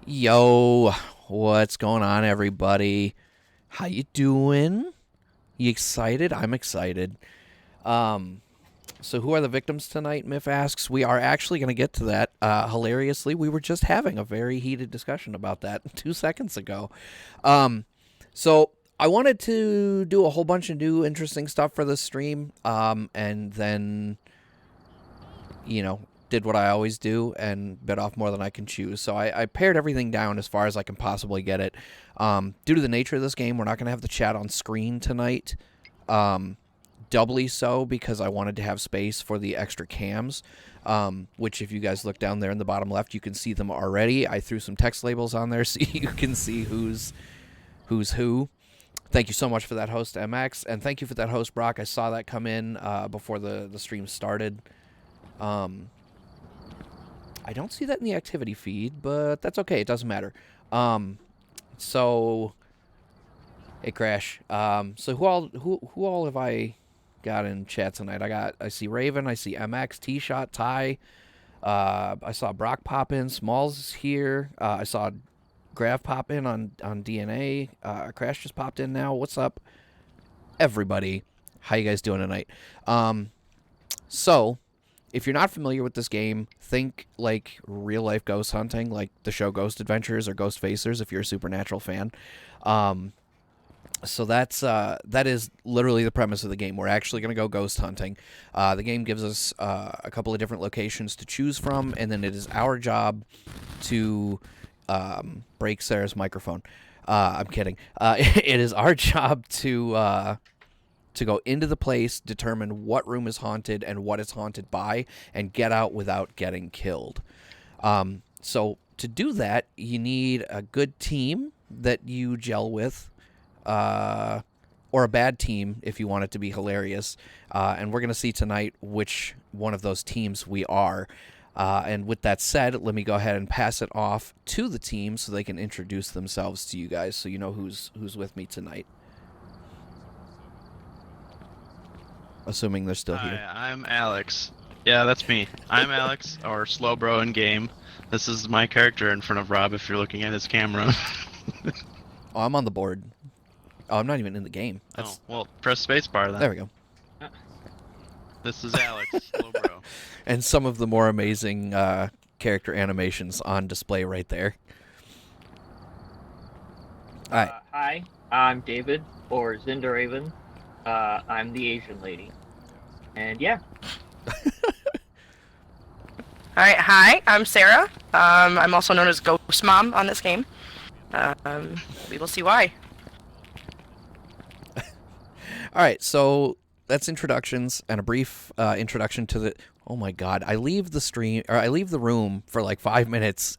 Yo, what's going on, everybody? How you doing? You excited? I'm excited. Um, so who are the victims tonight? Miff asks. We are actually going to get to that. Hilariously, we were just having a very heated discussion about that 2 seconds ago. Um, so I wanted to do a whole bunch of new, interesting stuff for this stream. And then did what I always do and bit off more than I can chew. So I pared everything down as far as I can possibly get it. Due to the nature of this game, we're not going to have the chat on screen tonight. Doubly so because I wanted to have space for the extra cams, which if you guys look down there in the bottom left, you can see them already. I threw some text labels on there so you can see who's who. Thank you so much for that, host MX, and thank you for that, host Brock. I saw that come in before the stream started. I don't see that in the activity feed, but that's okay. It doesn't matter. So, hey, Crash. So who all have I got in chat tonight? I see Raven. I see MX, T-Shot, Ty. I saw Brock pop in. Smalls is here. I saw Graf pop in on DNA. Crash just popped in now. What's up, everybody? How you guys doing tonight? So, if you're not familiar with this game, think like real-life ghost hunting, like the show Ghost Adventures or Ghost Facers if you're a Supernatural fan. So that is literally the premise of the game. We're actually going to go ghost hunting. The game gives us a couple of different locations to choose from, and then it is our job to break Sarah's microphone. I'm kidding. It is our job to go into the place, determine what room is haunted and what it's haunted by, and get out without getting killed. So to do that, you need a good team that you gel with, or a bad team if you want it to be hilarious. And we're going to see tonight which one of those teams we are. And with that said, let me go ahead and pass it off to the team so they can introduce themselves to you guys so you know who's with me tonight. Assuming they're still here. Hi, I'm Alex. Yeah, that's me. I'm Alex, or Slowbro in game. This is my character in front of Rob if you're looking at his camera. Oh, I'm on the board. Oh, I'm not even in the game. Oh, well, press spacebar then. There we go. This is Alex, Slowbro. And some of the more amazing character animations on display right there. All right. Hi, I'm David, or Zindaraven. I'm the Asian lady. And yeah. Alright, hi, I'm Sarah. I'm also known as Ghost Mom on this game. We will see why. Alright, so that's introductions and a brief introduction to the... Oh my god, I leave the room for like 5 minutes.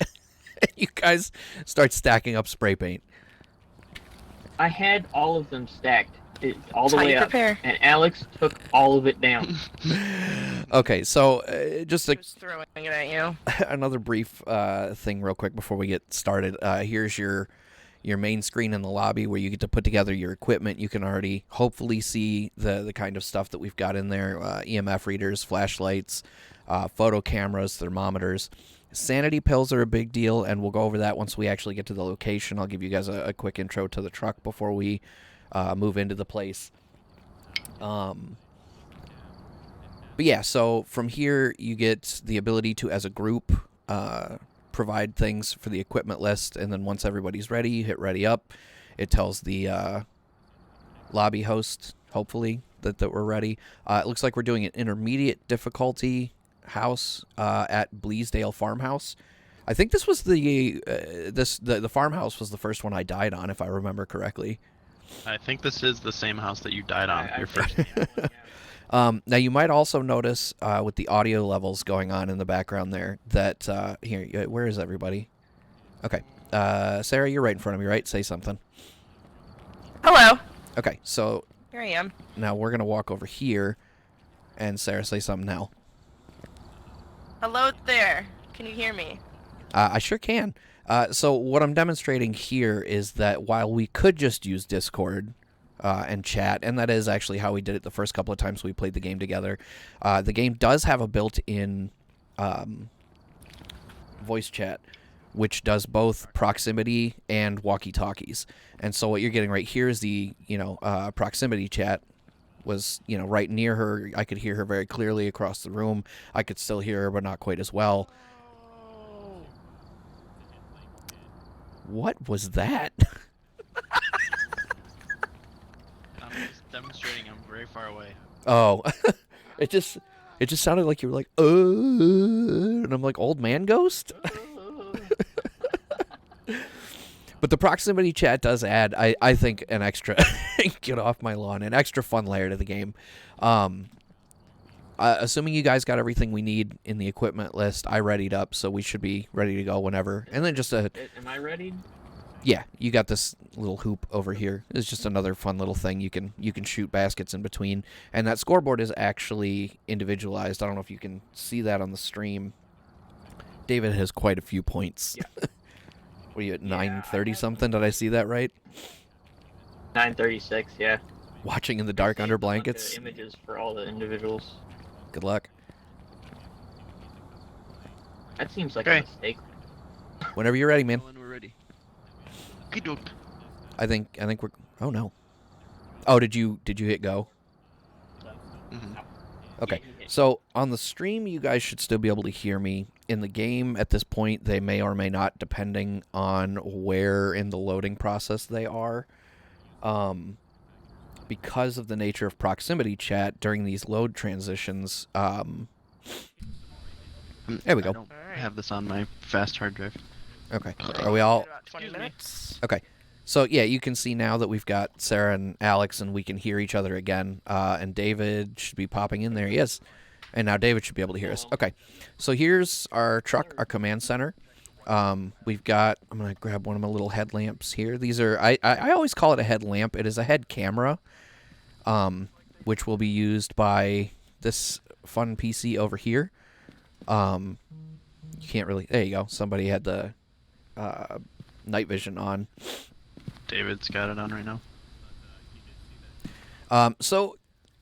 You guys start stacking up spray paint. I had all of them stacked. All the That's how way you up, prepare. and Alex took all of it down. Okay, so just throwing it at you. another brief thing real quick before we get started. Here's your main screen in the lobby where you get to put together your equipment. You can already hopefully see the kind of stuff that we've got in there. EMF readers, flashlights, photo cameras, thermometers. Sanity pills are a big deal, and we'll go over that once we actually get to the location. I'll give you guys a quick intro to the truck before we move into the place. But yeah, so from here you get the ability to, as a group, provide things for the equipment list, and then once everybody's ready, you hit ready up. It tells the lobby host, hopefully, that we're ready. It looks like we're doing an intermediate difficulty house at Bleasdale Farmhouse. I think this was the farmhouse was the first one I died on, if I remember correctly. I think this is the same house that you died on, your first. Now, you might also notice with the audio levels going on in the background there that, here, where is everybody? Okay. Sarah, you're right in front of me, right? Say something. Hello. Okay, so Here I am. now we're going to walk over here, and Sarah, say something now. Hello there. Can you hear me? I sure can. So what I'm demonstrating here is that while we could just use Discord and chat, and that is actually how we did it the first couple of times we played the game together, the game does have a built-in voice chat. which does both proximity and walkie-talkies. And so what you're getting right here is the, proximity chat was, right near her. I could hear her very clearly across the room. I could still hear her, but not quite as well. What was that? I'm just demonstrating. I'm very far away. Oh, it just sounded like you were like, and I'm like, old man ghost? But the proximity chat does add, I think, an extra, get off my lawn, an extra fun layer to the game. Assuming you guys got everything we need in the equipment list, I readied up, so we should be ready to go whenever. And then just Am I ready? Yeah, you got this little hoop over here. It's just another fun little thing you can shoot baskets in between. And that scoreboard is actually individualized. I don't know if you can see that on the stream. David has quite a few points. Yeah. What are you at, 930 something? Did I see that right? 936. Yeah. Watching in the dark under Saved a bunch of blankets. Images for all the individuals. Good luck. That seems like Okay. a mistake. Whenever you're ready, man. When we're ready. Good dope. I think we're. Oh no. Oh, did you hit go? Mhm. Okay. Yeah, he hit. So on the stream, you guys should still be able to hear me. In the game, at this point, they may or may not, depending on where in the loading process they are. Because of the nature of proximity chat during these load transitions, there we go. I don't have this on my fast hard drive. Okay. Are we all... About 20 Excuse me. minutes. Okay. So, yeah, you can see now that we've got Sarah and Alex, and we can hear each other again. And David should be popping in there. He is. And now David should be able to hear us. Okay. So here's our truck, our command center. We've got... I'm going to grab one of my little headlamps here. These are... I always call it a headlamp. It is a head camera, which will be used by this fun PC over here. You can't really... There you go. Somebody had the night vision on. David's got it on right now. So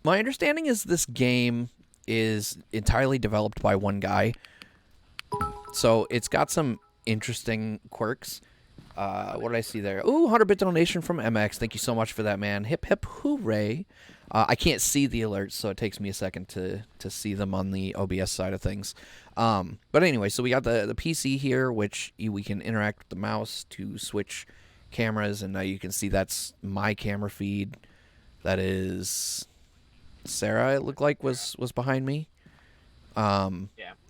my understanding is this game is entirely developed by one guy. So it's got some interesting quirks. What did I see there? Ooh, 100-bit donation from MX. Thank you so much for that, man. Hip, hip, hooray. I can't see the alerts, so it takes me a second to see them on the OBS side of things. But anyway, so we got the PC here, which we can interact with the mouse to switch cameras, and now you can see that's my camera feed. That is Sarah, it looked like, was behind me. Yeah.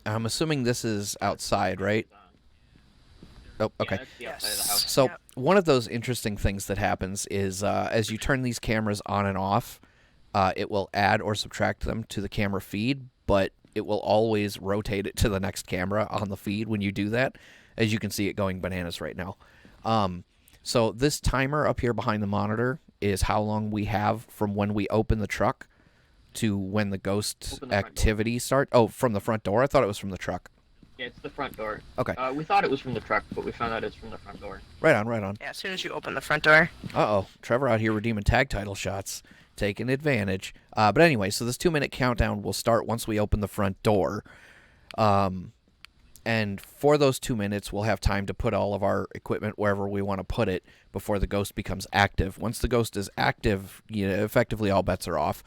I'm assuming this is outside, right? Oh, okay. Yeah, that's the outside of the house. So Yep. one of those interesting things that happens is as you turn these cameras on and off, it will add or subtract them to the camera feed, but it will always rotate it to the next camera on the feed when you do that, as you can see it going bananas right now. So this timer up here behind the monitor is how long we have from when we open the truck to when the ghost Open the front activity starts. Oh, from the front door? I thought it was from the truck. Yeah, it's the front door. Okay. We thought it was from the truck, but we found out it's from the front door. Right on, right on. Yeah, as soon as you open the front door. Uh-oh. Trevor out here redeeming tag title shots. Taking advantage. But anyway, so this 2-minute countdown will start once we open the front door. And for those 2 minutes, we'll have time to put all of our equipment wherever we want to put it before the ghost becomes active. Once the ghost is active, effectively all bets are off.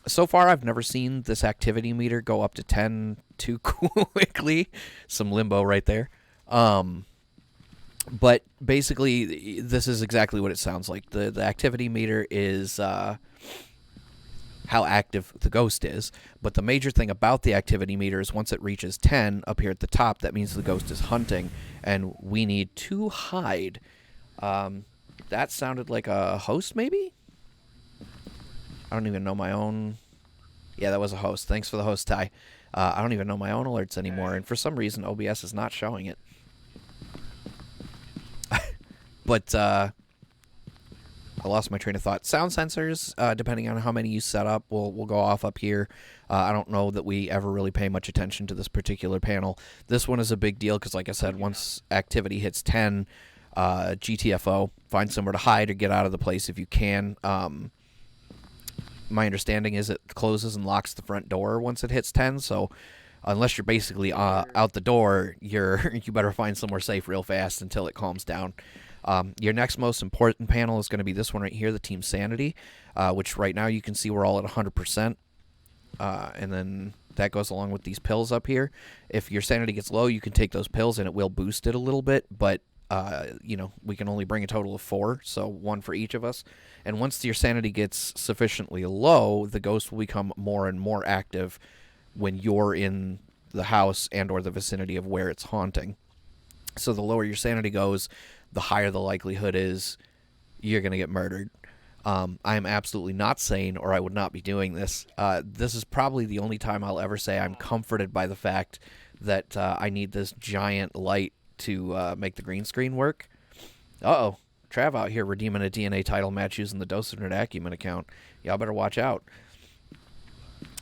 So far, I've never seen this activity meter go up to 10 too quickly. Some limbo right there. But basically, this is exactly what it sounds like. The activity meter is how active the ghost is. But the major thing about the activity meter is once it reaches 10 up here at the top, that means the ghost is hunting, and we need to hide. That sounded like a host, maybe? I don't even know my own... Yeah, that was a host. Thanks for the host, Ty. I don't even know my own alerts anymore, and for some reason, OBS is not showing it. But I lost my train of thought. Sound sensors, depending on how many you set up, will go off up here. I don't know that we ever really pay much attention to this particular panel. This one is a big deal because, like I said, once activity hits 10, GTFO, find somewhere to hide or get out of the place if you can. My understanding is it closes and locks the front door once it hits 10, so unless you're basically out the door, you better find somewhere safe real fast until it calms down. Your next most important panel is going to be this one right here, the Team Sanity, which right now you can see we're all at 100%. And then that goes along with these pills up here. If your sanity gets low, you can take those pills and it will boost it a little bit, but we can only bring a total of 4, so 1 for each of us. And once your sanity gets sufficiently low, the ghost will become more and more active when you're in the house and or the vicinity of where it's haunting. So the lower your sanity goes, the higher the likelihood is you're going to get murdered. I am absolutely not sane, or I would not be doing this. This is probably the only time I'll ever say I'm comforted by the fact that I need this giant light to make the green screen work. Uh-oh. Trav out here redeeming a DNA title match using the Dosage and Acumen account. Y'all better watch out.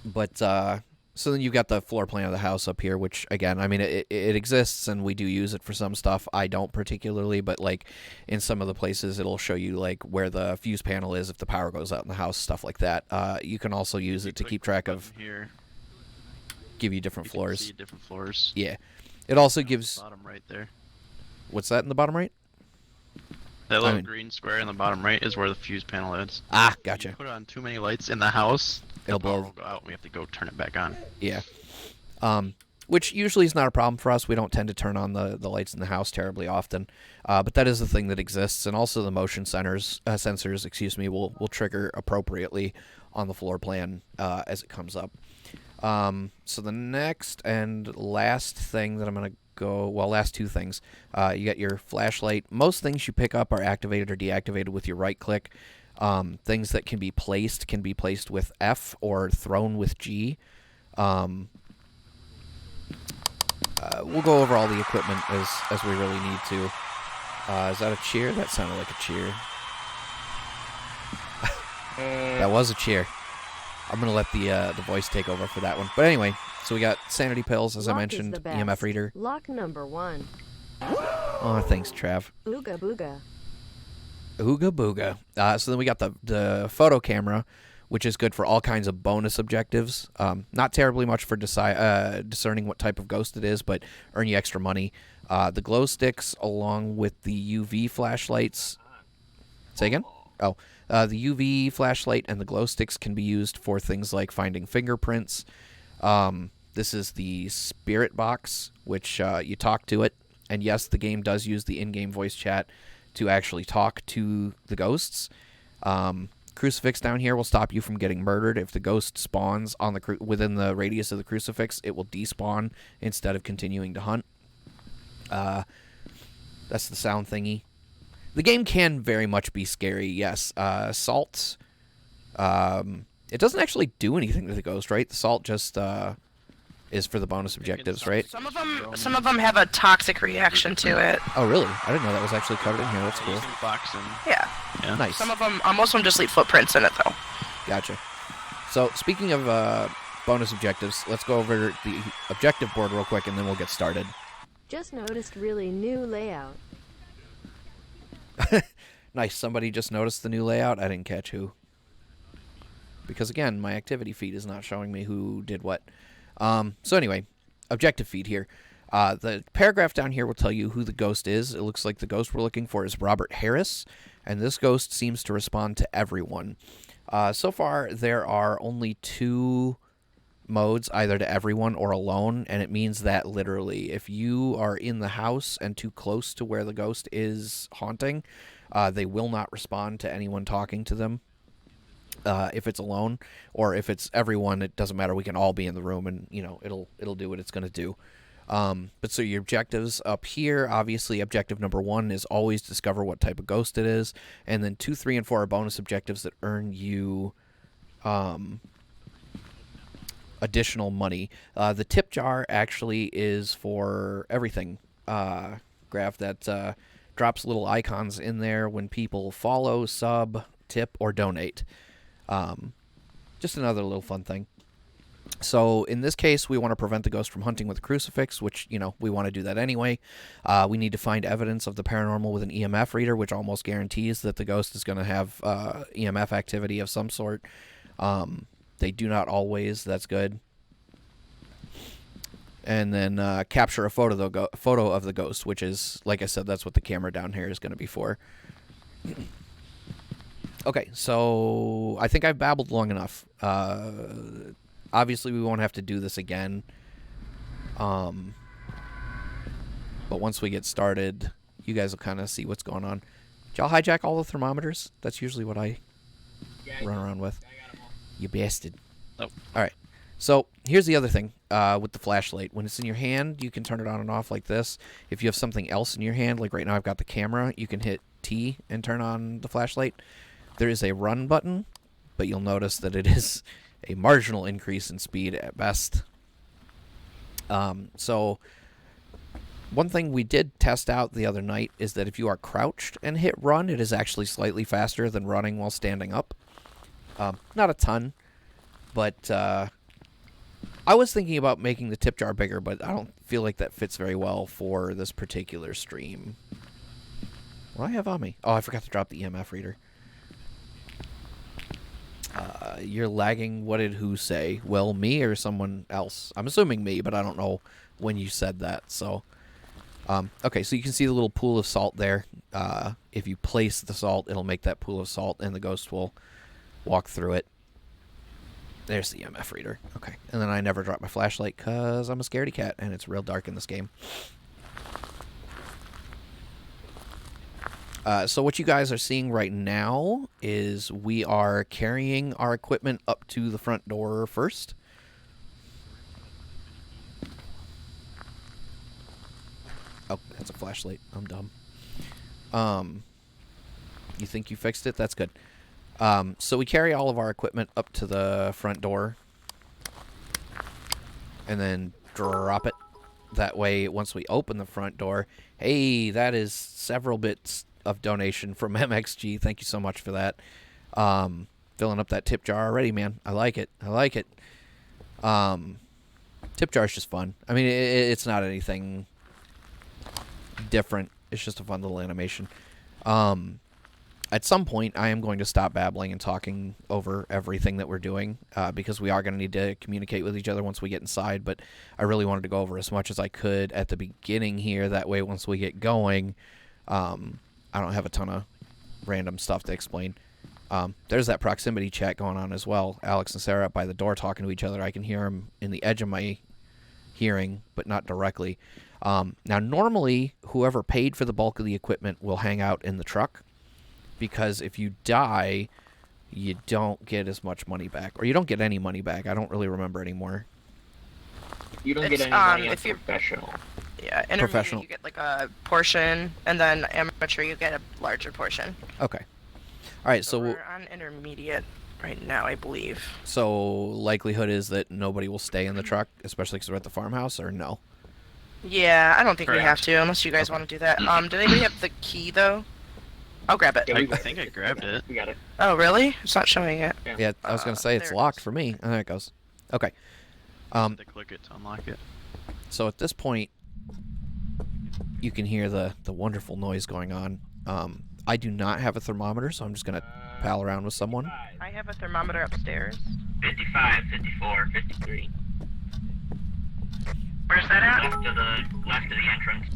But, so then you've got the floor plan of the house up here, which, again, I mean, it exists, and we do use it for some stuff. I don't particularly, but, like, in some of the places, it'll show you, like, where the fuse panel is if the power goes out in the house, stuff like that. You can also use it to keep track of... Here. Give you different floors. See different floors. Yeah. It also gives... Bottom right there. What's that in the bottom right? That little green square in the bottom right is where the fuse panel is. Ah, gotcha. If you put on too many lights in the house, It'll the power blow. will go out and we have to go turn it back on. Yeah. Which usually is not a problem for us. We don't tend to turn on the lights in the house terribly often. But that is the thing that exists. And also the motion sensors, will trigger appropriately on the floor plan as it comes up. So the next and last thing that I'm going to last 2 things. You got your flashlight. Most things you pick up are activated or deactivated with your right click. Things that can be placed with F or thrown with G. We'll go over all the equipment as we really need to. Is that a cheer? That sounded like a cheer. That was a cheer. I'm going to let the voice take over for that one. But anyway, so we got sanity pills, as I mentioned, EMF reader. Lock number 1. Oh, thanks, Trav. Ooga booga. Ooga booga. So then we got the photo camera, which is good for all kinds of bonus objectives. Not terribly much for discerning what type of ghost it is, but earn you extra money. The glow sticks along with the UV flashlights. Say again? Oh. The UV flashlight and the glow sticks can be used for things like finding fingerprints. This is the spirit box, which you talk to it. And yes, the game does use the in-game voice chat to actually talk to the ghosts. Crucifix down here will stop you from getting murdered. If the ghost spawns on within the radius of the crucifix, it will despawn instead of continuing to hunt. That's the sound thingy. The game can very much be scary, yes. Salt, it doesn't actually do anything to the ghost, right? The salt just is for the bonus objectives, right? Some of them have a toxic reaction to it. Oh, really? I didn't know that was actually covered in here. That's cool. Yeah. Nice. Some of them, most of them just leave footprints in it, though. Gotcha. So, speaking of bonus objectives, let's go over the objective board real quick, and then we'll get started. Just noticed really new layout. Nice. Somebody just noticed the new layout. I didn't catch who. Because, again, my activity feed is not showing me who did what. So, anyway, objective feed here. The paragraph down here will tell you who the ghost is. It looks like the ghost we're looking for is Robert Harris, and this ghost seems to respond to everyone. So far, there are only 2 modes, either to everyone or alone, and it means that literally if you are in the house and too close to where the ghost is haunting, they will not respond to anyone talking to them. If it's alone, or if it's everyone, it doesn't matter. We can all be in the room, and it'll do what it's going to do. But so your objectives up here, obviously objective number 1 is always discover what type of ghost it is, and then 2, 3, and 4 are bonus objectives that earn you additional money. The tip jar actually is for everything. Graph that drops little icons in there when people follow, sub, tip, or donate. Just another little fun thing. So in this case, we want to prevent the ghost from hunting with a crucifix, which, we want to do that anyway. We need to find evidence of the paranormal with an EMF reader, which almost guarantees that the ghost is going to have EMF activity of some sort. They do not always. That's good. and then capture a photo of the ghost, which is, like I said, that's what the camera down here is going to be for. Okay, so I think I've babbled long enough. Obviously, we won't have to do this again. But once we get started, you guys will kind of see what's going on. Did y'all hijack all the thermometers? That's usually what I run around with. You bastard. Nope. All right. So here's the other thing with the flashlight. When it's in your hand, you can turn it on and off like this. If you have something else in your hand, like right now I've got the camera, you can hit T and turn on the flashlight. There is a run button, but you'll notice that it is a marginal increase in speed at best. So one thing we did test out the other night is that if you are crouched and hit run, it is actually slightly faster than running while standing up. Not a ton, but I was thinking about making the tip jar bigger, but I don't feel like that fits very well for this particular stream. What do I have on me? Oh, I forgot to drop the EMF reader. You're lagging. What did who say? Well, me or someone else? I'm assuming me, but I don't know when you said that. So, okay, so you can see the little pool of salt there. If you place the salt, it'll make that pool of salt, and the ghost will walk through it. There's the EMF reader. Okay, and then I never drop my flashlight because I'm a scaredy cat, and it's real dark in this game. So what you guys are seeing right now is we are carrying our equipment up to the front door first. Oh, that's a flashlight. I'm dumb. You think you fixed it? That's good. So we carry all of our equipment up to the front door and then drop it. That way, once we open the front door, hey, that is several bits of donation from MXG. Thank you so much for that. Filling up that tip jar already, man. I like it. I like it. Tip jar is just fun. I mean, it's not anything different. It's just a fun little animation. At some point, I am going to stop babbling and talking over everything that we're doing because we are going to need to communicate with each other once we get inside, but I really wanted to go over as much as I could at the beginning here. That way, once we get going, I don't have a ton of random stuff to explain. There's that proximity chat going on as well. Alex and Sarah up by the door talking to each other. I can hear them in the edge of my hearing, but not directly. Now, normally, whoever paid for the bulk of the equipment will hang out in the truck, because if you die, you don't get as much money back. Or you don't get any money back. I don't really remember anymore. You don't get any money if on you're professional. Yeah, intermediate Professional. you get like a portion, and then amateur you get a larger portion. Okay. All right, so we're on intermediate right now, I believe. So likelihood is that nobody will stay in the truck, especially because we're at the farmhouse, or no? Yeah, I don't think we have Perhaps. to, unless you guys want to do that. Did anybody have the key, though? I'll grab it. Yeah, I think I grabbed it. We got it. Oh, really? It's not showing it. Yeah, I was going to say it's there it locked is. for me. Oh, there it goes. Okay. To click it to unlock it. So at this point, you can hear the wonderful noise going on. I do not have a thermometer, so I'm just going to pal around with someone. I have a thermometer upstairs. 55, 54, 53. Where's that at? Left of the entrance.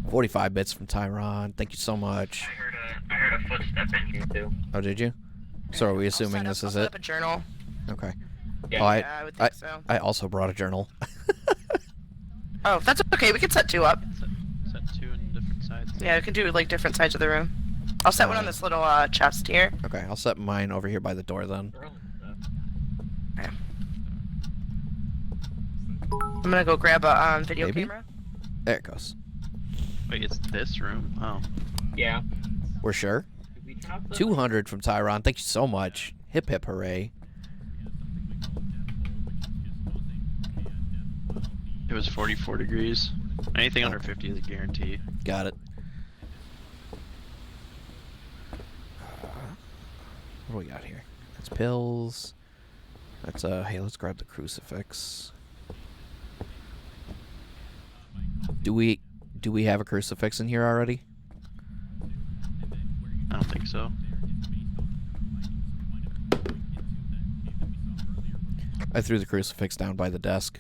45 bits from Tyron. Thank you so much. I heard a footstep in here too. Oh, did you? So are we I'll assuming set this up- is I'll set it? up a journal. Okay. Yeah. Oh, Yeah, I would think so. I also brought a journal. Oh, that's okay. We can set two up. Set two in different sides. Yeah, we can do like different sides of the room. I'll set one on this little chest here. Okay, I'll set mine over here by the door then. I'm gonna go grab a video Maybe? camera. There it goes. Wait, it's this room? Oh. Yeah. We're sure? Did we drop the- 200 from Tyron. Thank you so much. Hip hip hooray. It was 44 degrees. Anything under 50 is a guarantee. Got it. What do we got here? That's pills. That's hey, let's grab the crucifix. Do we have a crucifix in here already? I don't think so. I threw the crucifix down by the desk.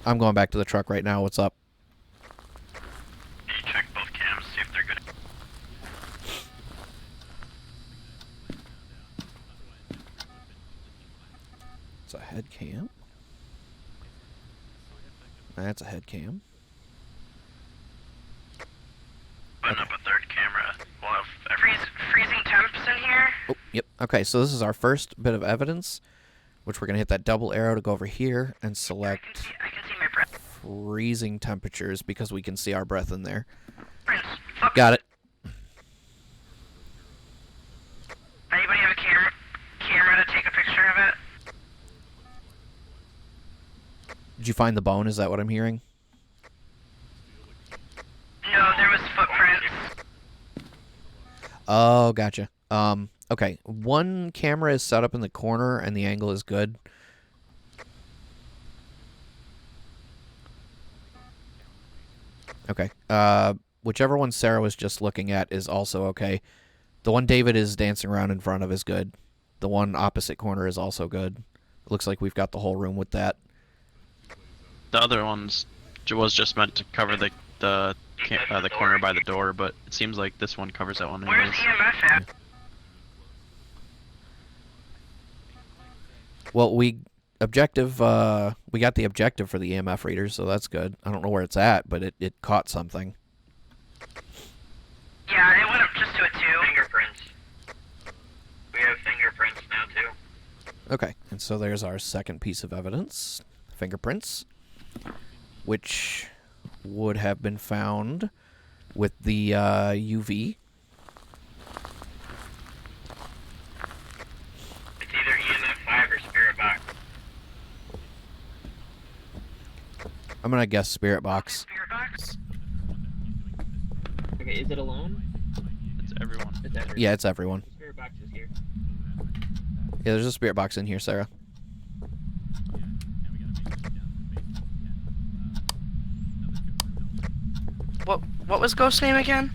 I'm going back to the truck right now. What's up? Can you check both cams, see if they're good? It's a head cam. That's a head cam. Putting up a third camera. We'll have Freezing temps in here. Oh, yep. Okay, so this is our first bit of evidence, which we're going to hit that double arrow to go over here and select I can see my breath. freezing temperatures because we can see our breath in there. Prince, look. Got it. Anybody have a camera to take a picture of it? Did you find the bone? Is that what I'm hearing? No, there was footprints. Oh, gotcha. Okay. One camera is set up in the corner and the angle is good. Okay. Whichever one Sarah was just looking at is also okay. The one David is dancing around in front of is good. The one opposite corner is also good. It looks like we've got the whole room with that. The other ones was just meant to cover the corner by the door, but it seems like this one covers that one. Where's anyways. EMF at? Well, we got the objective for the EMF reader, so that's good. I don't know where it's at, but it caught something. Yeah, it went up just to a 2. Fingerprints. We have fingerprints now too. Okay, and so there's our second piece of evidence, fingerprints, which would have been found with the UV. It's either EMF 5 or Spirit Box. I'm gonna guess spirit box. Spirit box? Okay, is it alone? It's everyone. It's everyone. Yeah, it's everyone. Spirit Box is here. Yeah, there's a spirit box in here, Sarah. What was Ghost's name again?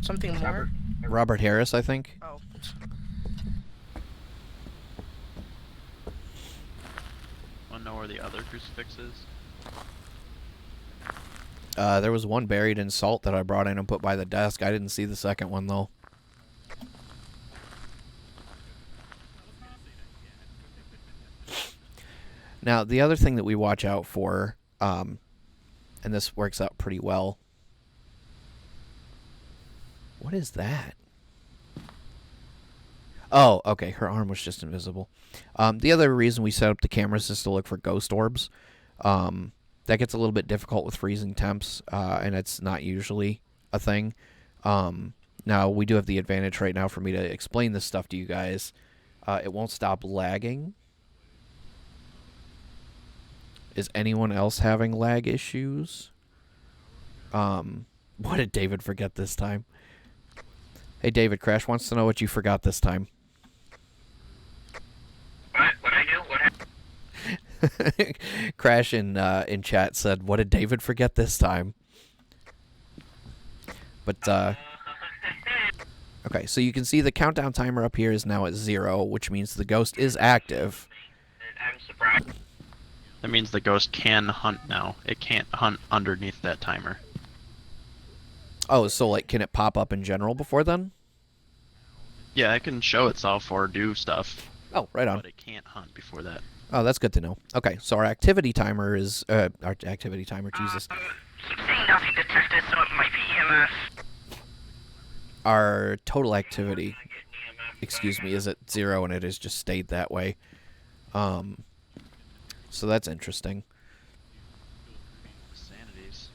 Something more? Robert. Robert Harris, I think. Oh. Want to know where the other crucifix is? There was one buried in salt that I brought in and put by the desk. I didn't see the second one, though. Now, the other thing that we watch out for, and this works out pretty well. What is that? Oh, okay. Her arm was just invisible. The other reason we set up the cameras is to look for ghost orbs. That gets a little bit difficult with freezing temps, and it's not usually a thing. Now, we do have the advantage right now for me to explain this stuff to you guys. It won't stop lagging. Is anyone else having lag issues? What did David forget this time? Hey, David, Crash wants to know what you forgot this time. What I do? What happened? Crash in chat said, "What did David forget this time?" But okay, so you can see the countdown timer up here is now at 0, which means the ghost is active. I'm surprised. That means the ghost can hunt now. It can't hunt underneath that timer. Oh, so like, can it pop up in general before then? Yeah, it can show itself or do stuff, Oh, right on. but it can't hunt before that. Oh, that's good to know. Okay, so our activity timer is our activity timer. Jesus, Keep saying nothing detected, so it might be EMF. our total activity, I get an EMF, excuse me, is at 0, and it has just stayed that way. So that's interesting. Sanities.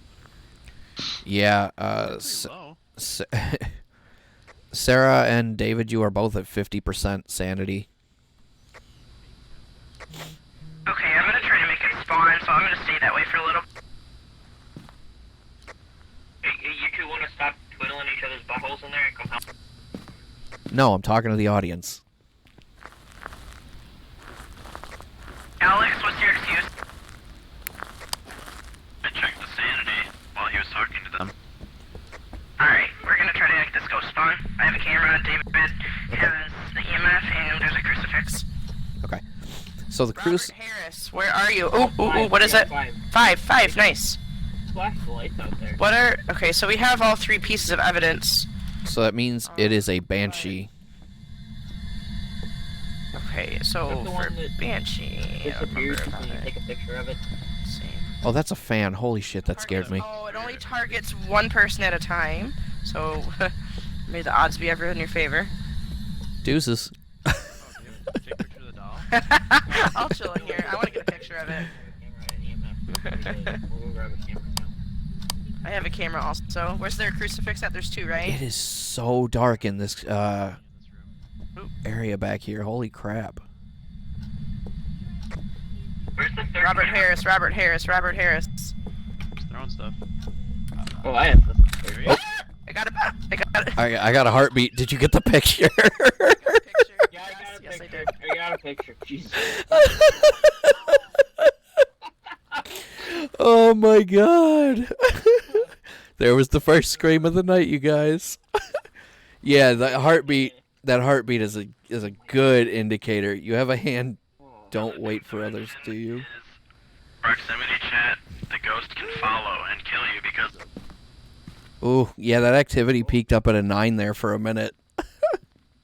Yeah. Pretty low. Sarah and David, you are both at 50% sanity. Okay, I'm gonna try to make it spawn, so I'm gonna stay that way for a little. Hey, you two want to stop twiddling each other's buttholes in there and come help? No, I'm talking to the audience. Alex, what's your excuse? I checked the sanity while he was talking to them. Alright, we're gonna try to make this go spawn. I have a camera, David has the EMF, and there's a crucifix. Okay. So the Robert cruise. Harris, Where are you? Ooh, what is it? 5, nice. Flash the lights out there. What are... Okay, so we have all 3 pieces of evidence. So that means it is a banshee. Okay, so That's the for one that Banshee... I don't Disappears remember when you about it. take a picture of it. Same. Oh, that's a fan. Holy shit, that scared me. Oh, it only targets 1 person at a time. So, may the odds be ever in your favor. Deuces. Oh, do you have a fake picture of the doll? I'll chill in here. I want to get a picture of it. We'll go grab a camera now. I have a camera also. Where's their crucifix at? There's 2, right? It is so dark in this area back here. Holy crap. Robert Harris. Just throwing stuff. Oh, I have this. There you go. I got it. I got a heartbeat. Did you get the picture? Yeah, I got a Yes, I picture. did. I got a picture. Jesus. Oh my god. There was the first scream of the night, you guys. Yeah, that heartbeat is a good indicator. You have a hand. Don't wait for others, do you? Proximity chat. The ghost can follow and kill you because. Ooh, yeah, that activity peaked up at a 9 there for a minute.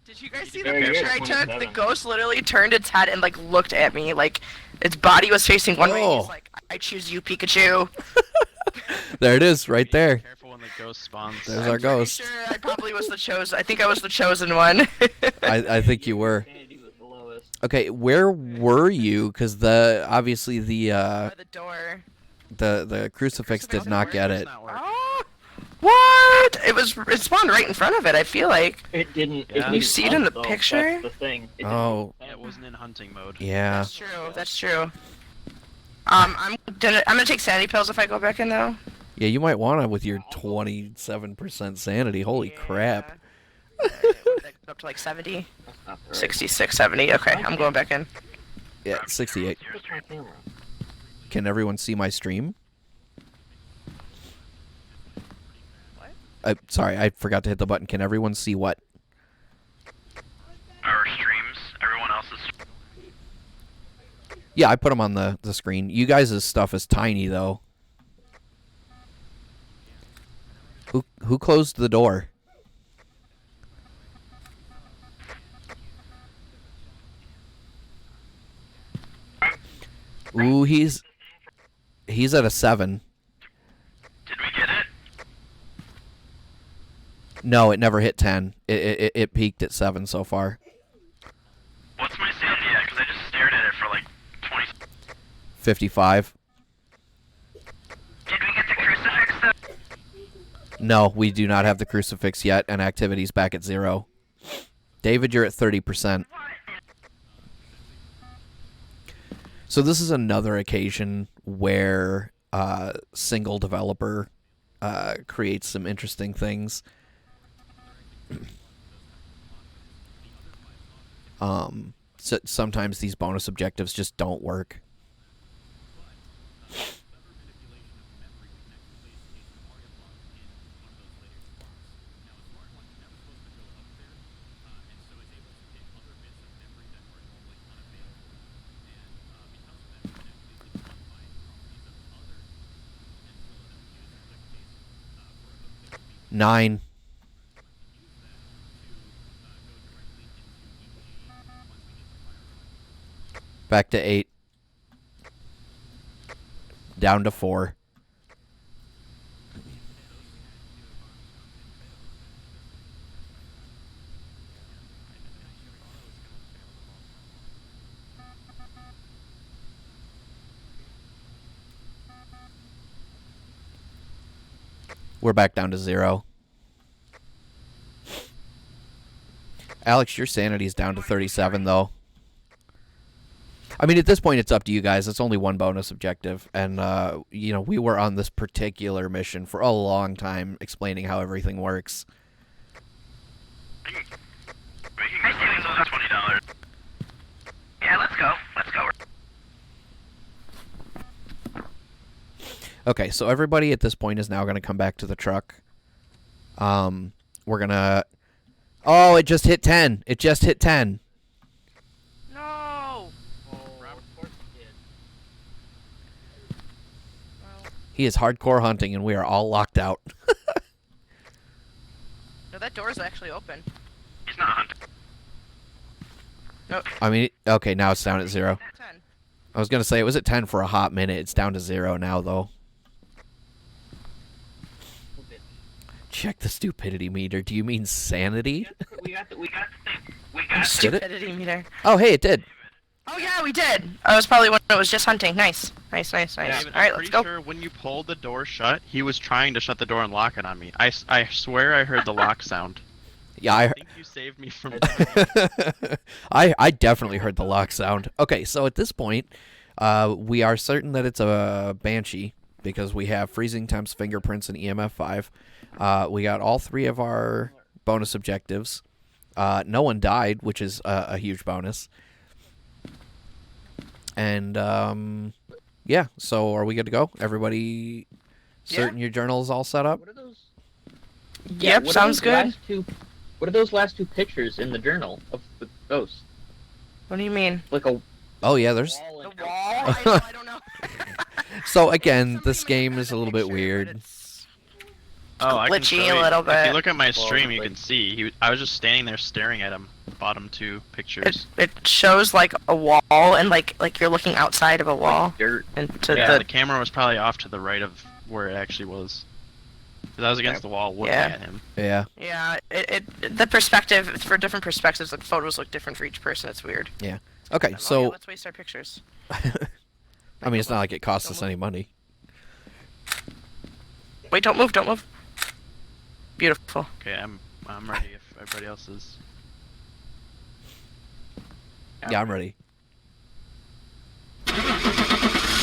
Did you guys see the There he is, picture I took? The 27. ghost literally turned its head and like looked at me, like its body was facing one way. And Oh. he's like, "I choose you, Pikachu." There it is, right there. Careful when the ghost spawns. There's I'm our pretty ghost. Sure, I probably was the chosen. I think I was the chosen one. I think you were. Sanity was the lowest. Okay, where were you? Because obviously By the door. the crucifix did not get it. Oh, what? It spawned right in front of it. I feel like. It didn't. Yeah. It You see it in the hunt, though. picture? That's the thing. It didn't Oh, Yeah, it wasn't in hunting mode. yeah. That's true. That's true. I'm gonna take sanity pills if I go back in though. Yeah, you might want to with your 27% sanity. Holy crap. Yeah. Alright, what did that go up to like 70, That's not the right 66, 70. Okay, I'm going back in. Yeah, 68. one. Where's my camera? Can everyone see my stream? What? Sorry, I forgot to hit the button. Can everyone see what? Our streams, everyone else's. Yeah, I put them on the screen. You guys' stuff is tiny, though. Who closed the door? Ooh, he's at a 7. Did we get it? No, it never hit 10. It peaked at 7 so far. What's my sanity at? Because I just stared at it for like 20. 55. Did we get the crucifix though? No, we do not have the crucifix yet, and activity's back at 0. David, you're at 30%. So this is another occasion where single developer creates some interesting things. So sometimes these bonus objectives just don't work. Nine. Back to 8. Down to 4. We're back down to 0. Alex, your sanity's down to 37, though. I mean, at this point, it's up to you guys. It's only one bonus objective. And, you know, we were on this particular mission for a long time explaining how everything works. We can get these on $20. Yeah, let's go. Let's go. Okay, so everybody at this point is now going to come back to the truck. We're going to... Oh, it just hit 10. It just hit 10. No. Oh, of course it did. He is hardcore hunting, and we are all locked out. No, that door's actually open. He's not hunting. No, I mean, okay, now it's down at 0. 10. I was going to say it was at 10 for a hot minute. It's down to 0 now, though. Check the stupidity meter. Do you mean sanity? We got the thing. Did it? Stupidity meter. Oh, hey, it did. Oh yeah, we did. I was probably when it was just hunting. Nice. Nice. David, All right, I'm let's pretty go. sure when you pulled the door shut, he was trying to shut the door and lock it on me. I swear I heard the lock sound. Yeah, I think you saved me from. I definitely heard the lock sound. Okay, so at this point, we are certain that it's a banshee because we have freezing temps, fingerprints, and EMF 5. We got all 3 of our bonus objectives. No one died, which is a huge bonus. And yeah, so are we good to go? Everybody certain your journal is all set up? What are those? Yep, what are sounds those good. last two- What are those last 2 pictures in the journal of the ghost? What do you mean? Like a Oh yeah, there's wall The and wall? I don't know. so again, this game is a little bit weird. Oh, I can glitchy show a you. little If bit. you look at my Well, stream, you like- can see I was just standing there staring at him. Bottom 2 pictures. It shows like a wall and like you're looking outside of a wall dirt. into Yeah, the the. camera was probably off to the right of where it actually was. Because I was against the wall looking Yeah. at him. Yeah. Yeah, the perspective for different perspectives, like photos look different for each person. It's weird. Okay, Oh, yeah, so let's waste our pictures. I mean, it's not like it costs us any money. Wait, don't move, don't move. Beautiful. Okay, I'm ready if everybody else is. Yeah, I'm ready.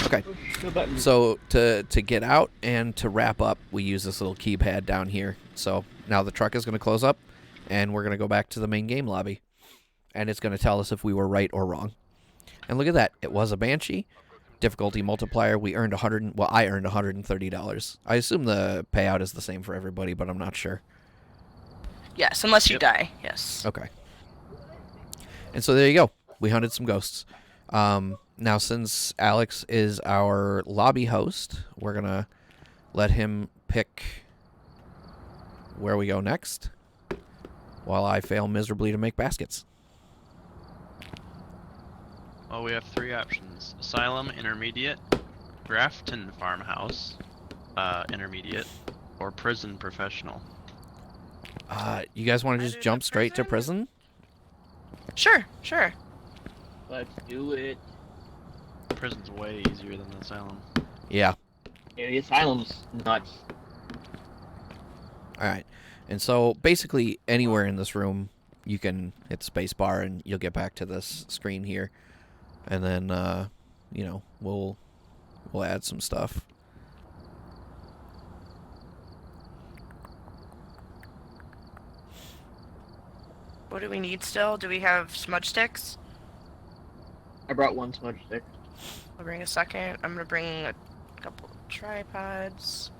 Okay, No button. so to get out and to wrap up, we use this little keypad down here. So now the truck is going to close up, and we're going to go back to the main game lobby. And it's going to tell us if we were right or wrong. And look at that. It was a Banshee. Difficulty multiplier. We earned I earned $130. I assume the payout is the same for everybody, but I'm not sure. Yes, unless you die. Yes. Okay. And so there you go. We hunted some ghosts. Now, since Alex is our lobby host, we're going to let him pick where we go next while I fail miserably to make baskets. Well, we have 3 options: Asylum, Intermediate; Grafton, Farmhouse, Intermediate; or Prison, Professional. You guys want to I just do jump the straight to prison? prison? Sure. Let's do it. Prison's way easier than the Asylum. Yeah. Yeah, the asylum's nuts. All right. And so basically anywhere in this room, you can hit the space bar and you'll get back to this screen here. And then, you know, we'll add some stuff. What do we need still? Do we have smudge sticks? I brought 1 smudge stick. I'll bring a second. I'm gonna bring a couple of tripods.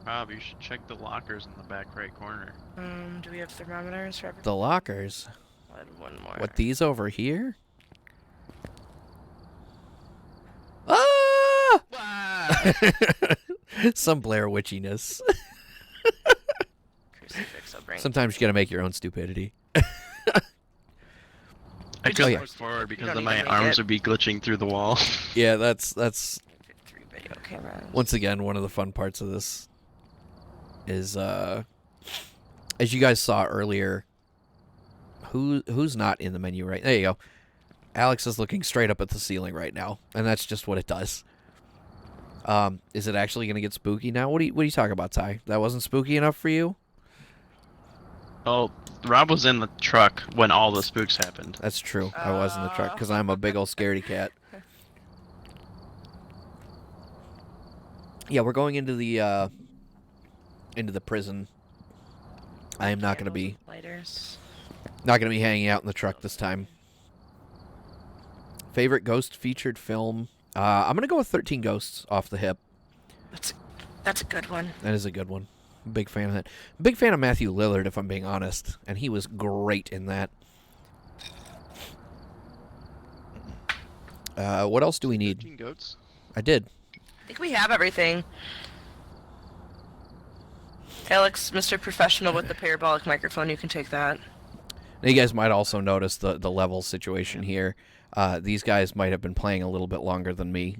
Rob, you should check the lockers in the back right corner. Do we have thermometers for everything? The lockers. I'll add one more. What, these over here? Ah! Ah! Some Blair Witchiness. Crucifix, I'll bring. Sometimes you gotta make your own stupidity. I Oh, yeah. couldn't look forward because don't then need to my make arms it. would be glitching through the wall. Yeah, that's 3 video cameras. once again one of the fun parts of this is as you guys saw earlier, who's not in the menu right there you go. Alex is looking straight up at the ceiling right now, and that's just what it does. Is it actually gonna get spooky now? What are you talking about, Ty? That wasn't spooky enough for you? Oh, Rob was in the truck when all the spooks happened. That's true. I was in the truck because I'm a big old scaredy cat. Yeah, we're going into the prison. I am not gonna be Lighters. hanging out in the truck this time. Favorite ghost featured film? I'm gonna go with 13 Ghosts off the hip. That's a good one. That is a good one. Big fan of that. Big fan of Matthew Lillard, if I'm being honest, and he was great in that. What else do we need? 13 goats. I did. think we have everything. Alex, Mr. Professional with the parabolic microphone, you can take that. Now, you guys might also notice the level situation here. These guys might have been playing a little bit longer than me.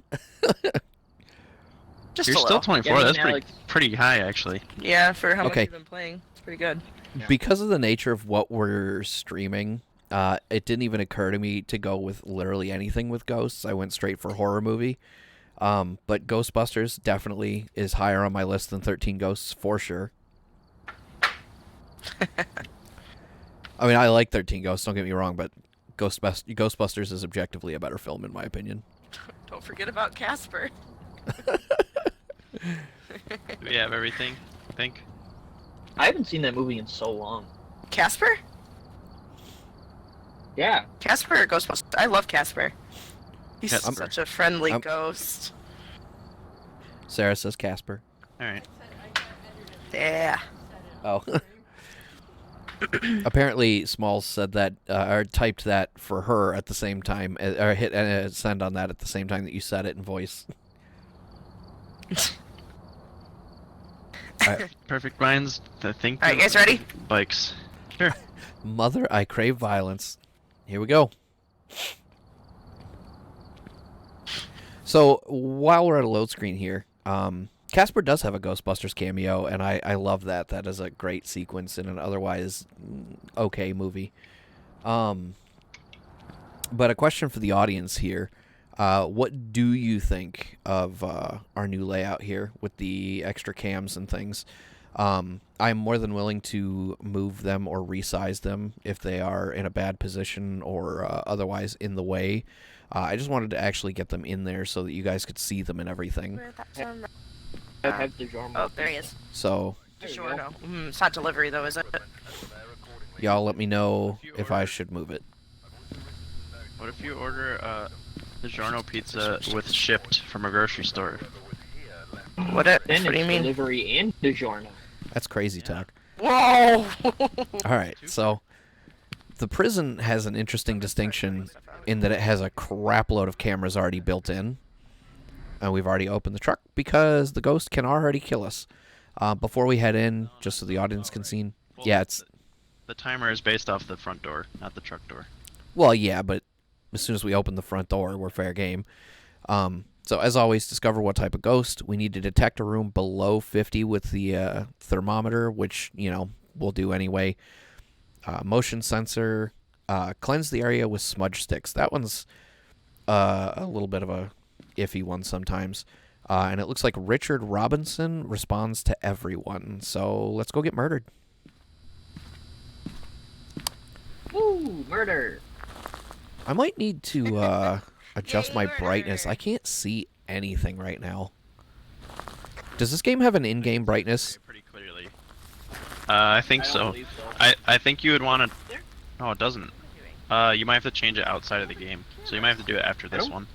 Just You're a still little. 24. Yeah, That's Alex. pretty high, actually. Yeah, for how much Okay. you've been playing. It's pretty good. Because of the nature of what we're streaming, it didn't even occur to me to go with literally anything with ghosts. I went straight for horror movie. But Ghostbusters definitely is higher on my list than 13 Ghosts for sure. I mean, I like 13 Ghosts, don't get me wrong, but Ghostbusters is objectively a better film in my opinion. Don't forget about Casper. Do we have everything, I think? I haven't seen that movie in so long. Casper? Yeah. Casper or Ghostbusters? I love Casper. He's Casper. such a friendly I'm- ghost. Sarah says Casper. Alright. Yeah. Oh. Apparently, Smalls said that, or typed that for her at the same time, or hit send on that at the same time that you said it in voice. Perfect minds, I think. Alright, guys, ready? Bikes. Sure. Mother, I crave violence. Here we go. So, while we're at a load screen here, Casper does have a Ghostbusters cameo, and I love that. That is a great sequence in an otherwise okay movie. But a question for the audience here. What do you think of our new layout here with the extra cams and things? I'm more than willing to move them or resize them if they are in a bad position or otherwise in the way. I just wanted to actually get them in there so that you guys could see them and everything. I have DiGiorno. Oh, there he is. So, There you go. DiGiorno. It's not delivery, though, is it? y'all let me know if I should move it. What if you order DiGiorno pizza with shipped from a grocery store? What Then do you it's mean? delivery and DiGiorno. That's crazy talk. Whoa! All right, so the prison has an interesting distinction in that it has a crap load of cameras already built in. And we've already opened the truck because the ghost can already kill us. Before we head in, just so the audience can see, yeah, it's... The timer is based off the front door, not the truck door. Well, yeah, but as soon as we open the front door, we're fair game. So, as always, discover what type of ghost. We need to detect a room below 50 with the thermometer, which, you know, we'll do anyway. Motion sensor. Cleanse the area with smudge sticks. That one's a little bit of a iffy one sometimes. And it looks like Richard Robinson responds to everyone. So, let's go get murdered. Woo! Murder! I might need to adjust my brightness. I can't see anything right now. Does this game have an in-game brightness? Pretty clearly. I think I don't so. believe so. I think you would want to... No, it doesn't. You might have to change it outside of the game. So you might have to do it after this don't- one.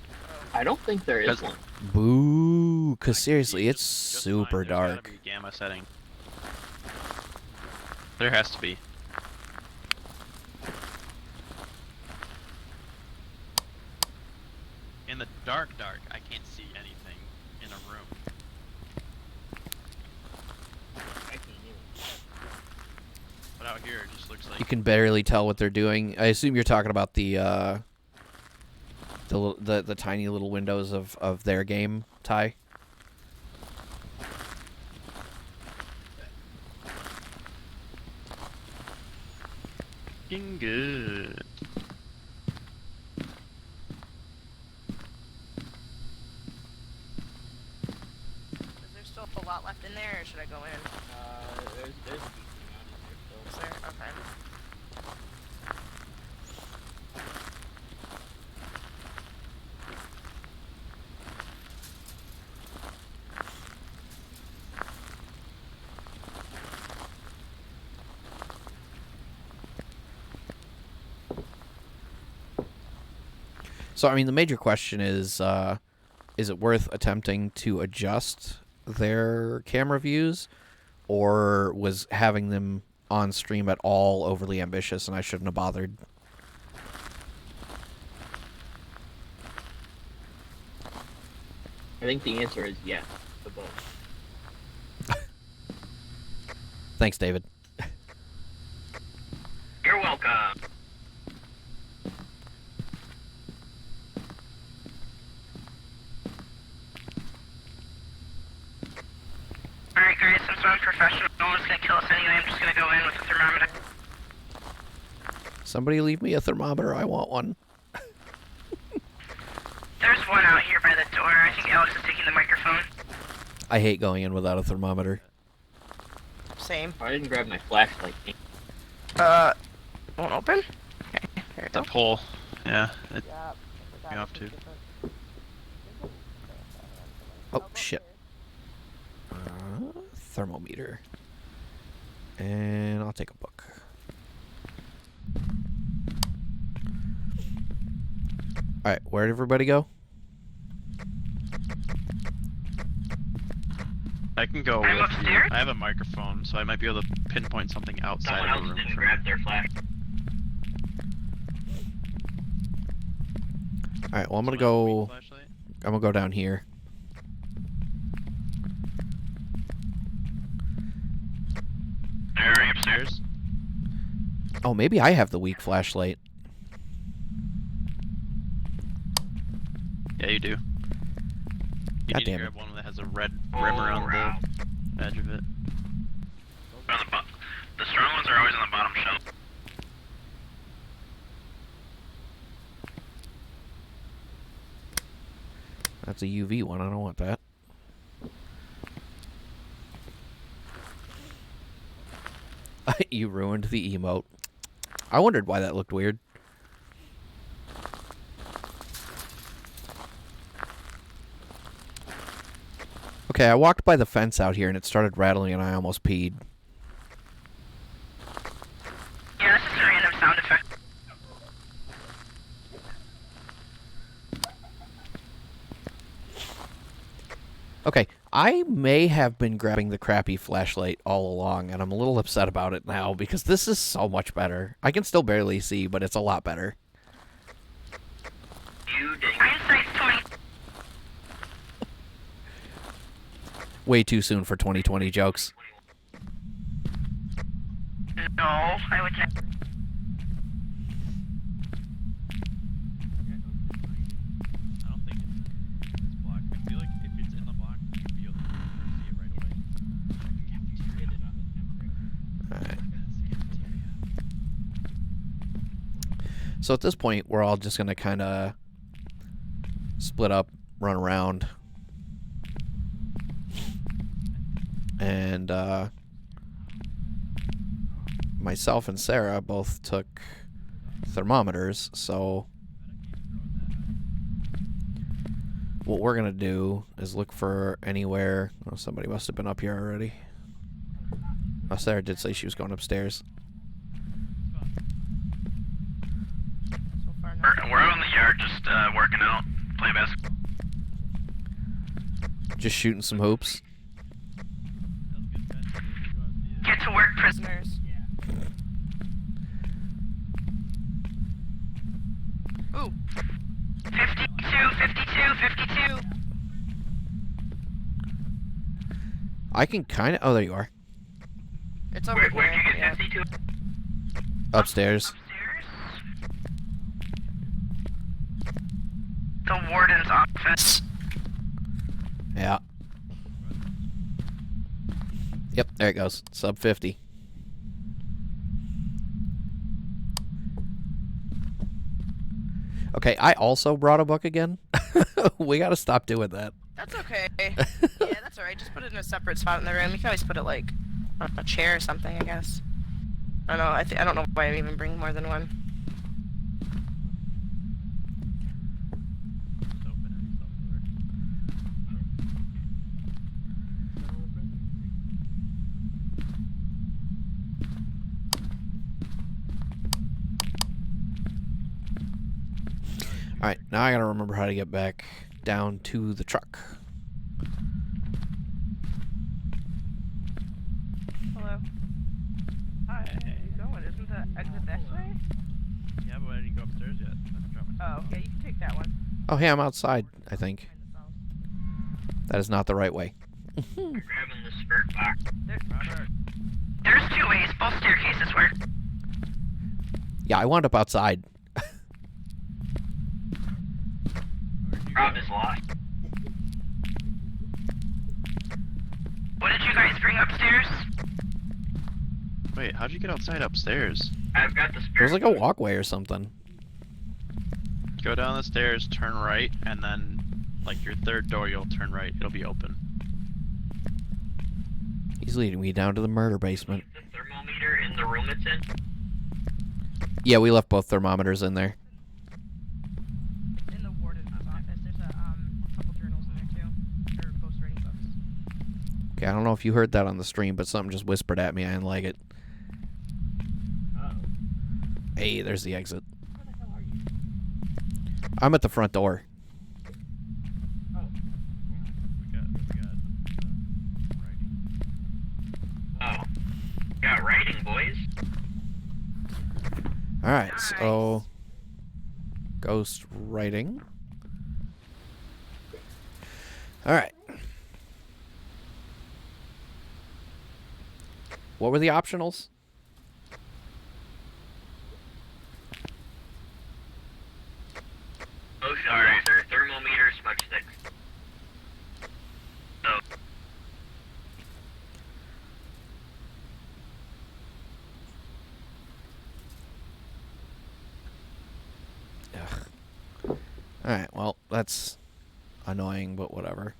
I don't think there is Does- one. Boo! Because seriously, it's Just super fine. There's gotta dark. be a gamma setting. There has to be. In the dark, I can't see anything in a room. I can't even. But out here, it just looks like... You can barely tell what they're doing. I assume you're talking about the tiny little windows of their game, Ty. Looking good. Is there still a lot left in there, or should I go in? There's a decent amount in there Is still. there? Okay. So, I mean, the major question is it worth attempting to adjust their camera views, or was having them on stream at all overly ambitious and I shouldn't have bothered? I think the answer is yes to both. Thanks, David. You're welcome. Alright guys, since I'm professional, no one's gonna kill us anyway, I'm just gonna go in with a thermometer. Somebody leave me a thermometer. I want one. There's one out here by the door. I think Alex is taking the microphone. I hate going in without a thermometer. Same. I didn't grab my flashlight. Won't open? Okay, there we The go. pole. Yeah. It, you have to. Oh, shit. Thermometer. And I'll take a book. Alright, where'd everybody go? I can go I'm with you. upstairs? I have a microphone, so I might be able to pinpoint something outside Someone of else the room. didn't for grab me. their flash. Alright, well I'm gonna Someone have a go weak flashlight? I'm gonna go down here. Are you upstairs? Oh, maybe I have the weak flashlight. Yeah, you do. You God need to damn grab it. one that has a red rim around the edge of it. The strong ones are always on the bottom shelf. That's a UV one. I don't want that. You ruined the emote. I wondered why that looked weird. Okay, I walked by the fence out here and it started rattling and I almost peed. Yeah, that's just a random sound effect. Okay, I may have been grabbing the crappy flashlight all along, and I'm a little upset about it now because this is so much better. I can still barely see, but it's a lot better. You dang. Hindsight's 20. Way too soon for 2020 jokes. No, I would never. I don't think it's in this block. I feel like if it's in the block, you'd be able to see it right away. Alright. So at this point, we're all just going to kind of split up, run around. And myself and Sarah both took thermometers, so what we're going to do is look for anywhere. Oh, somebody must have been up here already. Oh, Sarah did say she was going upstairs. So far, no. We're out in the yard just working out, playing basketball. Just shooting some hoops. Get to work, prisoners. Ooh. 52, 52, 52. I can kind of... Oh, there you are. It's over Where'd you here. get Yeah. 52? Upstairs. Upstairs? The warden's office. Yeah. Yep, there it goes. Sub 50. Okay, I also brought a book again. We gotta stop doing that. That's okay. Yeah, that's alright. Just put it in a separate spot in the room. You can always put it, like, on a chair or something, I guess. I don't know. I don't know why I even bring more than one. Alright, now I gotta remember how to get back down to the truck. Hello. Hi. Where are you going? Isn't the exit this way? Yeah, but I didn't go upstairs yet. I dropped my Oh, yeah, you can take that one. Oh, hey, I'm outside, I think. That is not the right way. I'm grabbing the skirt box. There's 2 ways. Both staircases work. Yeah, I wound up outside. Rob is lost. What did you guys bring upstairs? Wait, how'd you get outside upstairs? I've got the spirit. There's like a walkway or something. Go down the stairs, turn right, and then, like, your third door, you'll turn right. It'll be open. He's leading me down to the murder basement. The thermometer in the room it's in. Yeah, we left both thermometers in there. In the warden's office. There's a couple journals in there too. Or ghostwriting books. Okay, I don't know if you heard that on the stream, but something just whispered at me. I didn't like it. Uh-oh. Hey, there's the exit. Where the hell are you? I'm at the front door. Oh. We got writing. Oh. Got writing, boys. Alright, so... Ghost writing. Alright. What were the optionals? Motion sensor, thermometer, smudge sticks. Oh. Ugh. Alright, well, that's annoying, but whatever.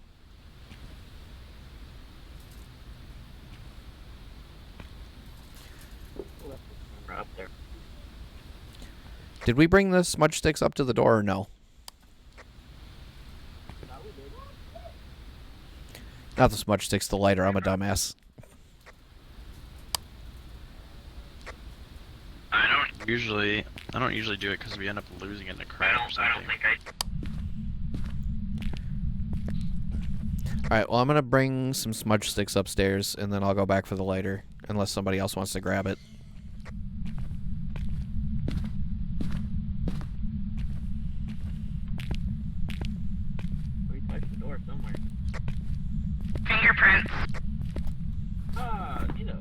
We're up there. Did we bring the smudge sticks up to the door or no? Not the smudge sticks, the lighter. I'm a dumbass. I don't usually do it because we end up losing it in a I crowd or don't something. think Alright, well, I'm gonna bring some smudge sticks upstairs, and then I'll go back for the lighter, unless somebody else wants to grab it. we touched the door somewhere. Fingerprints. Ah, you know.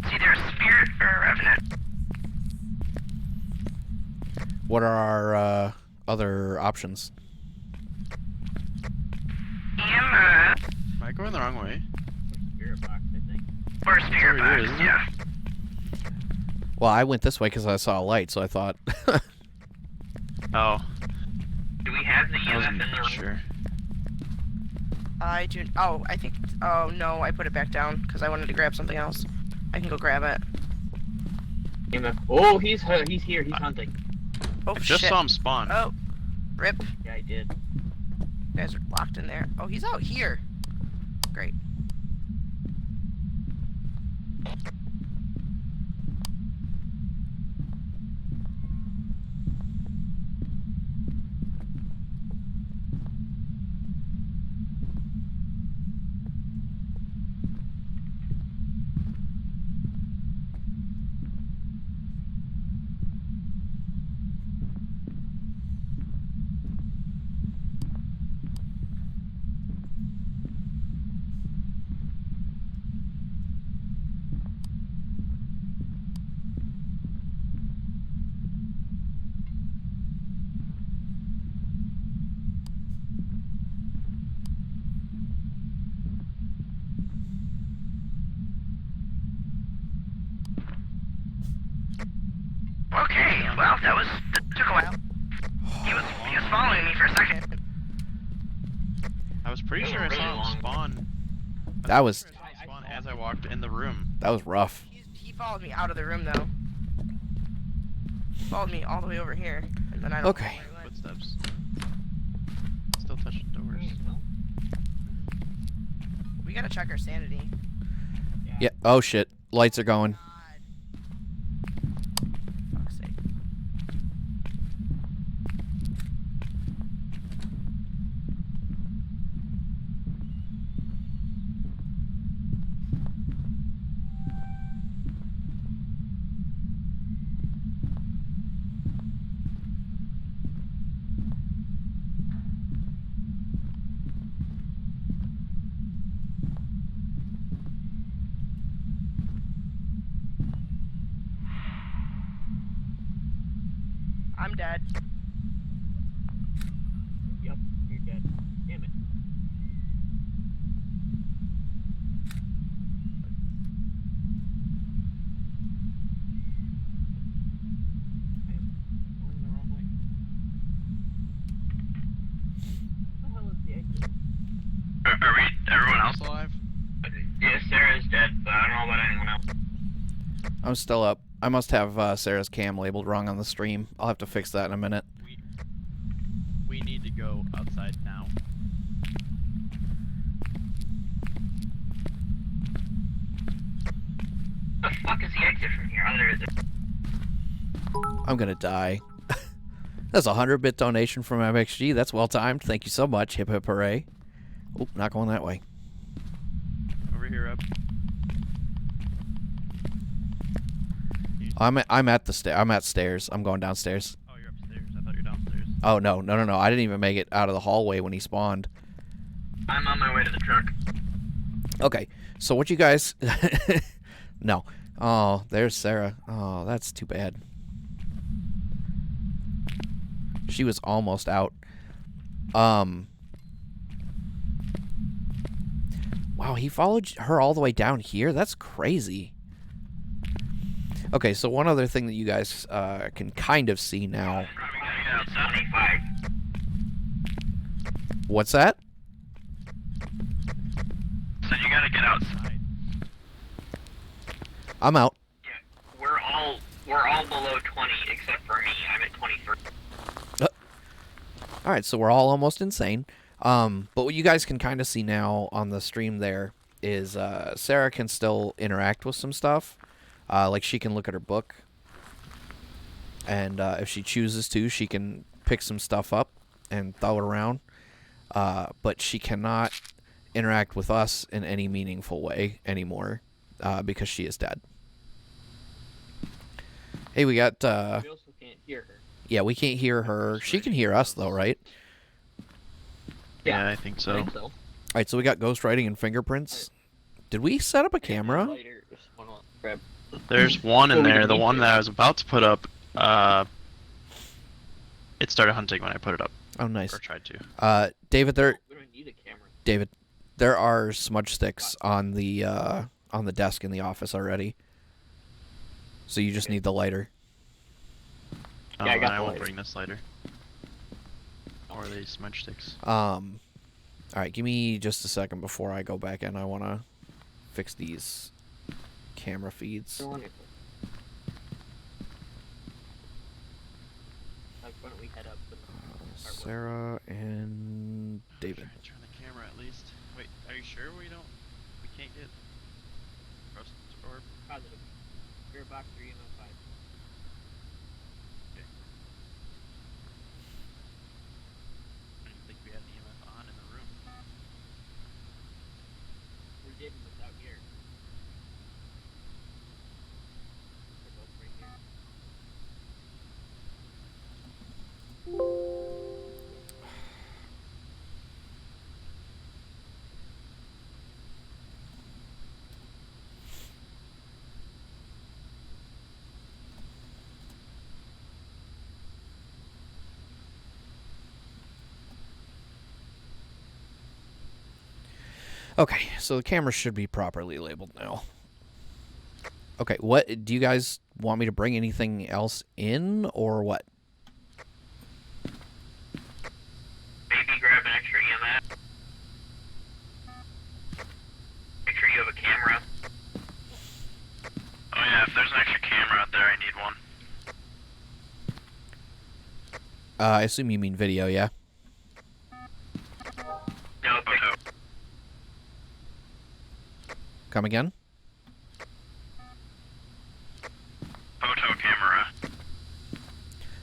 It's either a spirit or a revenant. What are our other options? EMF Am I going the wrong way? Spirit box, I think. or spirit There it box, is. yeah. Well, I went this way because I saw a light, so I thought... Oh, Do we have the I EMF wasn't in the room? sure. I do. Oh, I think. Oh no, I put it back down because I wanted to grab something else. I can go grab it. EMF. Oh, he's here. He's hunting. Oh I just shit. saw him spawn. Oh, rip. Yeah, I did. You guys are locked in there. Oh, he's out here. Great. Okay, well, that took a while. He was following me for a second. I was pretty sure I saw him spawn. That was Spawn as I walked in the room. that was rough. He followed me out of the room though. Followed me all the way over here, and then I don't. Okay. know where he went. Footsteps. Still touching doors. We gotta check our sanity. Yeah. Oh shit. Lights are going. God. Fuck's sake. dead. Yep, you're dead. Damn it. I am going the wrong way. What the hell is the exit? Are we, everyone else alive? Yeah, Sarah's dead, but I don't know about anyone else. I'm still up. I must have Sarah's cam labeled wrong on the stream. I'll have to fix that in a minute. We need to go outside now. The fuck is the exit from here? Oh, there is it. I'm gonna die. That's a 100-bit donation from MXG. That's well timed. Thank you so much. Hip hip hooray. Oh, not going that way. Over here, Reb. I'm at stairs. I'm going downstairs. Oh, you're upstairs. I thought you were downstairs. Oh no. I didn't even make it out of the hallway when he spawned. I'm on my way to the truck. Okay, so what you guys? No. Oh, there's Sarah. Oh, that's too bad. She was almost out. Wow, he followed her all the way down here? That's crazy. Okay, so one other thing that you guys can kind of see now. Probably gotta get out 75. What's that? So you gotta get outside. I'm out. Yeah, we're all below 20 except for me. I'm at 23. All right, so we're all almost insane. But what you guys can kind of see now on the stream there is Sarah can still interact with some stuff. Like she can look at her book. And if she chooses to, she can pick some stuff up and throw it around. But she cannot interact with us in any meaningful way anymore because she is dead. Hey, we got... We also can't hear her. yeah, we can't hear her. She can hear us, though, right? Yeah, I think so. All right, so we got ghostwriting and fingerprints. Did we set up a camera? Later, just one on- grab. There's one in there. The one that I was about to put up, it started hunting when I put it up. Oh, nice. Or tried to. David, We don't need a camera. there are smudge sticks on the desk in the office already. So you just need the lighter. Oh, Yeah, I got then the I won't lighter. bring this lighter. Or these smudge sticks. All right, give me just a second before I go back in. I want to fix these camera feeds. Wonderful. Why don't we head up and start working? Sarah and David. Turn the camera at least. Wait, are you sure we can't get Rust Orb? Positive. You're box 3 and 5. Okay. I didn't think we had the EMF on in the room. We did without here. They're both right here. Okay, so the camera should be properly labeled now. Okay, what do you guys want me to bring anything else in or what? Maybe grab an extra EMF. Make sure you have a camera. Oh yeah, if there's an extra camera out there, I need one. I assume you mean video, yeah? No, photo. Come again? Photo camera.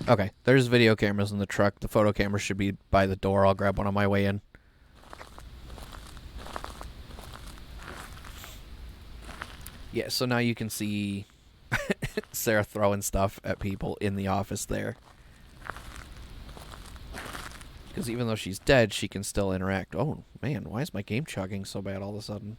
Okay, there's video cameras in the truck. The photo camera should be by the door. I'll grab one on my way in. Yeah, so now you can see Sarah throwing stuff at people in the office there. Because even though she's dead, she can still interact. Oh, man, why is my game chugging so bad all of a sudden?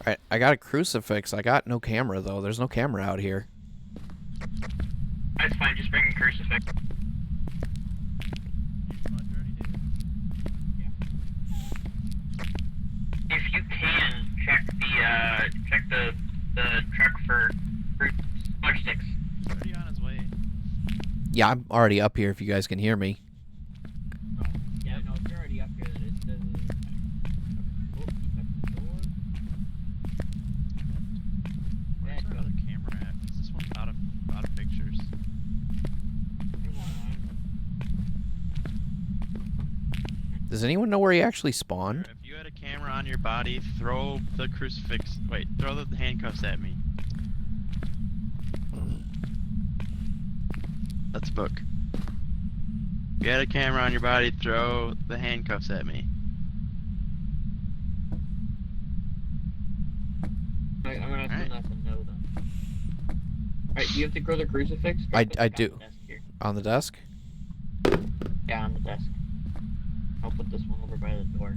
Alright, I got a crucifix. I got no camera, though. There's no camera out here. That's fine, just bring a crucifix. If you can, check the truck for smudge sticks. Already on his way. Yeah, I'm already up here if you guys can hear me. Yeah, no, if you're already up here, then it doesn't. Oh, you touched the door. Where's our other camera at? 'Cause this one's out of pictures. Does anyone know where he actually spawned? If you had a camera on your body, throw the crucifix. Wait, throw the handcuffs at me. That's a book. If you had a camera on your body, throw the handcuffs at me. I'm gonna Alright. send that to no then. Alright, do you have to grow the crucifix? I It's on do. the desk here. On the desk? Yeah, on the desk. I'll put this one over by the door.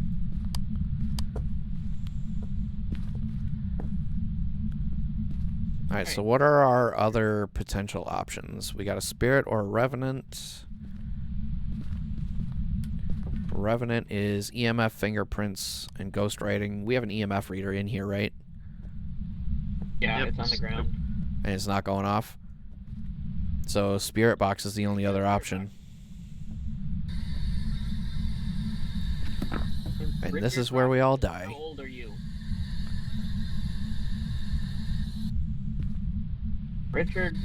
Alright, so what are our other potential options? We got a spirit or a revenant. Revenant is EMF fingerprints and ghost writing. We have an EMF reader in here, right? Yeah, Yep. it's on the ground. And it's not going off. So spirit box is the only other option. And this is where we all die. How old are you? Richard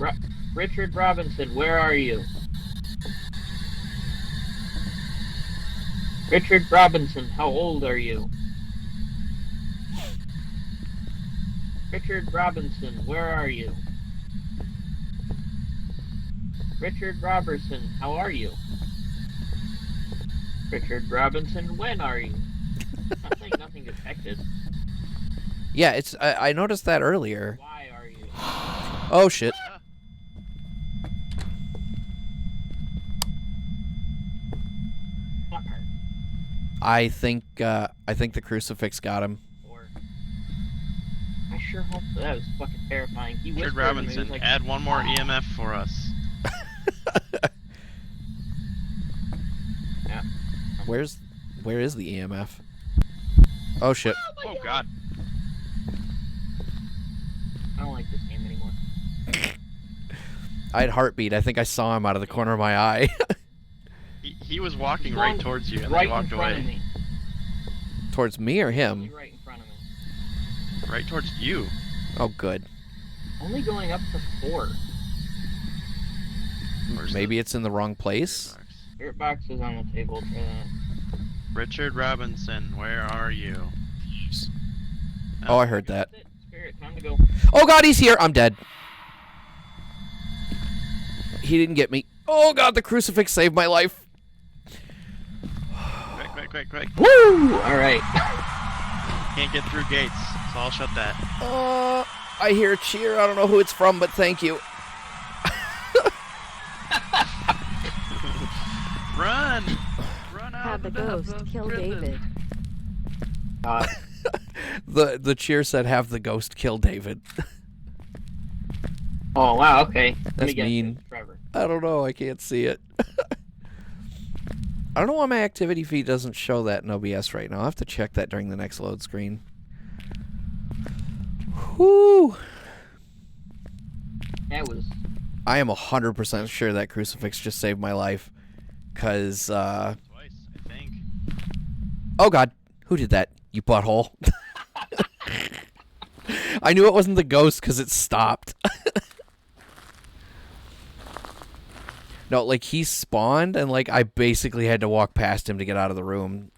Robinson, where are you? Richard Robinson, how old are you? Richard Robinson, where are you? Richard Robertson, how are you? Richard Robinson, when are you? Nothing detected. Yeah, it's I noticed that earlier. Why are you? Oh shit. Fucker. I think the crucifix got him. Or I sure hope so. That was fucking terrifying. He Richard whispered to me, he was Robinson, like, add one more EMF for us. Yeah. Where is the EMF? Oh shit. Oh god. I don't like this game anymore. I had heartbeat. I think I saw him out of the corner of my eye. He was walking right towards you and right then walked in front of away. me. Towards me or him? Only right in front of me. Right towards you. Oh good. Only going up to 4. Where's Maybe the it's in the wrong place. box? Spirit box is on the table. Try that. Richard Robinson, where are you? Oh, I heard that. That's it. Spirit, time to go. Oh god, he's here. I'm dead. He didn't get me. Oh god, the crucifix saved my life. Quick. Woo! Alright. Can't get through gates, so I'll shut that. I hear a cheer. I don't know who it's from, but thank you. Run! Run out Have the of ghost kill prison. David. The cheer said, "Have the ghost kill David." Oh, wow, okay. Let That's me guess. mean. It's Trevor. I don't know. I can't see it. I don't know why my activity feed doesn't show that in OBS right now. I'll have to check that during the next load screen. Whoo! That was... I am 100% sure that crucifix just saved my life. Cause, Twice, I think. oh god, who did that? You butthole. I knew it wasn't the ghost because it stopped. No, like, he spawned, and, like, I basically had to walk past him to get out of the room.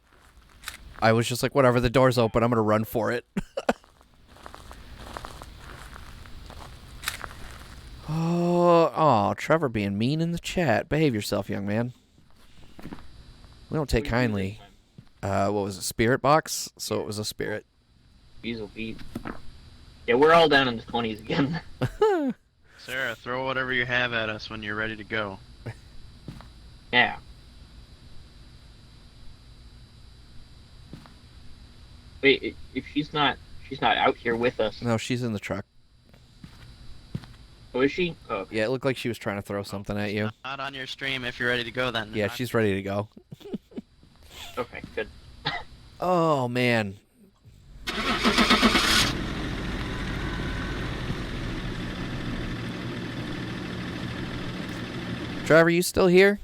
I was just like, whatever, the door's open, I'm gonna run for it. Oh, Trevor being mean in the chat. Behave yourself, young man. We don't take What did you do kindly. this time? What was it, spirit box? So it was a spirit. Weasel beat. Yeah, we're all down in the 20s again. Sarah, throw whatever you have at us when you're ready to go. Yeah. Wait, if she's not She's not out here with us. No, she's in the truck. Oh, is she? Oh, okay. Yeah, it looked like she was trying to throw something at you. Not on your stream if you're ready to go then. Yeah, she's ready to go. Okay, good. Oh, man. Trevor, you still here?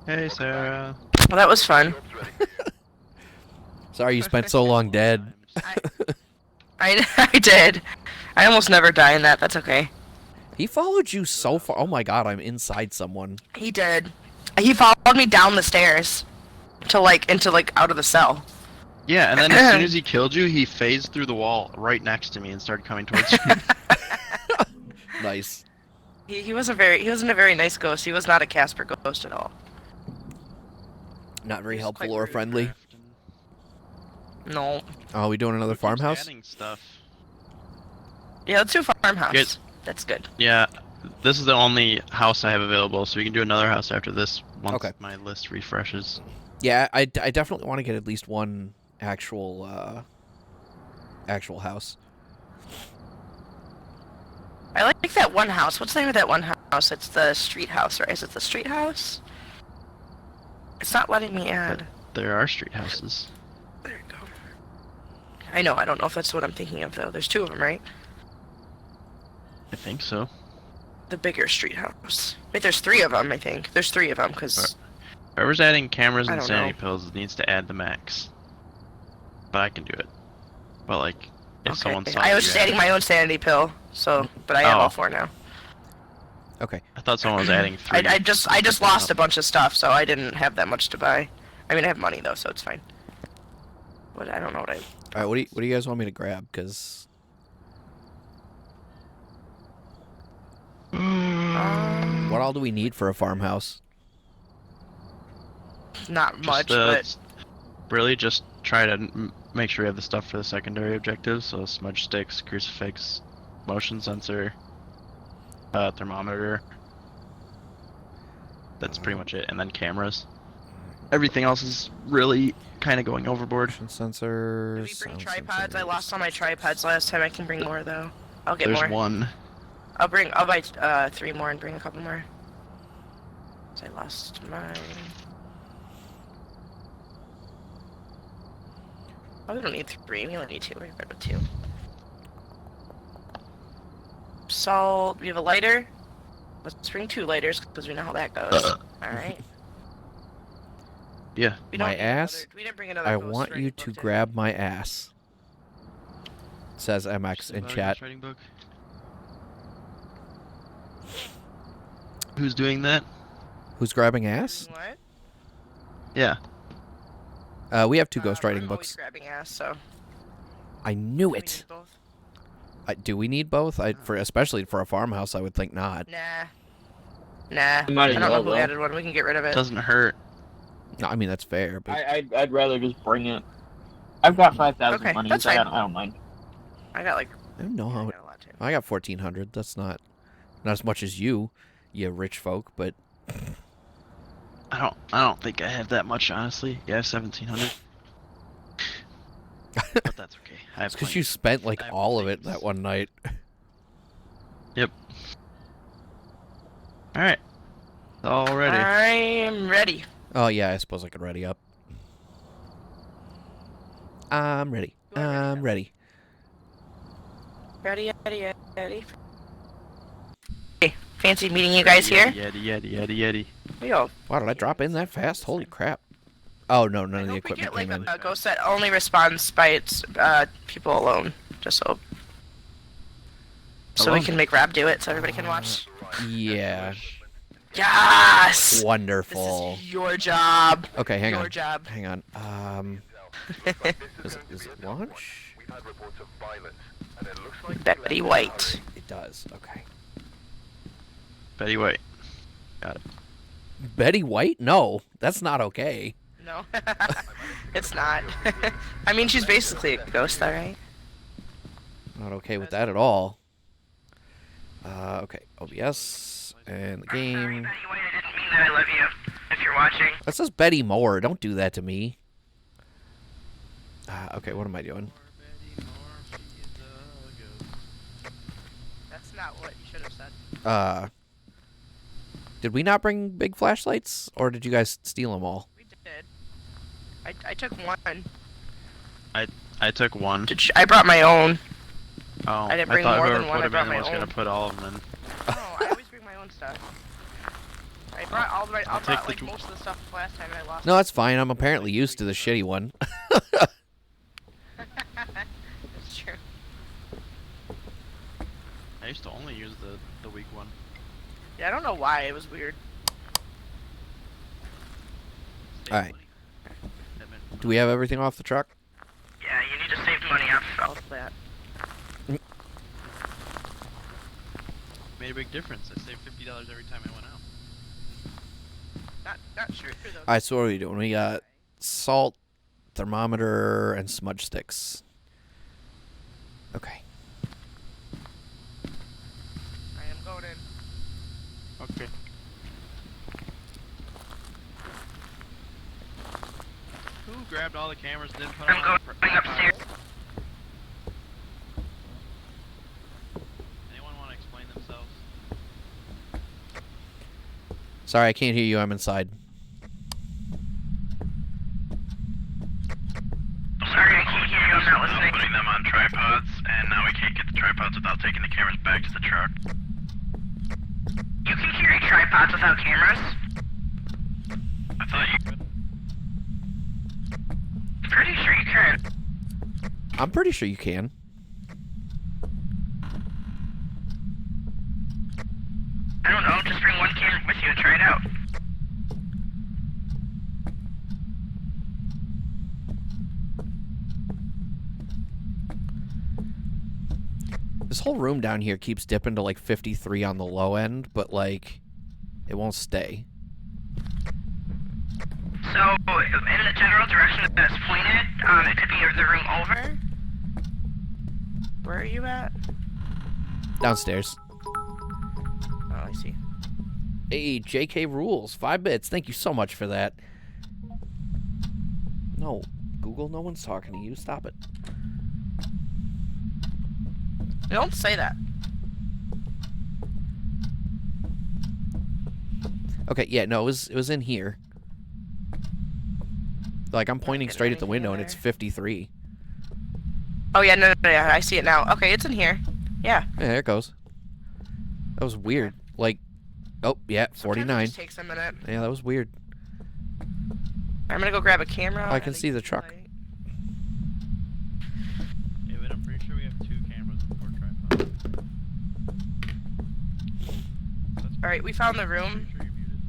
Hey, Sarah. Well, that was fun. Sorry you spent so long dead. I did. I almost never die in that. That's okay. He followed you so far. Oh my god, I'm inside someone. He did. He followed me down the stairs to into out of the cell. Yeah, and then as soon as he killed you, he phased through the wall right next to me and started coming towards you. Nice. He wasn't a very nice ghost. He was not a Casper ghost at all. Not very He's helpful quite or rude, friendly. Grafton. No. Oh, are we doing another Keeps farmhouse? adding stuff. Yeah, let's do Farmhouse. Good. That's good. Yeah, this is the only house I have available, so we can do another house after this once Okay. my list refreshes. Yeah, I definitely want to get at least one actual house. I like that one house. What's the name of that one house? It's the street house, right? Is it the street house? It's not letting me add. There are street houses. There you go. I know. I don't know if that's what I'm thinking of, though. There's two of them, right? I think so. The bigger street house. Wait, there's three of them, I think. There's three of them, because... Whoever's adding cameras I and don't sanity know. pills needs to add the max. But I can do it. But like, if someone saw I was you just adding adding- my own sanity pill, so... But I have Oh. all four now. Okay. I thought someone was adding 3. I just lost a bunch of stuff, so I didn't have that much to buy. I mean, I have money, though, so it's fine. But I don't know what I... All right, what do you guys want me to grab? Because what all do we need for a farmhouse? Not much, but... Really just try to make sure we have the stuff for the secondary objectives, so smudge sticks, crucifix, motion sensor, thermometer. That's pretty much it, and then cameras. Everything else is really kind of going overboard. Motion sensors. Did we bring sound tripods? I sensors. lost all my tripods last time. I can bring more, though. I'll get There's more. one. I'll buy 3 more and bring a couple more. So I lost mine. Oh, we don't need 3. We only need 2. We're good with 2. Salt. We have a lighter. Let's bring 2 lighters because we know how that goes. All right. Yeah. We don't My need ass? another- we didn't bring another I ghost want writing you book, to did we? grab my ass. Says MX in chat. Writing book. Who's doing that? Who's grabbing ass? What? Yeah. We have 2 ghostwriting I'm always books. grabbing ass, so. I knew we it. need both. Do we need both? Especially for a farmhouse, I would think not. Nah. You might I as don't know well, who though. added one. We can get rid of it. Doesn't hurt. No, I mean that's fair, but I'd rather just bring it. I've got 5,000 Okay, money, that's so I fine. don't mind. I got like. I don't know I how. got a lot too. I got 1,400. That's not as much as you rich folk, but I don't think I have that much, honestly. Yeah, I have 1,700. But that's okay. I have it's because plenty. you spent like I have all of it things. that one night. Yep. Alright. All ready. I'm ready. Oh yeah, I suppose I could ready up. I'm ready. You are ready I'm now. ready. Ready. Hey, fancy meeting you guys here. Yeti. We all. Wow, did I drop in that fast? Holy crap! Oh no, none I of the hope we equipment get like came in. a ghost that only responds by its people alone. Just so. So we Alone? can make Rob do it, so everybody can watch. Yeah, Yes. This wonderful. is your job. Okay, hang Your on. job. Hang on. Is it launch? Betty White. It does. Okay. Betty White. Betty White? No, that's not okay. No, it's not. I mean, she's basically a ghost, though, right? Not okay with that at all. Okay, OBS and the game. I love you. If you're watching. That says Betty Moore. Don't do that to me. Okay, what am I doing? That's not what you should have said. Did we not bring big flashlights, or did you guys steal them all? We did. I took one. I took one. I brought my own. Oh, I didn't bring thought more whoever than one, put I 'em brought in my was gonna own. put all of them in. No, I always bring my own stuff. I brought all the right. I take brought the like tw- most of the stuff last time and I lost. No, that's fine. I'm apparently used to the shitty one. It's true. I used to only use the weak one. Yeah, I don't know why. It was weird. Alright. Do we have everything off the truck? Yeah, you need to save money up. All that. Made a big difference. I saved $50 every time I went out. Not true though. Alright, so what are we doing? We got salt, thermometer, and smudge sticks. Okay. I am going in. Okay. Who grabbed all the cameras and didn't put them I'm on? going upstairs. Anyone want to explain themselves? Sorry, I can't hear you. I'm inside. Sorry, I can't hear you. I'm not listening. Putting them on tripods, and now we can't get the tripods without taking the cameras back to the truck. You can carry tripods without cameras. I thought you could. Pretty sure you can. I'm pretty sure you can. I don't know. Just bring one camera with you and try it out. This whole room down here keeps dipping to like 53 on the low end, but like, it won't stay. So, in the general direction that it's pointed, it could be the room over. Where are you at? Downstairs. Oh, I see. Hey, JK Rules, 5 bits. Thank you so much for that. No, Google, no one's talking to you. Stop it. Don't say that. Okay, yeah, no, it was in here. Like, I'm pointing getting straight at the anything in window and it's there. 53. Oh yeah, no, yeah, I see it now. Okay, it's in here. Yeah. Yeah, there it goes. That was weird. Like, oh, yeah, Sometimes it 49. just takes a minute. Yeah, that was weird. I'm gonna go grab a camera. I can and a see the UV truck. light. Yeah, but I'm pretty sure we have 2 cameras and 4 tripods. All right, we found the room. Pretty sure you're muted.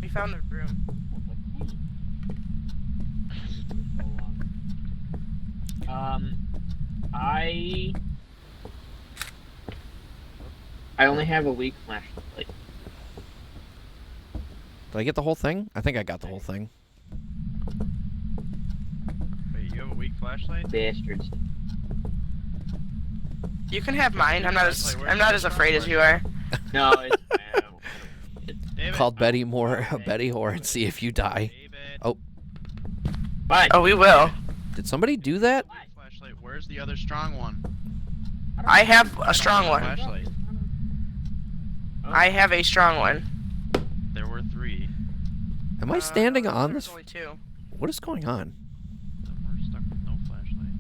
We found the room. I only have a weak flashlight. Did I get the whole thing? I think I got the whole thing. Wait, you have a weak flashlight? Bastards. You can have mine. I'm not as afraid as you are. No, it's David, Called Betty oh, Moore, okay. Betty Whore, and see if you die. David. Oh. fine. Oh, we will. Did somebody do that? Weak flashlight. Where's the other strong one? I have a strong one. Flashlight. I have a strong one. There were 3. Am I standing on there's this? only 2. What is going on? We're stuck with no flashlight.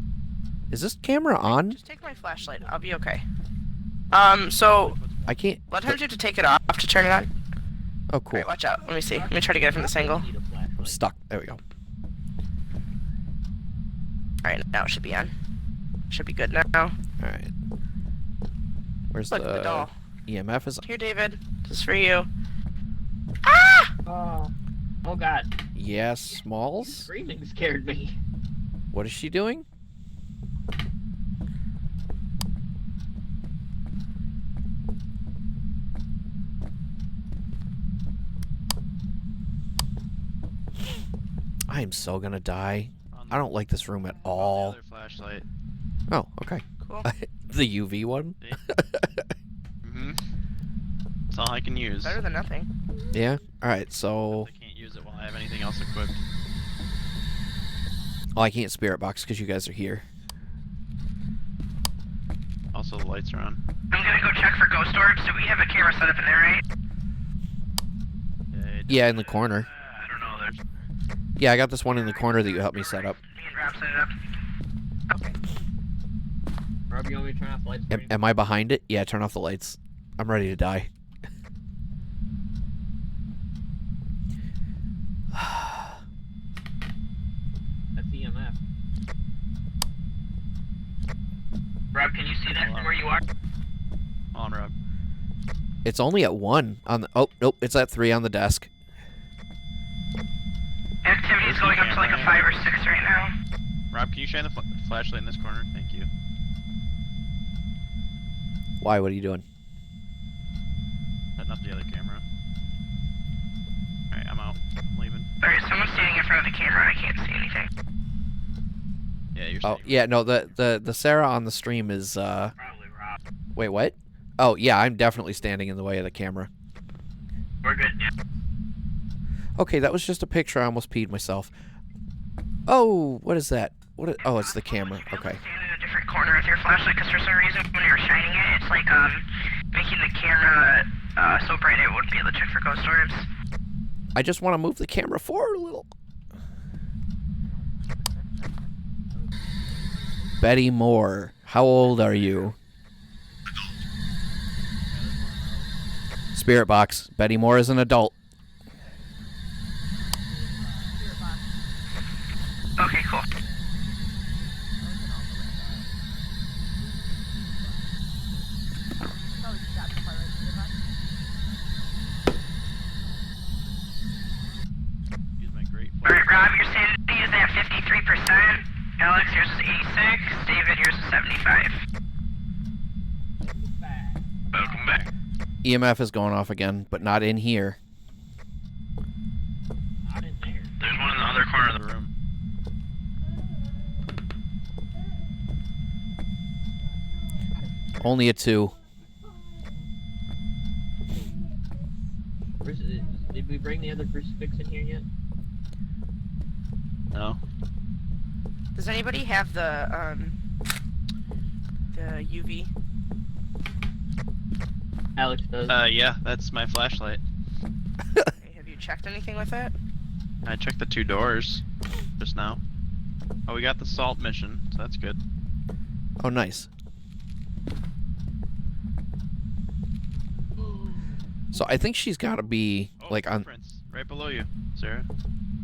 Is this camera on? Just take my flashlight. I'll be okay. So I can't. a lot of times you have to take it off to turn it on. Oh, cool. Alright, watch out. Let me see. Let me try to get it from this angle. I'm stuck. There we go. Alright, now it should be on. Should be good now. Alright. Where's Look, the the doll. EMF? Is Here, David. This is for you. Oh god. Yeah, Smalls? Screaming scared me. What is she doing? I am so gonna die. I don't like this room at The all. other flashlight. Oh, okay. Cool. The UV one? Mm-hmm. That's all I can use. Better than nothing. Yeah. All right. So, I can't use it while I have anything else equipped. oh, I can't spirit box because you guys are here. Also, the lights are on. I'm gonna go check for ghost orbs. Do we have a camera set up in there, right? Yeah, in the corner. I don't know. There's Yeah, I got this one in the corner that you helped me set up. Me and Rob set it up. Okay. Rob, you want me to turn off the lights for you? Am I behind it? Yeah, turn off the lights. I'm ready to die. That's EMF. Rob, can you see that from where you are? On, Rob. It's only at 1 on the. Oh nope, it's at 3 on the desk. Activity's going up to like a 5 or 6 right now. Rob, can you shine the flashlight in this corner? Thank you. Why? What are you doing? Setting up the other camera. Alright, I'm out. I'm leaving. Alright, someone's standing in front of the camera and I can't see anything. Yeah, you're Oh staying. yeah, no. The Sarah on the stream is. Probably Rob. Wait, what? Oh yeah, I'm definitely standing in the way of the camera. We're good now. Okay, that was just a picture. I almost peed myself. Oh, what is that? Oh, it's the camera. Okay. Stand in a different corner with your flashlight because for some reason when you're shining it, it's like making the camera so bright it wouldn't be able to check for ghost orbs. I just want to move the camera forward a little. Betty Moore, how old are you? Spirit box. Betty Moore is an adult. Okay, cool. Use my great Alright, Rob, your sanity is at 53%. Alex, yours is 86. David, yours is 75. welcome back. EMF is going off again, but not in here. Not in there. There's one in the other corner of the room. Only a 2. Where's it? Did we bring the other crucifix in here yet? No. Does anybody have the UV? Alex does. Yeah, that's my flashlight. Okay, have you checked anything with it? I checked the 2 doors just now. Oh, we got the salt mission, so that's good. Oh, nice. So I think she's got to be Oh, like on. footprints right below you, Sarah.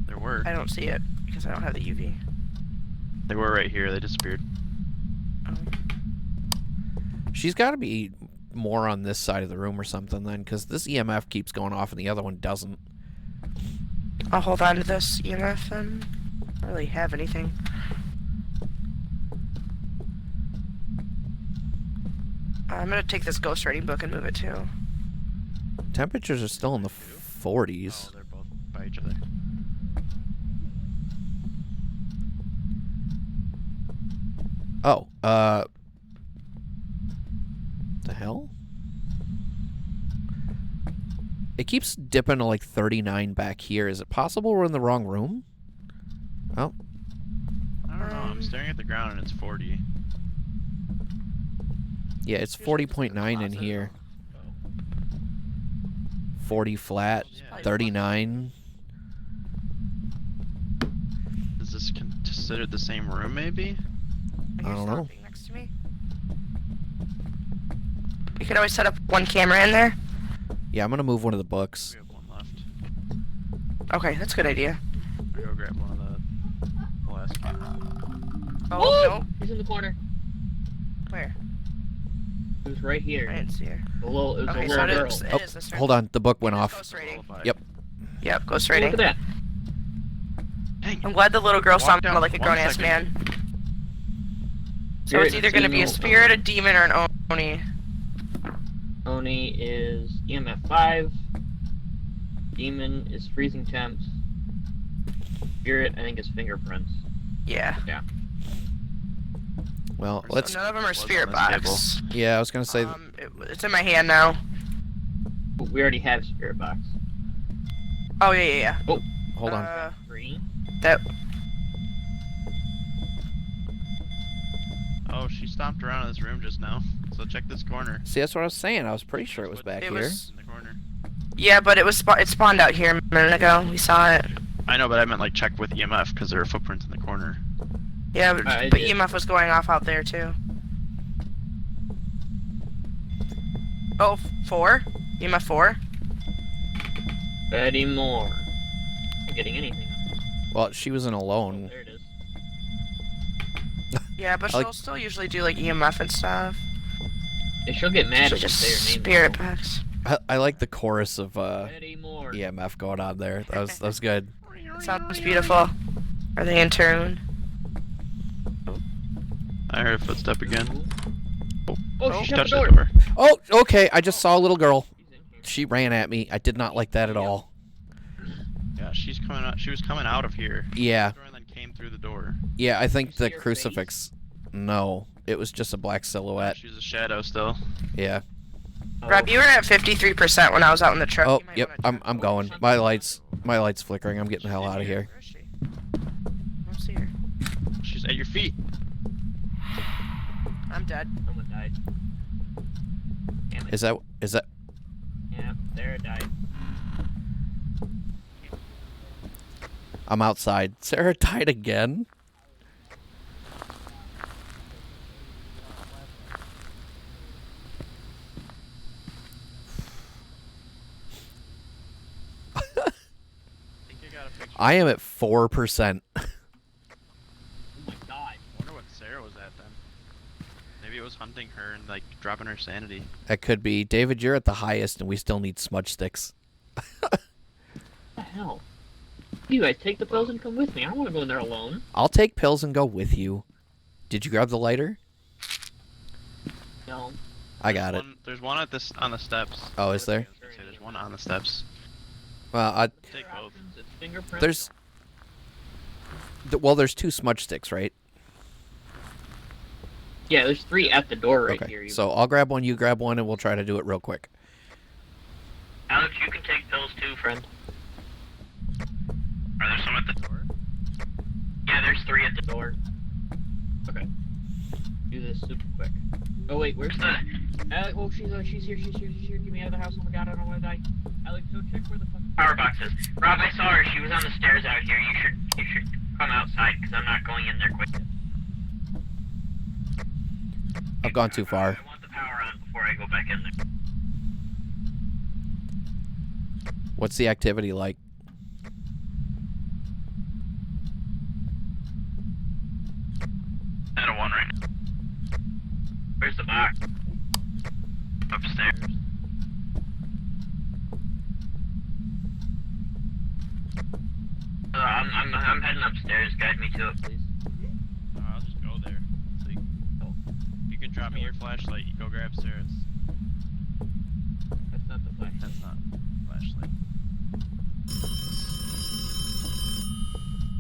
There were. I don't see it because I don't have the UV. They were right here. They disappeared. She's got to be more on this side of the room or something then, because this EMF keeps going off and the other one doesn't. I'll hold on to this EMF and I don't really have anything. I'm gonna take this ghost writing book and move it too. Temperatures are still in the 40s. Oh, they're both by each other. Oh, the hell? It keeps dipping to like 39 back here. Is it possible we're in the wrong room? Oh, I don't know. I'm staring at the ground and it's 40. yeah, it's 40.9 in here. 40 flat, 39. Is this considered the same room, maybe? I don't know. Being next to me. You could always set up one camera in there. Yeah, I'm gonna move one of the books. We have one left. Okay, that's a good idea. I'll go grab one of the last few. Oh no, He's in the corner. where? He was right I here. didn't see her. It was a Okay, little so girl. it is this room. Hold on, the book went It is off. Ghost writing. Yep. Yep, ghost Oh, writing. look at that. Dang. I'm glad the little girl Walk sounded down like a 1 grown ass second. man. So Spirit, it's either gonna be a signal, spirit, a demon, or an Oni. Oni is EMF 5. Demon is freezing temps. Spirit, I think, is fingerprints. Yeah. Well, So let's. none of them are Was on spirit this box. Yeah, I was gonna say. It's in my hand now. We already have spirit box. Oh yeah. Hold on. 3. That. Oh, she stomped around in this room just now. So check this corner. See, that's what I was saying. I was pretty sure it was back It here. was. In the corner. Yeah, but it spawned out here a minute ago. We saw it. I know, but I meant like check with EMF because there are footprints in the corner. Yeah, but I did. EMF was going off out there too. Oh, 4? EMF 4? Betty Moore. Not getting anything. Well, she was in Oh, alone. there it is. Yeah, but I like- she'll still usually do like EMF and stuff. Yeah, she'll get mad She'll if you just say her name. spirit though. packs. I like the chorus of Betty Moore. EMF going on there. That was good. Sounds beautiful. Are they in tune? I heard a footstep again. Oh, she shut Touch the the door. door. Oh, okay. I just saw a little girl. She's in here. She ran at me. I did not like that at all. Yeah, she's coming out. She was coming out of here. Yeah, And then came through the door. yeah. I think You see the her crucifix. No, it was just a black silhouette. She was a shadow still. Yeah. Oh, Rob, you were at 53% when I was out in the truck. Oh, You might yep. wanna I'm check. going. My lights flickering. I'm getting the hell out of here. Where is she? I don't see her. She's at your feet. I'm dead. Someone died. Damn it. Is that? Yeah, Sarah died. I'm outside. Sarah died again. think I got a picture. I am at 4%. Oh my god. I wonder what Sarah was at then. Maybe it was hunting her and like dropping her sanity. That could be. David, you're at the highest, and we still need smudge sticks. What the hell? You guys take the pills and come with me. I don't want to go in there alone. I'll take pills and go with you. Did you grab the lighter? No. I got it. There's one at this on the steps. Oh, is there? I was gonna say, there's one on the steps. Well, Take both. It's fingerprints. there's. Well, there's 2 smudge sticks, right? Yeah, there's 3 at the door right Okay. here. So I'll grab one, you grab one, and we'll try to do it real quick. Alex, you can take pills too, friend. Are there some at the door? Yeah, there's 3 at the door. Okay. Do this super quick. Oh wait, where's the? Alex, oh, she's here. She's here. Get me out of the house. Oh my god, I don't want to die. Alex, go check where the fuck power box is. Rob, I saw her. She was on the stairs out here. You should come outside because I'm not going in there quick. I've gone too far. I want the power on before I go back in there. What's the activity like? At a 1 right now. Where's the box? Upstairs. I'm heading upstairs. Guide me to it, please. I'll just go there. So you can drop me your flashlight. You go grab Sarah's. That's not the flash. That's not flashlight.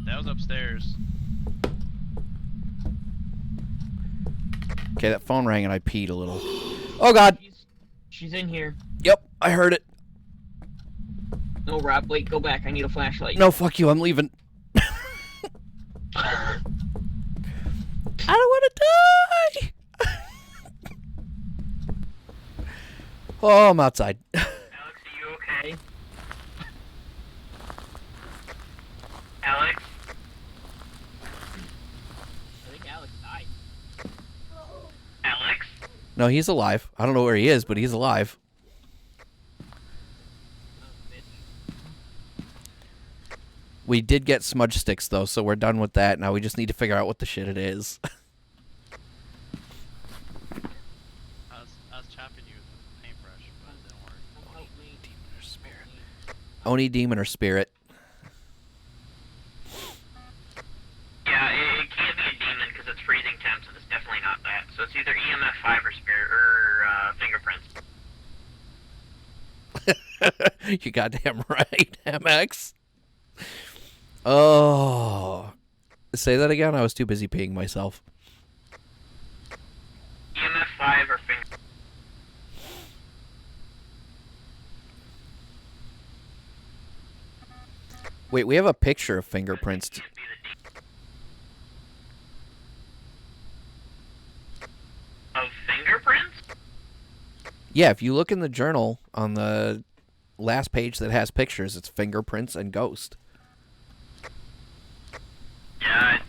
That was upstairs. Okay, that phone rang and I peed a little. Oh god! She's in here. Yep, I heard it. No, Rob, wait, go back. I need a flashlight. No, fuck you, I'm leaving. I don't want to die! Oh, I'm outside. Alex, are you okay? Alex? I think Alex died. Alex? No, he's alive. I don't know where he is, but he's alive. Oh, bitch. We did get smudge sticks, though, so we're done with that. Now we just need to figure out what the shit it is. I was chopping you with a paintbrush, but it didn't work. Come help me. Demon or spirit? Oni, demon, or spirit? Yeah, it can't be a demon because it's freezing temps, and it's definitely not that. So it's either EMF 5 or spirit or fingerprints. You goddamn right, MX. Oh. Say that again? I was too busy peeing myself. EMF 5 or fingerprints. Wait, we have a picture of fingerprints. Of fingerprints? Yeah, if you look in the journal on the last page that has pictures, it's fingerprints and ghost. Yeah,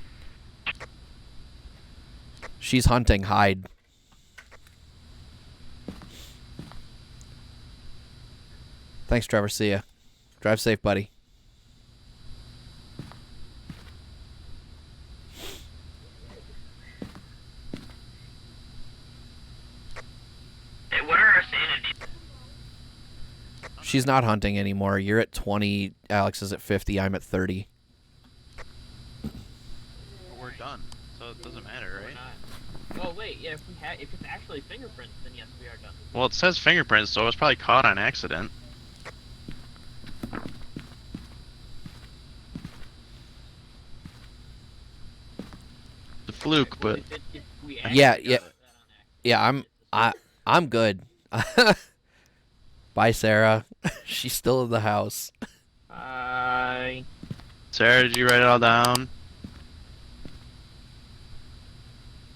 She's hunting. Hide. Thanks, Trevor. See ya. Drive safe, buddy. Hey, what are our sanity? She's not hunting anymore. You're at 20. Alex is at 50. I'm at 30. We're done, so it doesn't matter, right? Well, wait, yeah, if it's actually fingerprints, then yes, we are done. Well, it says fingerprints, so it was probably caught on accident. The fluke, but If we Yeah, actually yeah. got that on accident. Yeah, I'm good. Bye, Sarah. She's still in the house. Bye. Sarah, did you write it all down?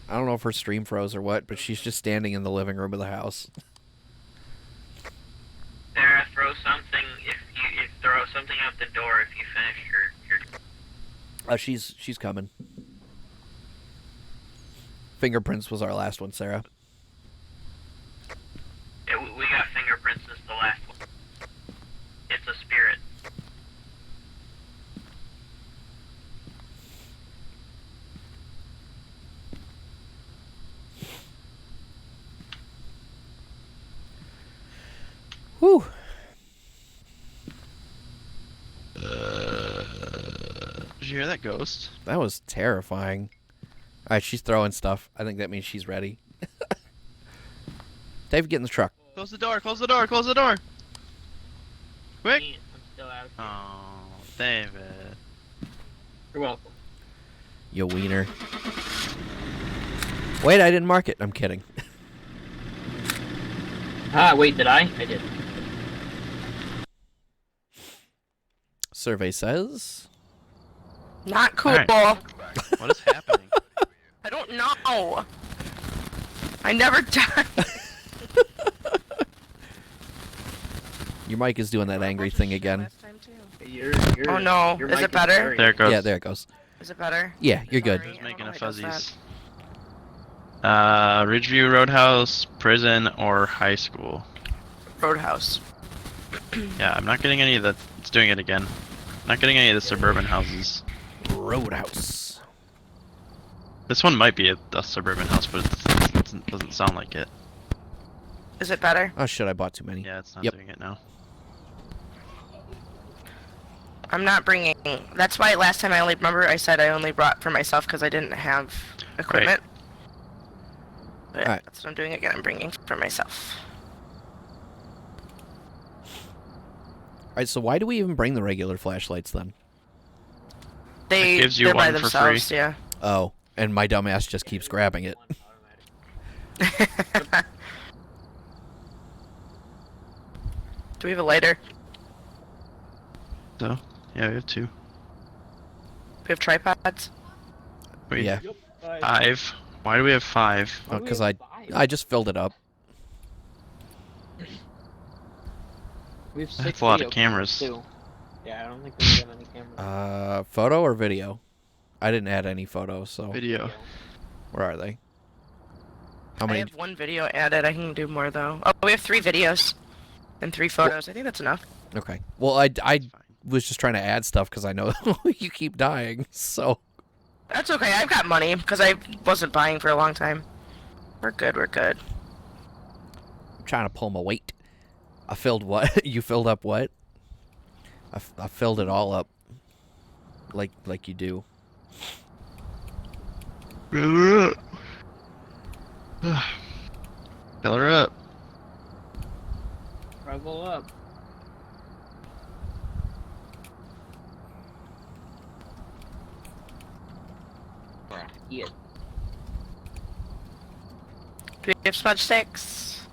I don't know if her stream froze or what, but she's just standing in the living room of the house. Sarah, throw something. If throw something out the door if you finish your. She's coming. Fingerprints was our last one, Sarah. Yeah, we got fingerprints as the last one. It's a spirit. Whew. Did you hear that ghost? That was terrifying. Alright, she's throwing stuff. I think that means she's ready. Dave, get in the truck. Close the door, close the door, close the door! Quick! I'm still out. Oh, David. You're welcome. You wiener. Wait, I didn't mark it. I'm kidding. Ah, wait, did I? I did. Survey says... Not cool. Alright. What is happening? I don't know. I never died. Your mic is doing that angry thing again. Last time too. You're, Oh no, your is mic it better? very- There it goes. Yeah, there it goes. Is it better? Yeah, you're good. Sorry. Who's I don't making know a why it does fuzzies? Ridgeview, Roadhouse, prison, or high school? that. Roadhouse. Yeah, I'm not getting any of the... It's doing it again. Not getting any of the suburban houses. Roadhouse. This one might be a suburban house, but it doesn't sound like it. Is it better? Oh shit, I bought too many. Yeah, it's not Yep. doing it now. I'm not bringing. That's why last time I said I only brought for myself because I didn't have equipment. But Alright. that's what I'm doing again. I'm bringing for myself. Alright, so why do we even bring the regular flashlights then? They gives you they're by one for themselves. free. Yeah. Oh, and my dumbass just keeps grabbing it. Do we have a lighter? So, yeah, we have two. We have tripods. Wait, Yeah. 5? Why do we have 5? Oh, because I just filled it up. We have That's a lot of cameras. Too. Yeah, I don't think we have any cameras. Photo or video? I didn't add any photos, so Video. where are they? How I many? have one video added. I can do more though. Oh, we have 3 videos and 3 photos. I think that's enough. Okay. Well, I Fine. was just trying to add stuff because I know you keep dying, so... That's okay. I've got money because I wasn't buying for a long time. We're good. We're good. I'm trying to pull my weight. I filled what? You filled up what? I filled it all up. Like you do. Fill her up. Fill her up. Travel up. Yeah. Do we have smudge sticks?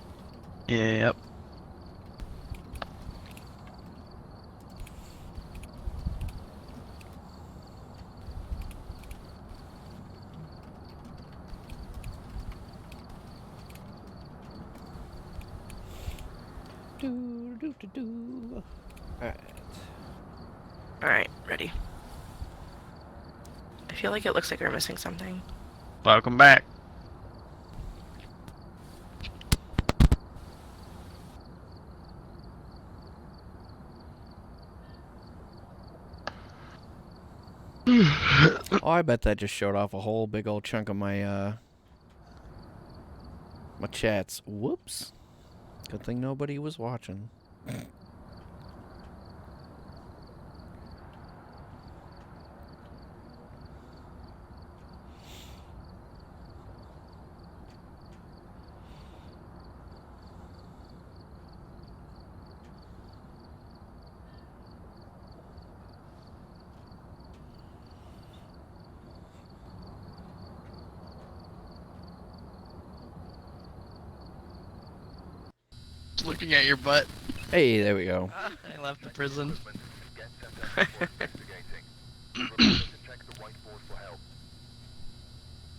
Alright. Alright, ready. I feel like it looks like we're missing something. Welcome back. Oh, I bet that just showed off a whole big old chunk of my my chats. Whoops. Good thing nobody was watching. Looking at your butt. Hey, there we go. I left the prison.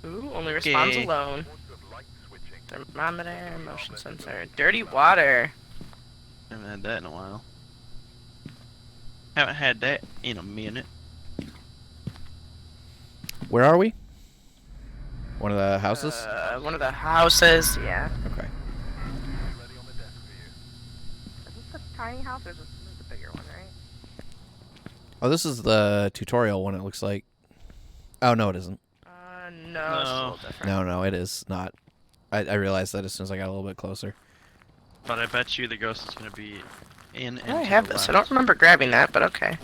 Ooh, only responds Okay. alone. Thermometer, motion sensor. Dirty water. Haven't had that in a while. Haven't had that in a minute. Where are we? One of the houses? One of the houses, yeah. Okay. Is this the tiny house or is this the bigger one, right? Oh, this is the tutorial one, it looks like. Oh, no, it isn't. No, it's a little different. No, it is not. I realized that as soon as I got a little bit closer. But I bet you the ghost is gonna be in. And I to have the this. I left. don't remember grabbing that, but okay.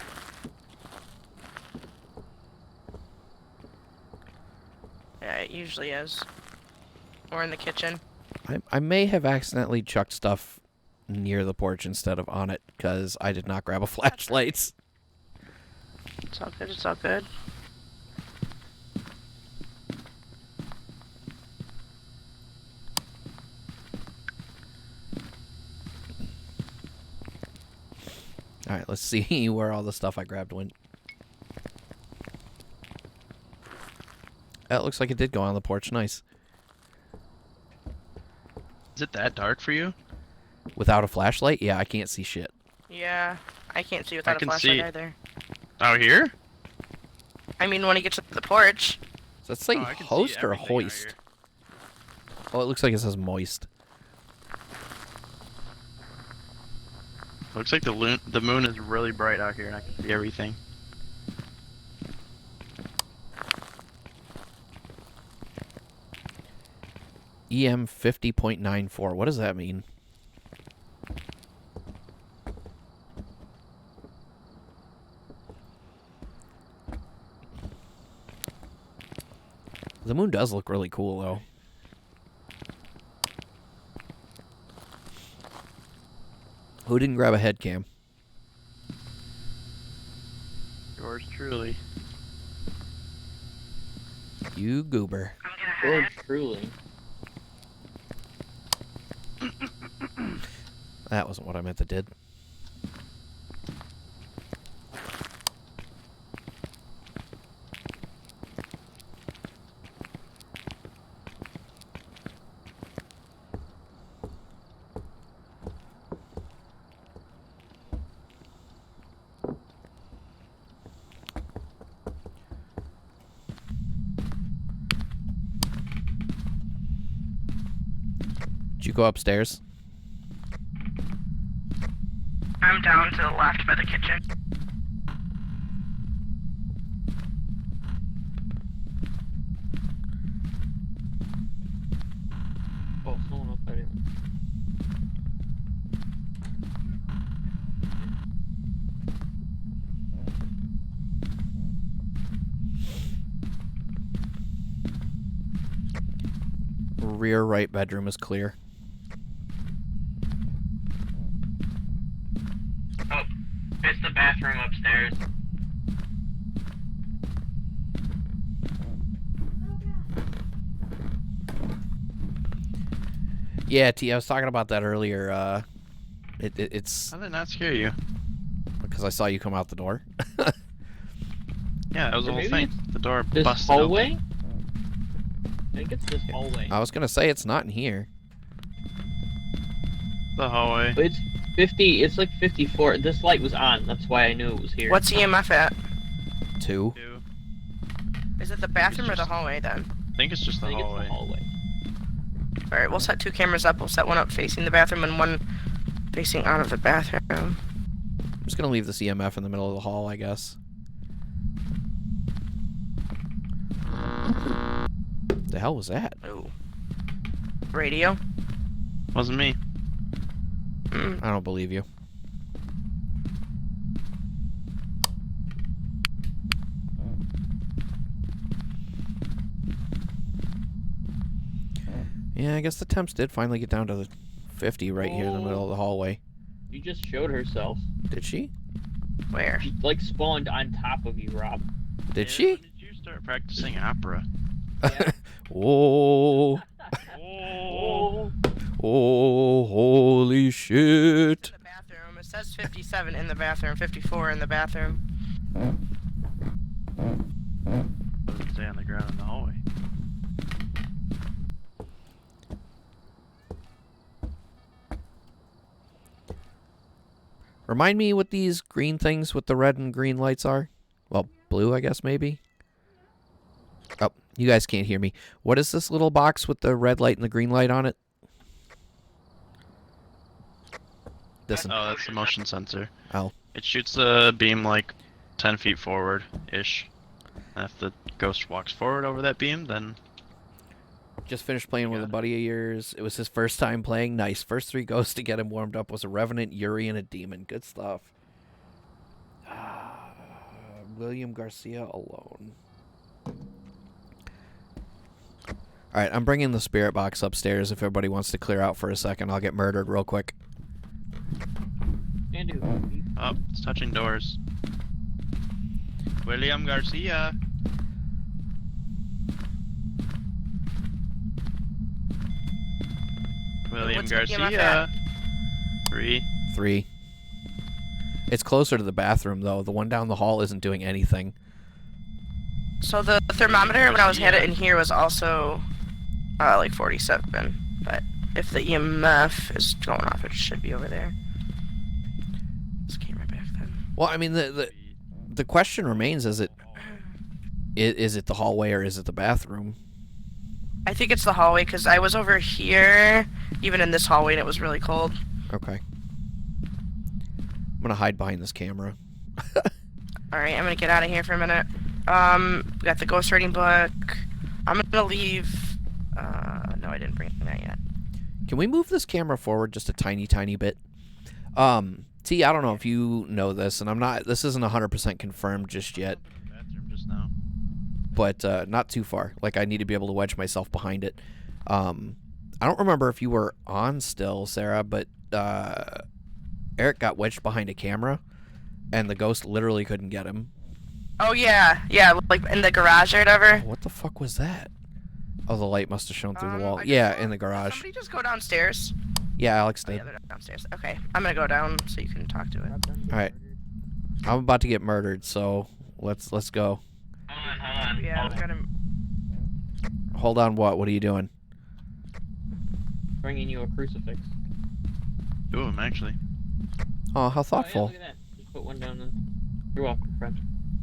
Yeah, it usually is. Or in the kitchen. I may have accidentally chucked stuff near the porch instead of on it, because I did not grab a flashlight. It's all good, it's all good. Alright, let's see where all the stuff I grabbed went. That looks like it did go on the porch. Nice. Is it that dark for you? Without a flashlight? Yeah, I can't see shit. Yeah, I can't see without a can flashlight see. either. Out here? I mean, when you get to the porch. Does that say Oh, I can see host or everything out hoist? here. Oh, it looks like it says moist. Looks like the moon is really bright out here, and I can see everything. EM 50.94. What does that mean? The moon does look really cool, though. Who didn't grab a head cam? Yours truly. You goober. Yours truly. That wasn't what I meant to did. Did you go upstairs? I'm down to the left by the kitchen. Oh, someone else already. Rear right bedroom is clear. Oh, it's the bathroom upstairs. Yeah, T, I was talking about that earlier. It's How did it not scare you? because I saw you come out the door. Yeah, that was the Or whole maybe thing. The door This busted hallway? open. I think it's this hallway. I was gonna say it's not in here. The hallway. But 50. It's like 54. This light was on. That's why I knew it was here. What's EMF at? 2. 2. Is it the bathroom or the hallway then? I think it's just I the think hallway. it's the hallway. Alright, we'll set 2 cameras up. We'll set one up facing the bathroom and one facing out of the bathroom. I'm just gonna leave this EMF in the middle of the hall, I guess. The hell was that? Ooh. Radio? Wasn't me. Mm. I don't believe you. Yeah, I guess the temps did finally get down to the 50 right here in the middle of the hallway. You just showed herself. Did she? Where? She like spawned on top of you, Rob. Did Yeah, she? When did you start practicing opera? Yeah. Oh, Oh. oh, holy shit. The bathroom. It says 57 in the bathroom, 54 in the bathroom. What does it say on the ground in the hallway? Remind me what these green things with the red and green lights are? Well, blue, I guess, maybe? Oh, you guys can't hear me. What is this little box with the red light and the green light on it? This one. Oh, that's the motion sensor. Oh. It shoots the beam like 10 feet forward-ish. And if the ghost walks forward over that beam, then... Just finished playing with a buddy of yours. It was his first time playing. Nice. First 3 ghosts to get him warmed up was a Revenant, Yuri, and a Demon. Good stuff. William Garcia alone. Alright, I'm bringing the spirit box upstairs if everybody wants to clear out for a second. I'll get murdered real quick. And who? Oh, it's touching doors. William Garcia. William What's the EMF Garcia. at? 3. 3. It's closer to the bathroom, though. The one down the hall isn't doing anything. So the thermometer when I was had it in here was also like 47. But if the EMF is going off, it should be over there. This camera back then. Well, I mean, the question remains: is it the hallway or is it the bathroom? I think it's the hallway because I was over here, even in this hallway, and it was really cold. Okay. I'm gonna hide behind this camera. Alright, I'm gonna get out of here for a minute. We got the ghost writing book. I'm gonna leave. No, I didn't bring that yet. Can we move this camera forward just a tiny bit? T, I don't know if you know this, and this isn't 100% confirmed just yet, Bathroom just now. but not too far. Like, I need to be able to wedge myself behind it. I don't remember if you were on still, Sarah, but Eric got wedged behind a camera, and the ghost literally couldn't get him. Oh yeah, like in the garage or whatever. What the fuck was that? Oh, the light must have shown through the wall. I Yeah, just- in the garage. Somebody just go downstairs. Yeah, Alex Oh, did. yeah, they're downstairs. Okay, I'm gonna go down so you can talk to it. Alright. I'm about to get murdered, so let's go. Hold on. Yeah, we got him. Hold on, what? What are you doing? Bringing you a crucifix. 2 of them, actually. Oh, how Oh, yeah, thoughtful. look at that. Just put one down then. You're welcome, friend.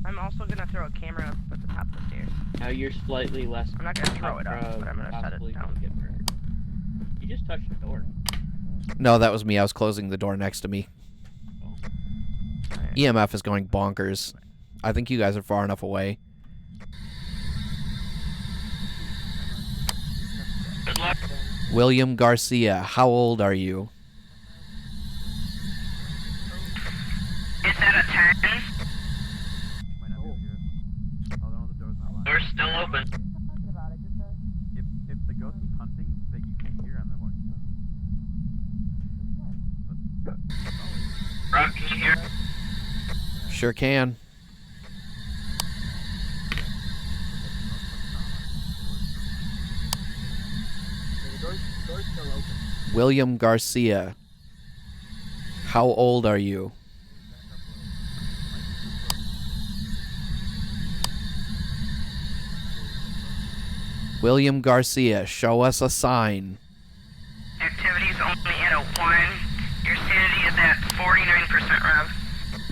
I'm also gonna throw a camera up at the top of the stairs. Now you're slightly less. I'm not gonna throw it up, but I'm gonna set it possibly down. gonna get murdered. You just touched the door. No, that was me. I was closing the door next to me. Alright. EMF is going bonkers. I think you guys are far enough away. Good luck. William Garcia, how old are you? Is that a 10? Door's still open. If the ghost is hunting, that you can't hear on the voice. Rob, can you hear? Sure can. Door's still open. William Garcia, how old are you? William Garcia, show us a sign. Activity's only at a 1. Your sanity is at 49% rev.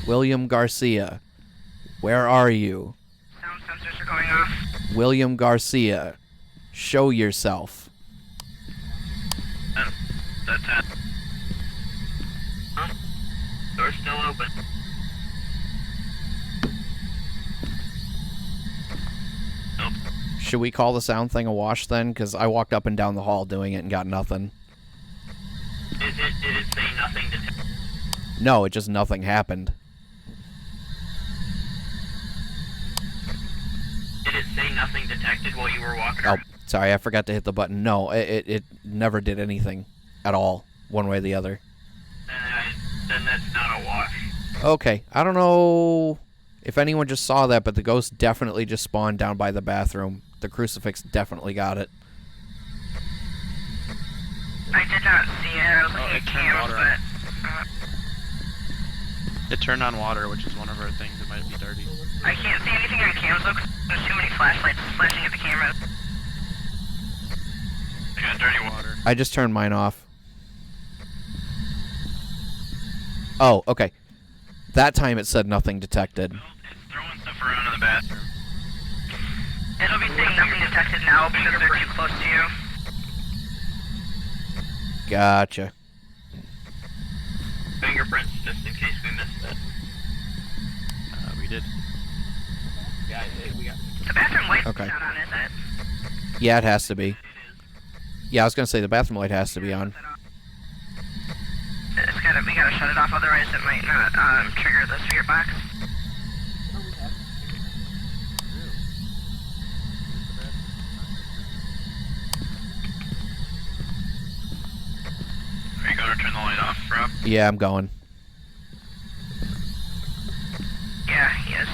William Garcia, where are you? Sound sensors are going off. William Garcia, show yourself. That's 10. Door's still open. Should we call the sound thing a wash then? Because I walked up and down the hall doing it and got nothing. Did it say nothing to No, it just nothing happened. Did it say nothing detected while you were walking Oh, around? sorry, I forgot to hit the button. No, it never did anything at all, one way or the other. Then that's not a wash. Okay, I don't know if anyone just saw that, but the ghost definitely just spawned down by the bathroom. The crucifix definitely got it. I did not see it. I was looking it at turned cams, water but... It turned on water, which is one of our things that might be dirty. I can't see anything on cams though, 'cause there's too many flashlights flashing at the cameras. I got dirty water. I just turned mine off. Oh, okay. That time it said nothing detected. Well, it's throwing stuff around in the bathroom. It'll be saying nothing detected now because they're too close to you. Gotcha. Fingerprints, just in case we missed it. We did. Yeah, we got. The bathroom light's Okay. not on, is it? Yeah, it has to be. Yeah, I was gonna say the bathroom light has to be on. We gotta shut it off, otherwise it might not trigger the spirit box. Are you going to turn the light off, Rob? Yeah, I'm going. Yeah, he is.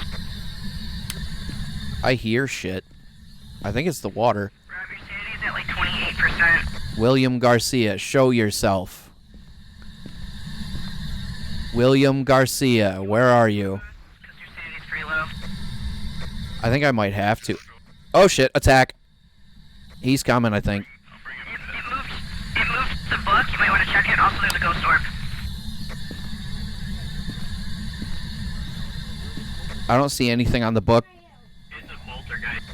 I hear shit. I think it's the water. Rob, your sanity's at like 28%. William Garcia, show yourself. William Garcia, where are you? Because your sanity's pretty low. I think I might have to. Oh shit, attack. He's coming, I think. It moved the book. You might want to check it. Also, there's a ghost orb. I don't see anything on the book. It's a poltergeist.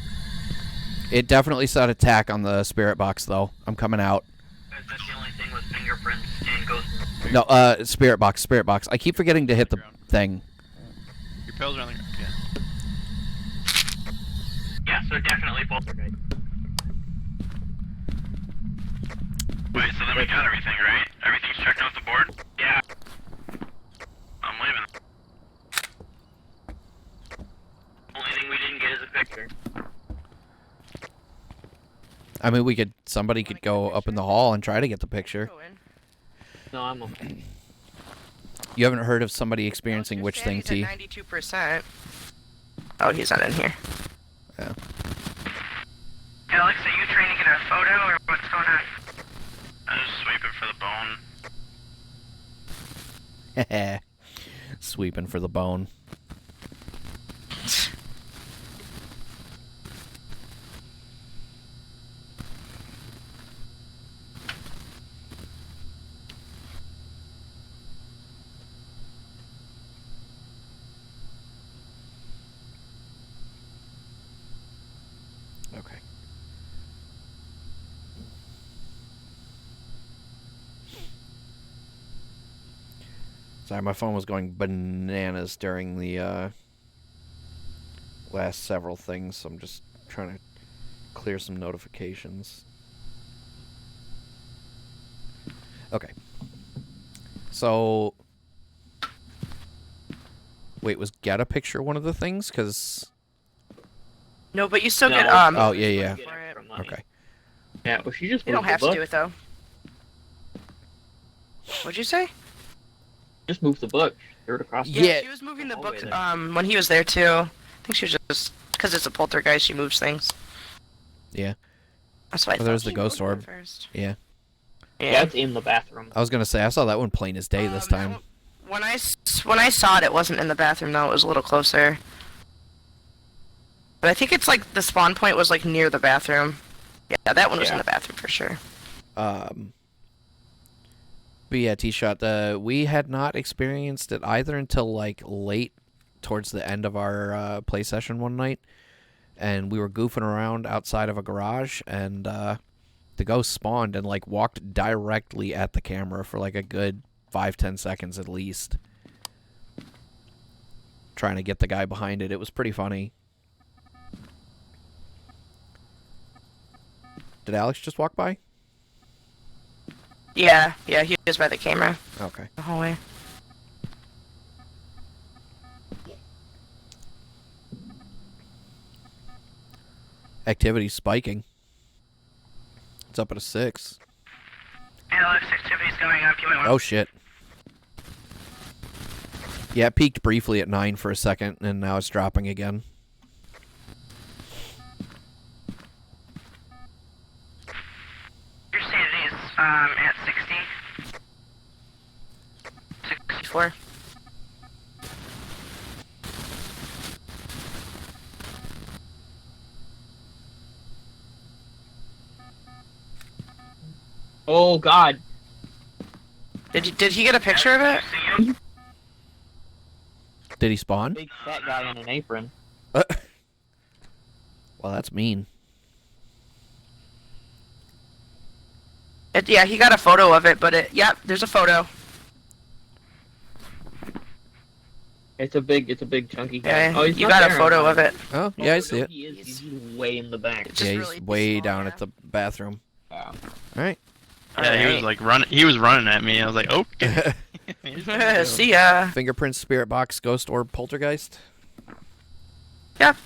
It definitely said attack on the spirit box, though. I'm coming out. That's the only thing with fingerprints and ghost. No, spirit box, spirit box. I keep forgetting to hit the thing. Your pills are on the ground. Yeah. Yeah, so definitely poltergeist. Wait, so then we got everything, right? Everything's checked off the board? Yeah. I'm leaving. Only thing we didn't get is a picture. I mean, somebody could go up in the hall and try to get the picture. Go in. No, I'm okay. You haven't heard of somebody experiencing which thing, T? 92%. Oh, he's not in here. Yeah. Alex, are you trying to get a photo, or what's going on? I'm just sweeping for the bone. Sweeping for the bone. Okay. Sorry, my phone was going bananas during the last several things, so I'm just trying to clear some notifications. Okay. So, wait, was get a picture one of the things? Because... No, but you still No. get, Oh, yeah, yeah. Get extra money. Okay. Yeah, well, she just You don't moved the have to book. do it, though. What'd you say? Just move the book. Throw it across. Yeah. She was moving the Hallway book, there. when he was there, too. I think she was just... Because it's a poltergeist, she moves things. Yeah. That's why I Oh, there's thought the she ghost moved orb. it first. Yeah. Yeah, it's in the bathroom. I was gonna say, I saw that one plain as day this time. When I saw it, it wasn't in the bathroom, though. It was a little closer. But I think it's like the spawn point was like near the bathroom. Yeah, that one was in Yeah. the bathroom for sure. But yeah, T-Shot, we had not experienced it either until like late towards the end of our play session one night. And we were goofing around outside of a garage, and the ghost spawned and like walked directly at the camera for like a good 5-10 seconds at least. Trying to get the guy behind it. It was pretty funny. Did Alex just walk by? Yeah, he was by the camera. Okay. The hallway. Activity spiking. It's up at a 6. Alex, activity's going up. You might want Oh shit. Yeah, it peaked briefly at 9 for a second, and now it's dropping again. your sanity's at 60. 64. Oh God. Did he get a picture of it? Did he spawn? Big fat guy in an apron. Well, that's mean. Yeah, he got a photo of it, but yep, there's a photo. It's a big chunky guy. Yeah, Oh, he's you not got a there photo anymore. of it. Oh, yeah, I see it. He is. He's way in the back. Just Yeah, he's really way small, down yeah. at the bathroom. Wow. Alright. Yeah, he was like running. He was running at me. I was like, okay. See ya. Fingerprints, spirit box, ghost orb, poltergeist, Yep.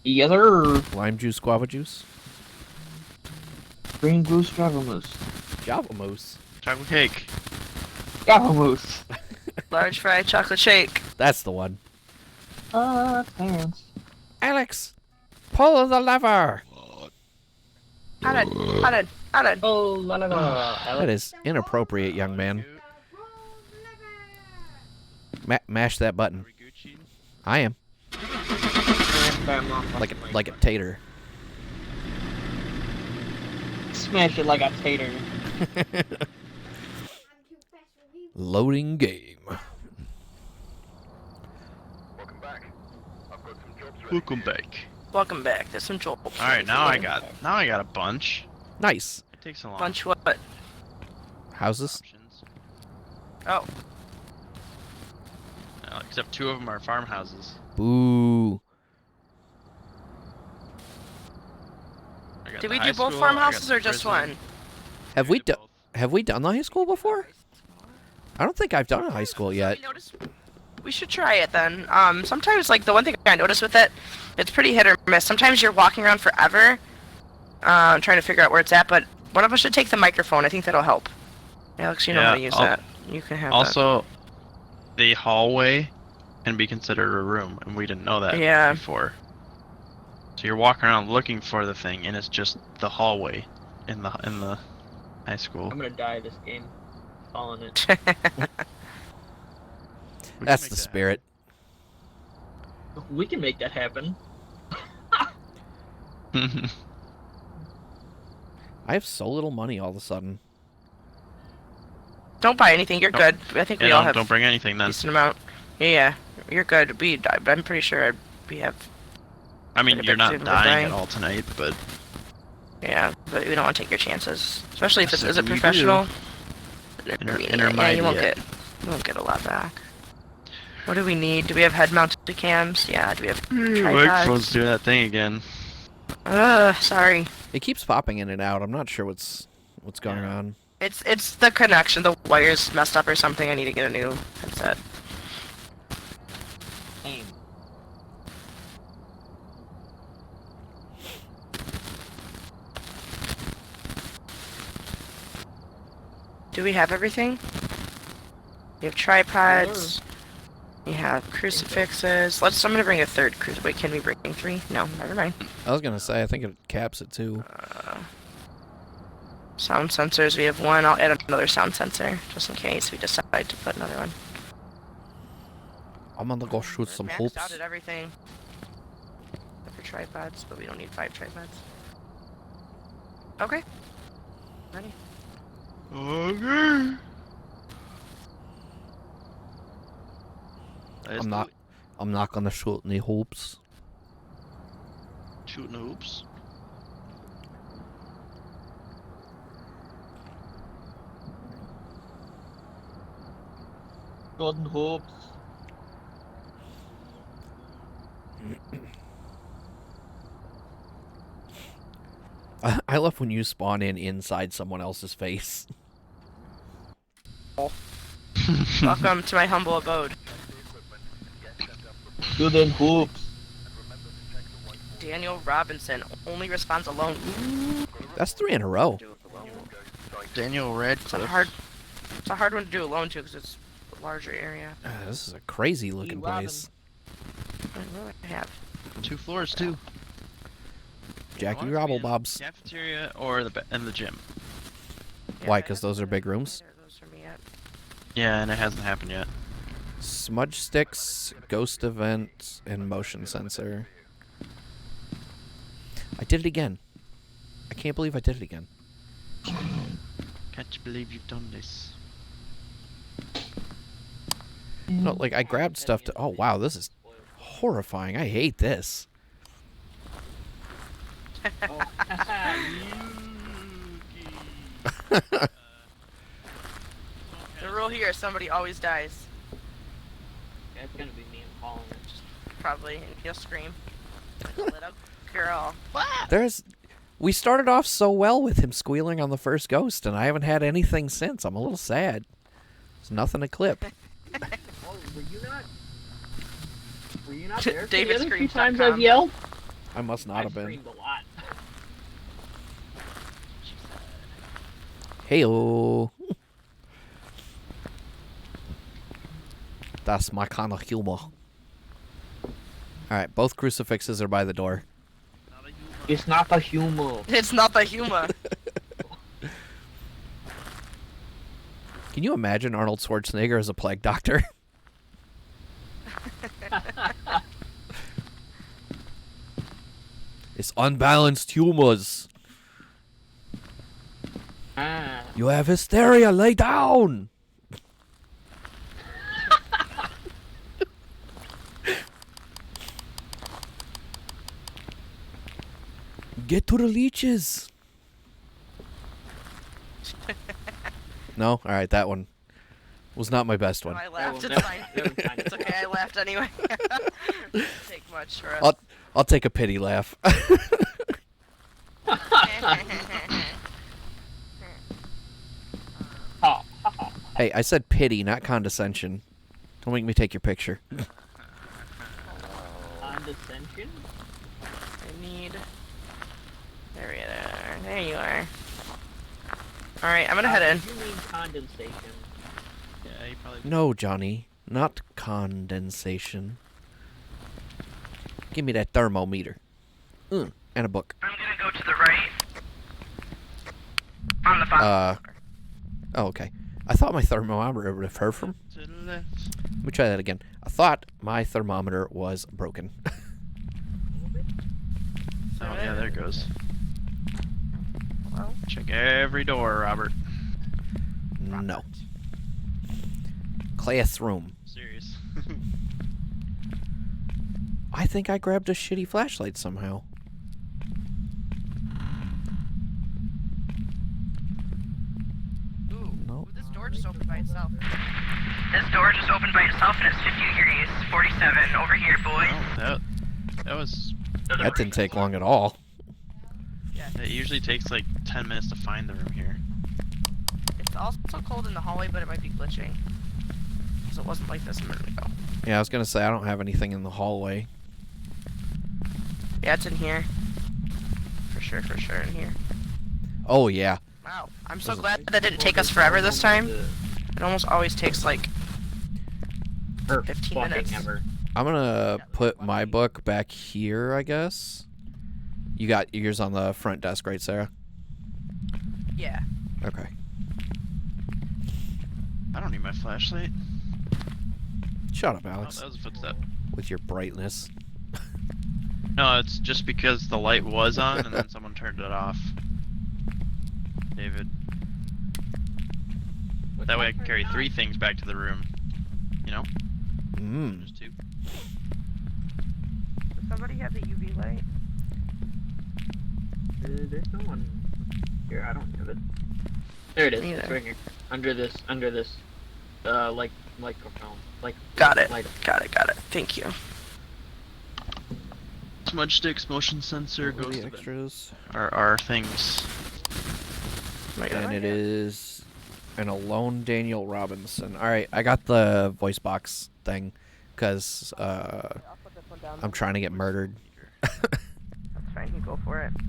Yes, sir. lime juice, guava juice, Green goose, Java moose. Java mousse. Chocolate cake. Java moose. Large fried chocolate shake. That's the one. Parents. Alex, pull the lever. Hotted. Oh, la la la. That is inappropriate, young man. Mash that button. I am. Like a tater. Smash it like a tater. Loading game. Welcome back. Welcome back. There's some Joel. All right, now I got a bunch. Nice. It takes a long. Bunch what? Houses. Options. Oh. Except 2 of them are farmhouses. Boo. I got Did the we high do both school, I got farmhouses the or just prison. one? Have we did done? both. Have we done the high school before? I don't think I've done a high school yet. We should try it then. Sometimes, like, the one thing I noticed with it, it's pretty hit or miss. Sometimes you're walking around forever, trying to figure out where it's at, but one of us should take the microphone. I think that'll help. Alex, you know how to use that. You can have that. Also, the hallway can be considered a room, and we didn't know that Yeah. before. So you're walking around looking for the thing, and it's just the hallway in the high school. I'm gonna die this game. Calling it. We can That's make the that spirit. We can make that happen. happen. I have so little money all of a sudden. Don't buy anything. You're good. I think we all have don't bring anything a then. decent amount. Yeah, you're good. I'm pretty sure we have. I mean, Quite a you're bit not to dying bring. at all tonight, but Yeah, but we don't want to take your chances, especially if it's So is it we do. professional. Yeah, intermediate. you won't get a lot back. What do we need? Do we have head-mounted cams? Yeah. Do we have microphones tripods? do that thing again. Sorry. It keeps popping in and out. I'm not sure what's going on. It's the connection. The wire's messed up or something. I need to get a new headset. Aim. Do we have everything? We have tripods. We have crucifixes. I'm gonna bring a third crucifix. Wait, can we bring 3? No, never mind. I was gonna say I think it caps it too. Sound sensors. We have 1. I'll add another sound sensor just in case we decide to put another one. I'm gonna go shoot some Maxed hoops. out at everything. Except for tripods, but we don't need 5 tripods. Okay. Ready? Okay. I'm not gonna shoot any hoops. Shooting hoops. Golden hopes. I love when you spawn inside someone else's face. Welcome to my humble abode. Golden hopes. Daniel Robinson only responds alone. That's 3 in a row. Do it alone. Daniel It's a Radcliffe. hard one to do alone too, because it's a larger area. This is a crazy looking Robin. place. What do I have? 2 floors too. Jackie I want it to be in Robblebobs. the cafeteria or and the gym. Why, I 'cause haven't those are done big rooms? either of those for me yet. Yeah, and it hasn't happened yet. Smudge sticks, ghost event, and motion sensor. I did it again. I can't believe I did it again. Can't you believe you've done this? No, like I grabbed stuff to. Oh wow, this is horrifying. I hate this. Oh, The rule here is somebody always dies. that's gonna be me and Colin. Probably, and you'll scream. Like a little girl. We started off so well with him squealing on the first ghost, and I haven't had anything since. I'm a little sad. There's nothing to clip. Oh, were you not there? David the other few Screams.com. times I've yelled. I must not I've have been. screamed a lot. Heyo. That's my kind of humor. Alright, both crucifixes are by the door. It's not the humor. It's not the humor. Can you imagine Arnold Schwarzenegger as a plague doctor? It's unbalanced humors. Ah. You have hysteria, lay down! Get to the leeches! No? Alright, that one was not my best one. I laughed. That It's one- fine. that was fine. It's okay. I laughed anyway. Didn't take much for us. I'll take a pity laugh. Oh. Hey, I said pity, not condescension. Don't make me take your picture. Condescension? I need. There we are. There you are. All right, I'm gonna head in. You mean condensation? Yeah, you probably. No, Johnny. Not condensation. Give me that thermometer. And a book. I'm gonna go to the right. On the bottom. Oh, okay. I thought my thermometer would have heard from. To the left. Let me try that again. I thought my thermometer was broken. Oh yeah, there it goes. Well, Check every door, Robert. No. Classroom. Serious. I think I grabbed a shitty flashlight somehow. ooh, No. this door just opened by itself. This door just opened by itself and it's 50 degrees. 47 over here, boys. Oh, that was. That didn't take long at all. Yeah. It usually takes like 10 minutes to find the room here. It's also cold in the hallway, but it might be glitching. Because it wasn't like this a minute ago. Yeah, I was gonna say I don't have anything in the hallway. Yeah, it's in here. For sure in here. Oh yeah. Wow, I'm so Was it- glad that didn't take us forever this time. It almost always takes like 15 minutes. Ever. I'm gonna put my book back here, I guess. You got yours on the front desk, right, Sarah? Yeah. Okay. I don't need my flashlight. Shut up, Oh, Alex. that was a footstep. With your brightness. No, it's just because the light was on and then someone turned it off. David. That way I can carry 3 things back to the room. You know? Mmm. Just have the UV light? There's no one here. I don't have it. There it is. Me It's either. right here. Under this, like microphone. Like. Got it. Light. Got it. Thank you. Smudge sticks, motion sensor, What were ghost the event extras. are things. And it is an alone Daniel Robinson. Alright, I got the voice box thing, because I'm trying to get murdered. That's fine, you go for it. I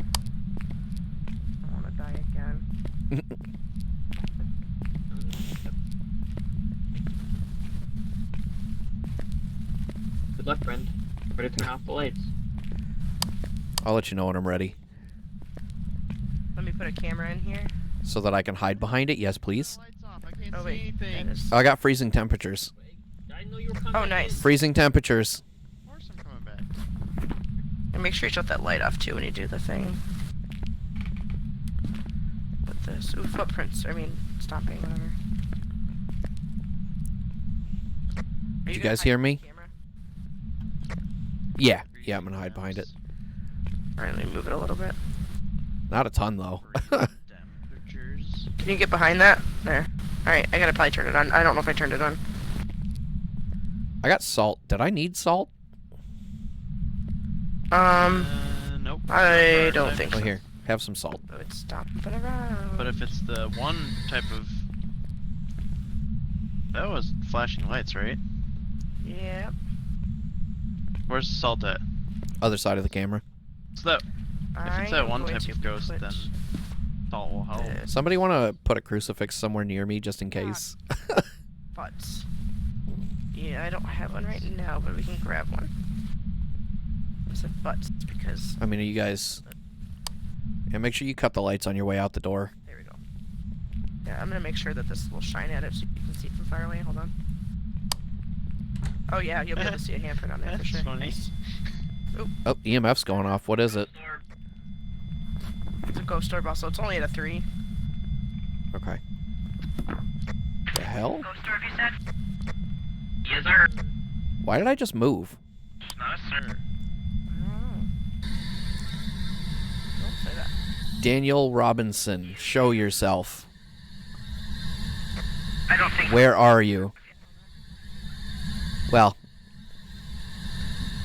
don't want to die again. Good luck, friend. Ready to turn off the lights. I'll let you know when I'm ready. Let me put a camera in here. So that I can hide behind it? Yes, please. Lights off. I can't Oh see wait, anything. that is... I got freezing temperatures. I know you were coming. Oh, nice. Freezing temperatures. Of course I'm coming back. And make sure you shut that light off too when you do the thing. With this. Ooh, footprints. I mean, stomping, whatever. Did you guys hear me? Yeah. Yeah, I'm gonna hide behind it. Alright, let me move it a little bit. Not a ton, though. Temperatures. Can you get behind that? There. Alright, I gotta probably turn it on. I don't know if I turned it on. I got salt. Did I need salt? Nope. I don't think Oh, so. here. Have some salt. Oh, it's stomping around. But if it's the one type of... That was flashing lights, right? Yep. Where's the salt at? Other side of the camera. So that... If it's that one type of ghost, then salt will help. Somebody want to put a crucifix somewhere near me, just in case? Butts. Yeah, I don't have one right now, but we can grab one. I said butts because... I mean, are you guys... Yeah, make sure you cut the lights on your way out the door. There we go. Yeah, I'm gonna make sure that this will shine at it so you can see it from far away. Hold on. Oh yeah, you'll be able to see a handprint on there for That's sure. funny. Nice. Oh, EMF's going off. What is it? It's a ghost orb also. It's only at a 3. Okay. The hell? Ghost orb, you said? Yes, sir. Why did I just move? Not sir. I don't know. Don't say that. Daniel Robinson, show yourself. I don't think. Where are you? Well,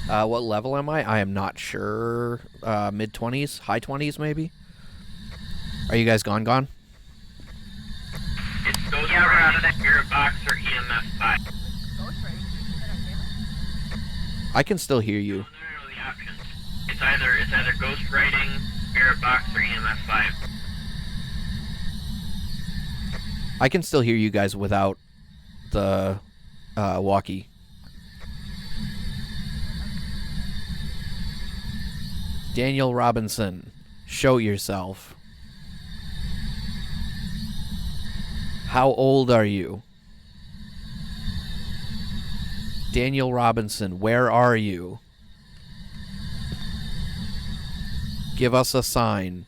what level am I? I am not sure. Mid-20s? High 20s, maybe? Are you guys gone? It's ghost Yeah, we're out of riding, there. spirit box, or EMF 5. I can still hear you. No, the options. It's either ghost writing, spirit box, or EMF 5. I can still hear you guys without the walkie. Daniel Robinson, show yourself. How old are you? Daniel Robinson, where are you? Give us a sign.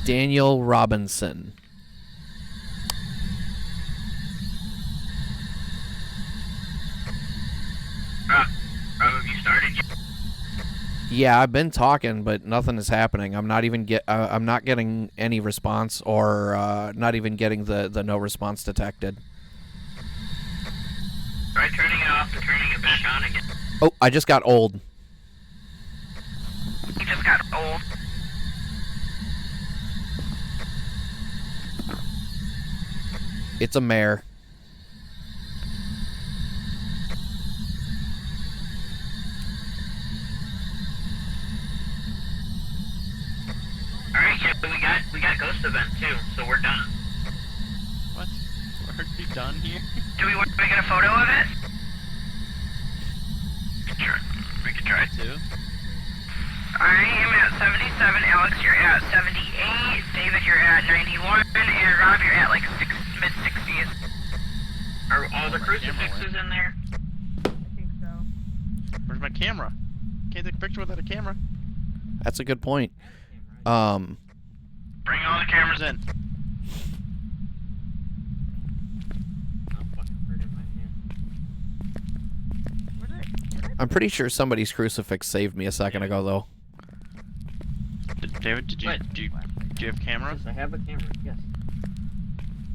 Daniel Robinson. Rob, have you started yet? Yeah, I've been talking, but nothing is happening. I'm not even I'm not getting any response, or not even getting the no response detected. Try turning it off and turning it back on again. Oh, I just got old. You just got old. It's a mare. Alright, yeah, we got ghost event too, so we're done. What? We're already done here? Do we want to get a photo of it? Sure. We can try. Too? I am at 77. Alex, you're at 78. David, you're at 91. And Rob, you're at like mid-60s. Are all the Where's my camera crucifixes in there? I think so. Where's my camera? Can't take a picture without a camera. That's a good point. Bring all the cameras in. Oh, fucking hurt in my hand. I'm pretty sure somebody's crucifix saved me a second ago, though. David, do you have camera? Yes, I have a camera. Yes.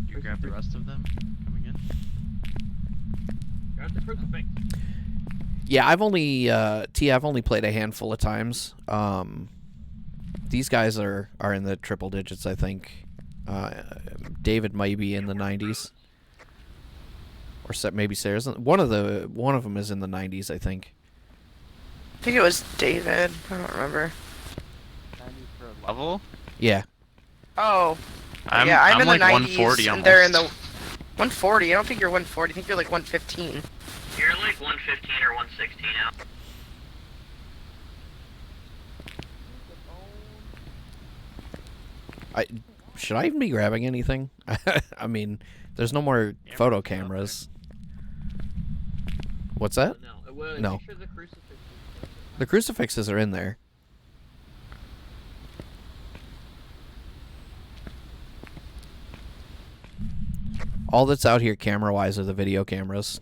Do you grab the rest of them coming in? Grab the crucifix. Yeah, I've only I've only played a handful of times. These guys are in the triple digits, I think. David might be in the 90s, or maybe Sarah's. One of them is in the 90s, I think. I think it was David. I don't remember. 90 for a level? Yeah. Oh. I'm in like the 90s, 140 and they're in the almost. 140. I don't think you're 140. I think you're like 115. You're like 115 or 116 now. Should I even be grabbing anything? I mean, there's no more photo cameras. What's that? No. Well, No. make sure the crucifix is The crucifixes are in there. All that's out here camera-wise are the video cameras.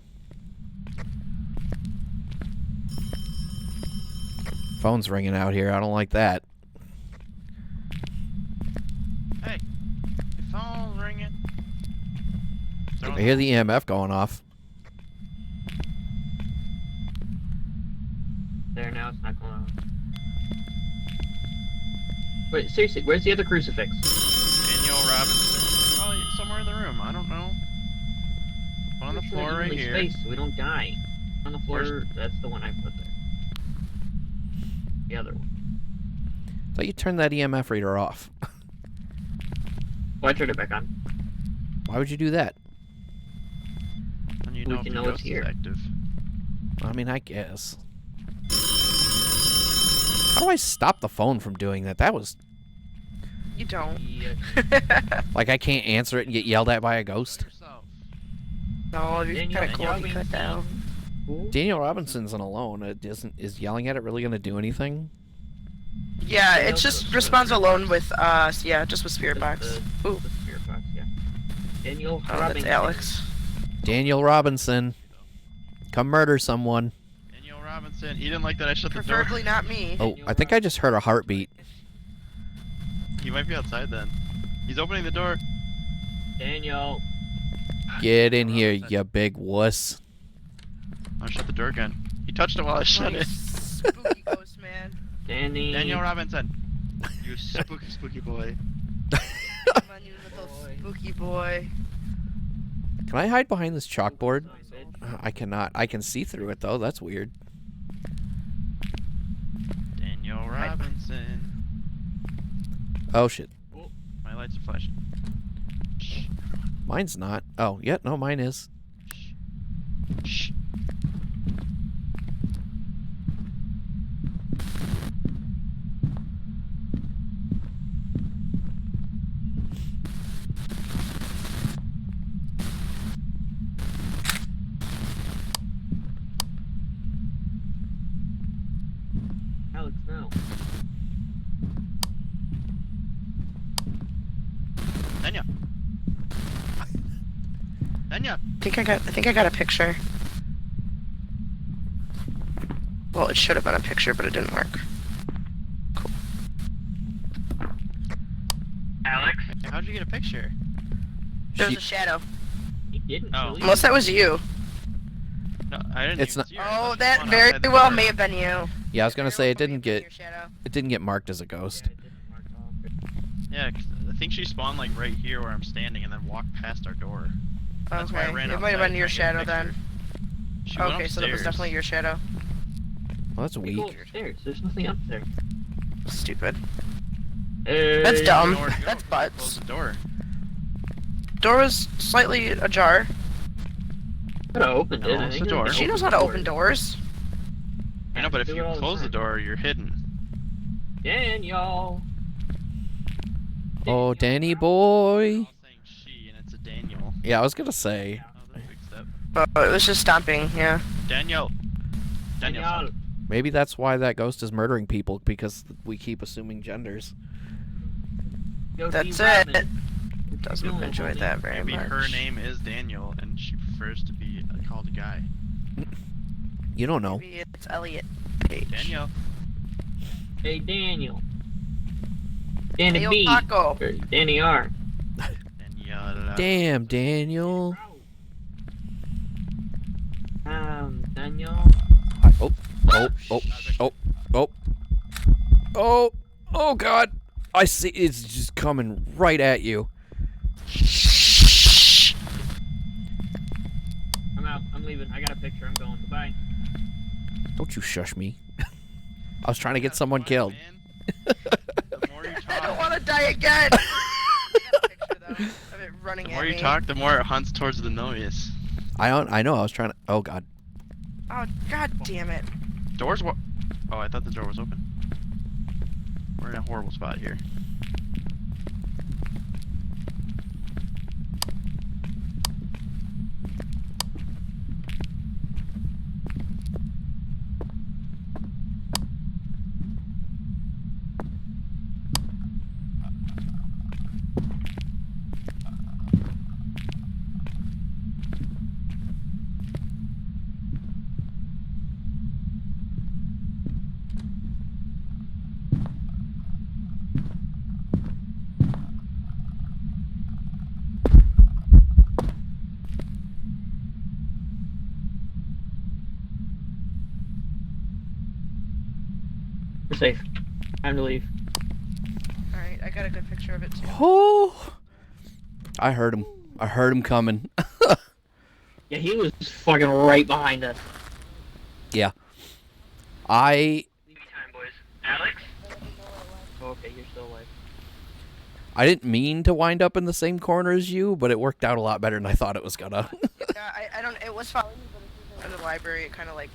Phone's ringing out here. I don't like that. Hey, your phone's ringing. I hear the EMF going off. there now. It's not going on. Wait, seriously, where's the other crucifix? Daniel Robinson. Probably somewhere in the room. I don't know. One on the floor right here. Space, so we don't die. On the floor, that's the one I put there. The other one. Thought you turned that EMF reader off. Oh, I turned it back on. Why would you do that? When you We know if can the know it's ghost here. is active. I mean, I guess. How do I stop the phone from doing that? That was... You don't. Yeah. Like, I can't answer it and get yelled at by a ghost? Yourself. No, it'd be Daniel, kind of cool if you Daniel could though. Cool. Daniel Robinson's an alone. Is yelling at it really going to do anything? Yeah, Daniel it just goes responds first. alone with yeah, just with spirit box. Ooh, The spirit box, yeah. Daniel oh, that's Robinson. Alex. Daniel Robinson. Come murder someone. Daniel Robinson. He didn't like that I shut the door. Preferably not me. Oh, I think I just heard a heartbeat. He might be outside then. He's opening the door. Daniel. Get in here, you big wuss. I'll shut the door again. He touched it while I shut You it. spooky ghost man. Danny. Daniel Robinson. You spooky, spooky boy. Come on, you little spooky boy. Can I hide behind this chalkboard? I cannot. I can see through it, though. That's weird. Daniel Robinson. Oh, shit. My lights are flashing. Shh. Mine's not. Oh, yeah, no, mine is. Shh. Alex, no. Daniel. Daniel. I think I got a picture. Well, it should have been a picture, but it didn't work. Alex? How'd you get a picture? There was She- a shadow. He didn't Oh. really. Unless that was you. No, I didn't. It's even not- see her. I Oh, thought she that was very outside the well door. may have been you. Yeah, I was gonna say it Very well didn't may have get been your shadow. it didn't get marked as a ghost. Yeah, it didn't mark off. Yeah, 'cause I think she spawned like right here where I'm standing and then walked past our door. That's why I Okay, ran it might have outside been your trying to shadow get a then. picture. She went Okay, so that was upstairs. definitely your shadow. Well, that's We go weak. upstairs. There's nothing up there. Stupid. Hey. That's dumb. You know where to go. That's Close butts. the door. Door was slightly ajar. Could have opened No, it. I it's think the door. She knows how to open doors. I know, but if do you it all the close the time. door, you're hidden. Daniel. Oh, Danny We're boy. all saying she, and it's a Daniel. Yeah, I was gonna say. Oh, that's a big step. Oh, it was just stomping, yeah. Daniel. Daniel. Daniel. Maybe that's why that ghost is murdering people, because we keep assuming genders. Go That's D. it. Rodman. Doesn't No, enjoy homie. that very Maybe much. her name is Daniel, and she prefers to be called a guy. You don't know. Maybe it's Elliot Page. Danielle. Hey, Daniel. Danny Hey, B. Paco. Or Danny R. Danielle. Damn, Daniel. Daniel. Oh, oh, oh, oh, oh, oh, oh, God. I see. It's just coming right at you. I'm out. I'm leaving. I got a picture. I'm going. Bye. Don't you shush me. I was trying to get someone killed. The more you I talk, don't want to die again. I got a picture though of it running the at more me. you talk, the more it hunts towards the noise. I know. I was trying to. Oh, God. Oh, god damn it. Doors what? Oh, I thought the door was open. We're in a horrible spot here. We're safe. Time to leave. Alright, I got a good picture of it too. Oh. I heard him. I heard him coming. Yeah, he was fucking right behind us. Yeah. Leave me time, boys. Alex? Oh, okay, you're still alive. I didn't mean to wind up in the same corner as you, but it worked out a lot better than I thought it was gonna. Yeah, I don't, it was following me, but in the library, it kind of like,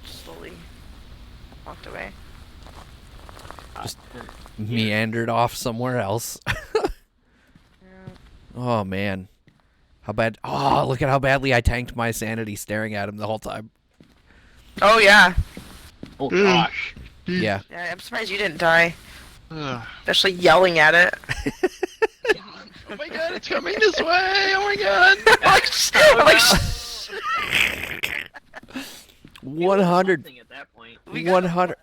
slowly walked away. Just meandered off somewhere else. Yeah. Oh, man. How bad... Oh, look at how badly I tanked my sanity staring at him the whole time. Oh yeah. Oh, gosh. Yeah. Yeah, I'm surprised you didn't die. Ugh. Especially yelling at it. Oh my god, it's coming this way! Oh my god! I'm like, 100... Something at that point. 100...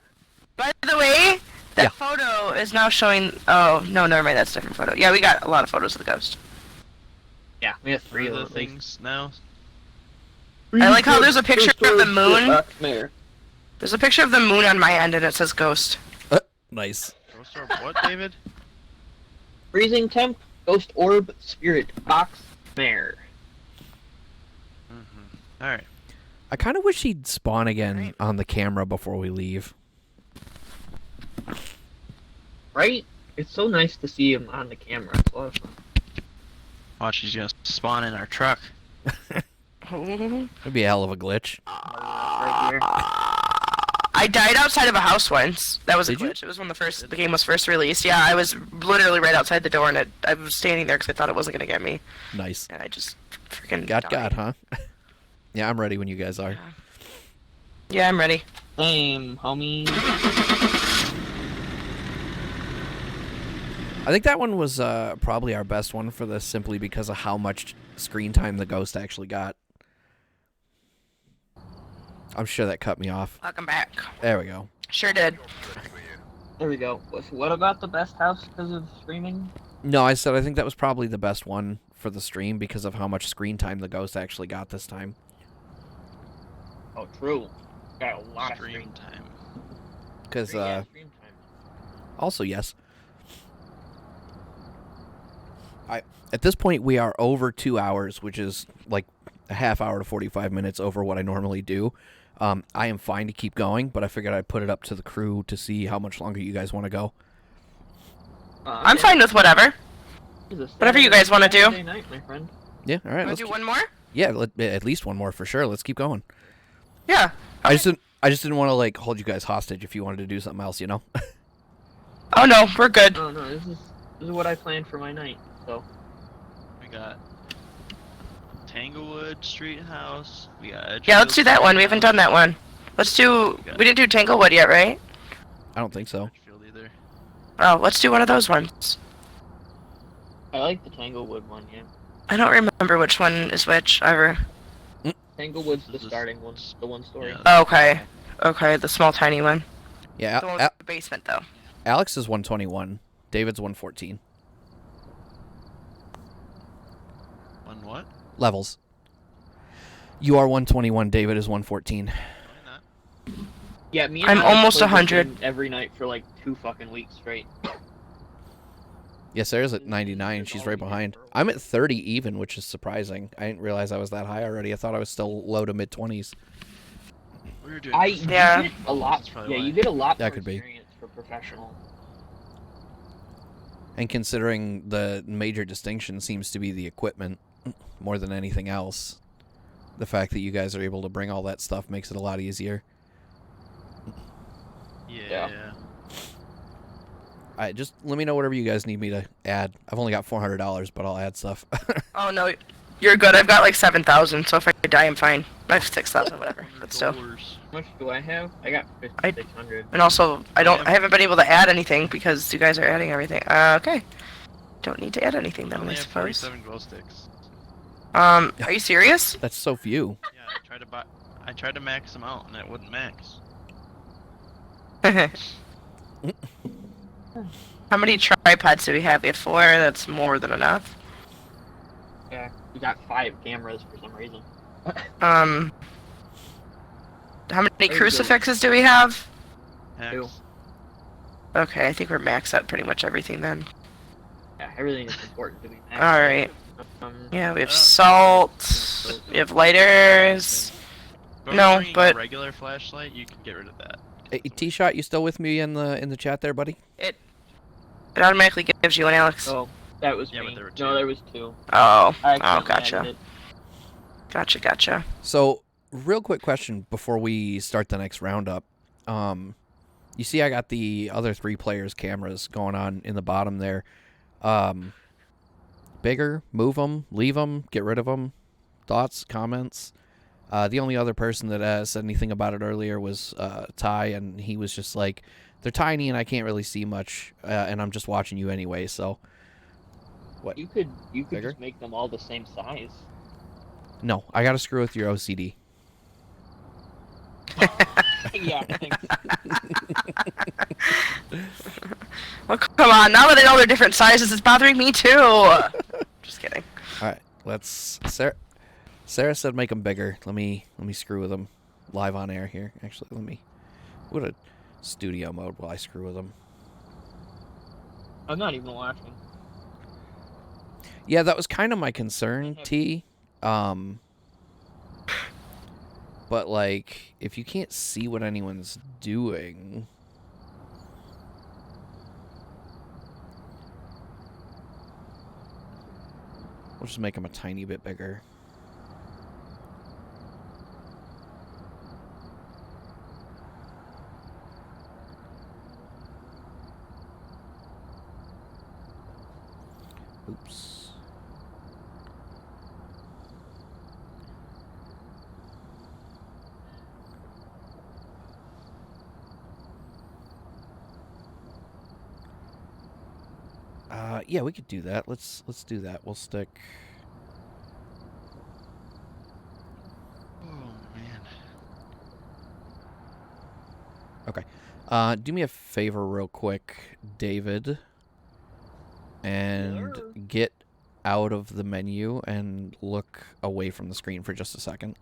by the way, that Yeah. photo is now showing. Oh no, never mind. That's a different photo. Yeah, we got a lot of photos of the ghost. Yeah, we have 3 Three of of those the things. things now. I like how there's a picture of the moon. There's a picture of the moon on my end, and it says ghost. Nice. Ghost orb what, David? Freezing temp, ghost orb, spirit box, mare. Mm-hmm. Alright. I kind of wish he'd spawn again Right. on the camera before we leave. Right? It's so nice to see him on the camera. It's a lot of fun. Watch, he's gonna spawn in our truck. That'd be a hell of a glitch. Right here. I died outside of a house once. That was a Did you? glitch. It was when the game was first released. Yeah, I was literally right outside the door, and I was standing there because I thought it wasn't gonna get me, Nice. and I just freaking Got died. God, huh? Yeah, I'm ready when you guys are. Yeah, I'm ready. Same, homie. I think that one was probably our best one for this, simply because of how much screen time the ghost actually got. I'm sure that cut me off. Welcome back. There we go. Sure did. There we go. What about the best house because of streaming? No, I said I think that was probably the best one for the stream because of how much screen time the ghost actually got this time. Oh, true. Got a lot of Stream stream time. Because, Yeah, stream time. also, yes. At this point, we are over 2 hours, which is like a half hour to 45 minutes over what I normally do. I am fine to keep going, but I figured I'd put it up to the crew to see how much longer you guys want to go. I'm fine with whatever. Whatever you guys wanna do. Saturday night, my friend. Yeah, all right. Want Let's to do keep- one more? yeah, at least one more for sure. Let's keep going. Yeah. I just didn't want to like hold you guys hostage if you wanted to do something else, you know. Oh no, we're good. Oh no, this is what I planned for my night. So We got Tanglewood Street House. We got Yeah, let's do that one. We haven't done that one. Let's do. We didn't do Tanglewood yet, right? I don't think so. Ridgefield either. Oh, let's do one of those ones. I like the Tanglewood one, yeah. I don't remember which one is which ever. Tanglewood's the This is- starting one, the one story. Yeah. Okay. Okay, the small tiny one. Yeah, The one with the basement though. Alex is 121. David's 114. On what? Levels. You are 121. David is 114. Why not? Yeah, me and I'm Alex almost played this 100. game every night for like 2 fucking weeks straight. Yeah, Sarah's at 99. She's right behind. I'm at 30 even, which is surprising. I didn't realize I was that high already. I thought I was still low to mid 20s. We were doing You Yeah. get a lot. That's probably Yeah, why. you get a lot That for could be. experience for professional. And considering the major distinction seems to be the equipment more than anything else, the fact that you guys are able to bring all that stuff makes it a lot easier. Yeah. Alright, just let me know whatever you guys need me to add. I've only got $400, but I'll add stuff. Oh no, you're good. I've got like 7,000, so if I die, I'm fine. I have 6,000, whatever. But still. How much do I have? I got 5,600. And also, I haven't been able to add anything because you guys are adding everything. Okay. Don't need to add anything I then, only I have suppose. 47 glow sticks. Are you serious? That's so few. Yeah, I tried to max them out and it wouldn't max. How many tripods do we have? We have 4. That's more than enough. Yeah, we got 5 cameras for some reason. How many There you go. crucifixes do we have? Hex. Ew. Okay, I think we're maxed out pretty much everything then. Yeah, everything is important to me. Alright. Um, Yeah, we have salt. We have lighters. But No, bringing but- a regular flashlight, you can get rid of that. Hey, T-Shot, you still with me in the chat there, buddy? It automatically gives you an Alex. Oh, that was Yeah, me. but there were No, 2. there was 2. Oh, I oh, accidentally gotcha. added it. Gotcha. So, real quick question before we start the next roundup. You see I got the other 3 players' cameras going on in the bottom there. Bigger, move them, leave them, get rid of them. Thoughts, comments? The only other person that said anything about it earlier was Ty, and he was just like, they're tiny and I can't really see much, and I'm just watching you anyway, so... What? You could Bigger? just make them all the same size. No, I gotta screw with your OCD. Yeah, thanks. Well, come on. Now that I know they're different sizes, it's bothering me too. Just kidding. Alright, let's... Sarah said make them bigger. Let me screw with them live on air here. Actually, let me... Go to studio mode while I screw with them. I'm not even watching. Yeah, that was kind of my concern, T. But, like, if you can't see what anyone's doing... We'll just make them a tiny bit bigger. Oops. Yeah, we could do that. Let's do that. We'll stick. Oh man. Okay. Do me a favor real quick, David. And Sure. get out of the menu and look away from the screen for just a second.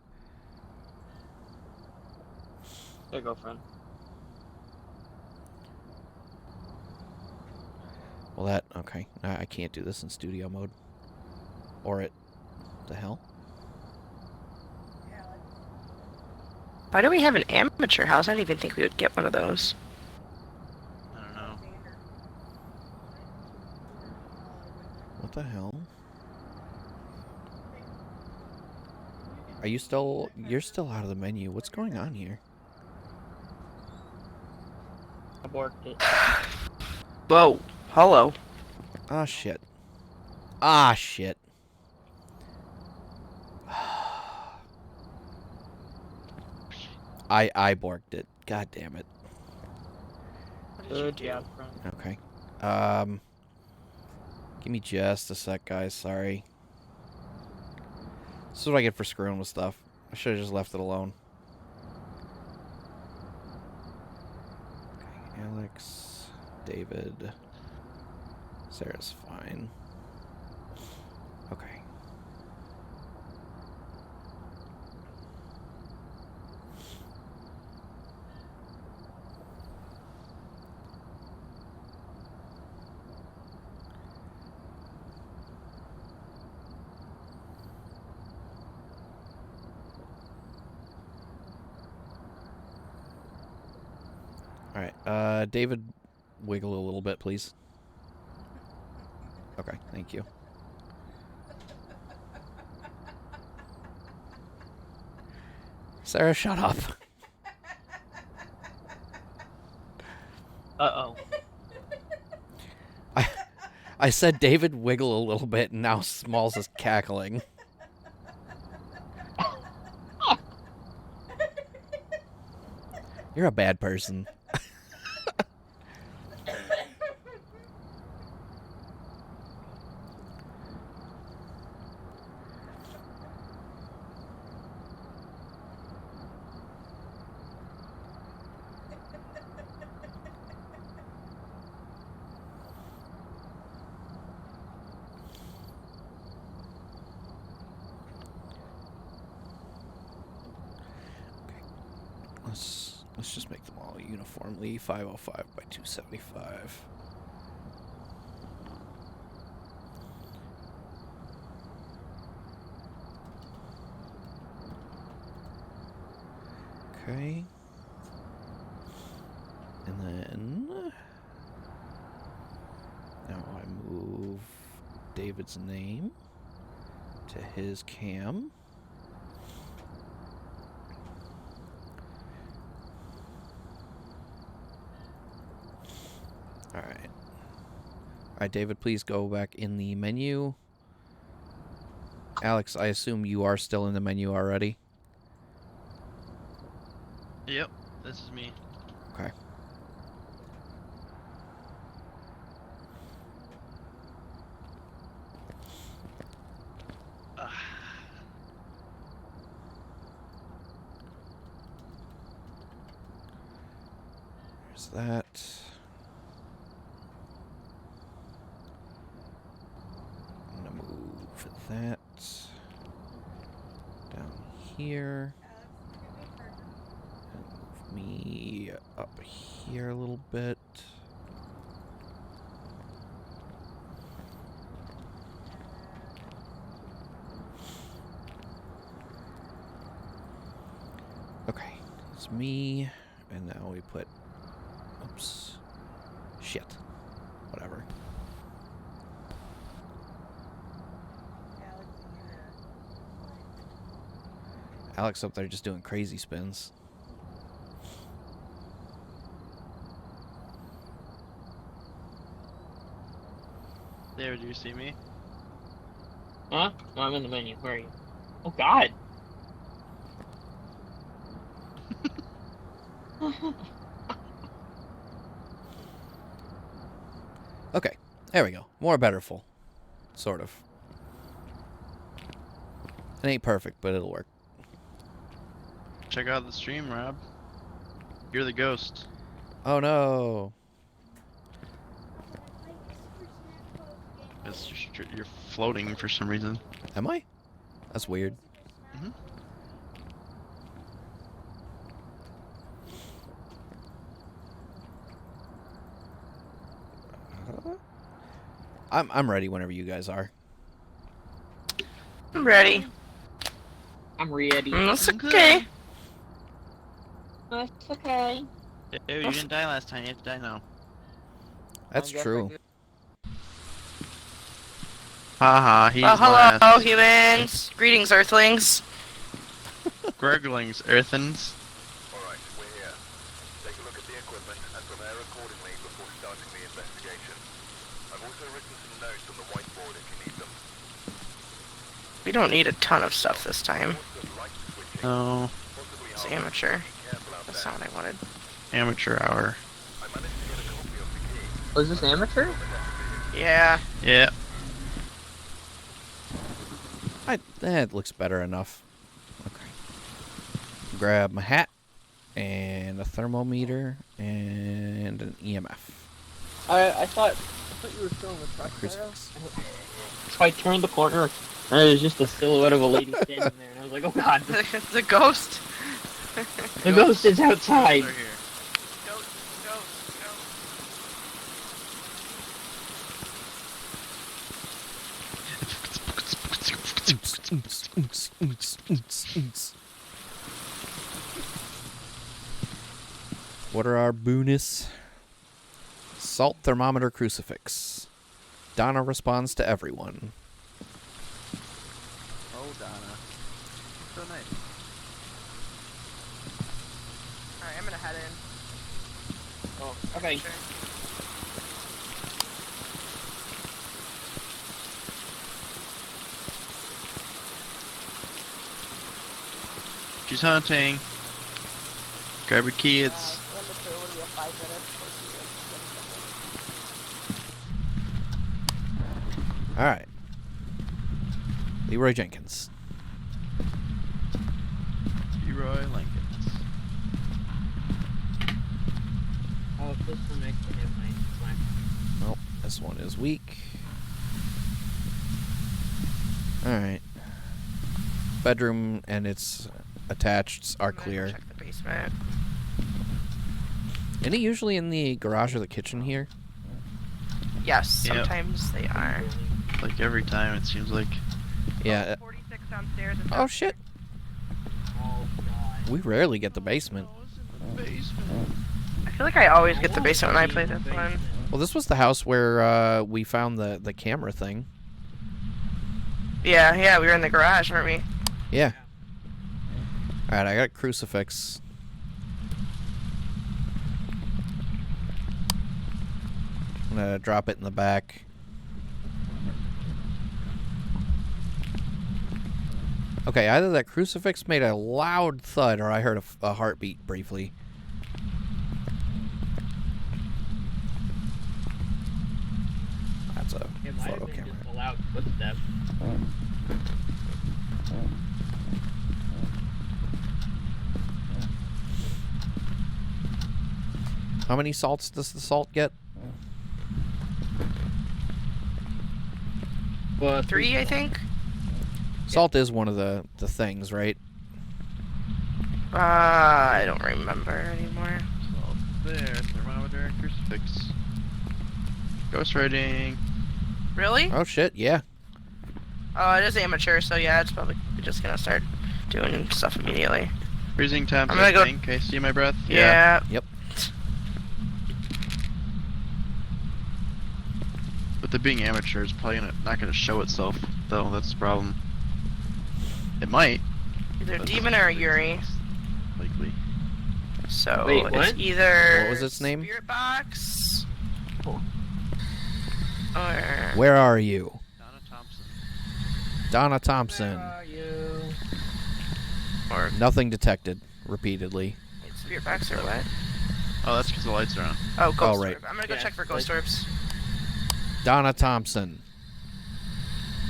There you go, friend. Well, that... Okay. I can't do this in studio mode. Or it... The hell? Why do we have an amateur house? I didn't even think we would get one of those. I don't know. What the hell? Are you still... You're still out of the menu. What's going on here? I borked it. Whoa. Hello. Ah, shit. Ah, shit. I borked it. God damn it. Good job, friend. Okay. Give me just a sec, guys. Sorry. This is what I get for screwing with stuff. I should have just left it alone. Okay, Alex, David, Sarah's fine. Okay. Alright, David, wiggle a little bit, please. Okay, thank you. Sarah, shut up. Uh-oh. I said David wiggle a little bit, and now Smalls is cackling. You're a bad person. Let's just make them all uniformly 505 by 275. Okay. And then now I move David's name to his cam. Alright. Alright, David, please go back in the menu. Alex, I assume you are still in the menu already? Yep, this is me. Okay. There's that. I'm gonna move that down here. And move me up here a little bit. Okay, it's me, and now we put, oops, shit, whatever. Alex up there just doing crazy spins. David, do you see me? Huh? No, I'm in the menu. Where are you? Oh, God. Okay, there we go. More betterful. Sort of. It ain't perfect, but it'll work. Check out the stream, Rob. You're the ghost. Oh no. You're floating for some reason. Am I? That's weird. Mm-hmm. I'm ready whenever you guys are. I'm ready. I'm ready. That's okay. That's okay. Dude, you didn't die last time. You have to die now. That's true. Haha, he's Hello, last. humans. Greetings, Earthlings. Gurglings, earthens. Alright, we're here. Take a look at the equipment and prepare accordingly before starting the investigation. I've also written some notes on the whiteboard if you need them. We don't need a ton of stuff this time. No. It's amateur. That's not what I wanted. Amateur hour. Was this amateur? Yeah. Yeah. That looks better enough. Okay. grab my hat and a thermometer and an EMF. I thought you were still in the truck. Crucifix. So I turned the corner, and there was just a silhouette of a lady standing there, and I was like, oh god, The ghost. the ghost is outside. They're here. Ghost. What are our bonus? Salt thermometer crucifix. Donna responds to everyone. Oh, Donna. So nice. Alright, I'm gonna head in. Oh, okay. She's hunting. Grab your kids. All right. Leroy Jenkins. Leroy Lincolns. Oh, this one makes me hit my flank. Nope, this one is weak. All right. Bedroom and its attached are I'm gonna clear. Check the basement. Isn't it usually in the garage or the kitchen here? Yes, Yep. sometimes they are. Like every time, it seems like. Yeah. 46 downstairs. and Oh shit. Oh god. We rarely get the basement. I feel like I always get the basement when I play this one. Well, this was the house where we found the camera thing. Yeah, we were in the garage, weren't we? Yeah. All right, I got a crucifix. I'm gonna drop it in the back. Okay, either that crucifix made a loud thud or I heard a heartbeat briefly. That's a It might have photo been camera. just a loud footstep. How many salts does the salt get? Well, 3, I think? Salt is one of the things, right? I don't remember anymore. Salt there, thermometer and crucifix. Ghost writing. Really? Oh shit, yeah. Oh, it is amateur, so yeah, it's probably just gonna start doing stuff immediately. Freezing temps, I'm gonna I go- think. Okay, see my breath? Yeah. Yep. With it being amateur, it's probably not gonna show itself, though. That's the problem. It might. Either but demon or Yuri. Likely. So Wait, it's what? either What was its name? Spirit Box Oh. or Where are you? Donna Thompson. Donna Thompson. Where are you? Or Nothing detected. Repeatedly. wait, Spirit Box or what? oh, that's because the lights are on. Oh, ghost right. orb. I'm gonna go Yeah, check for ghost like- orbs. Donna Thompson.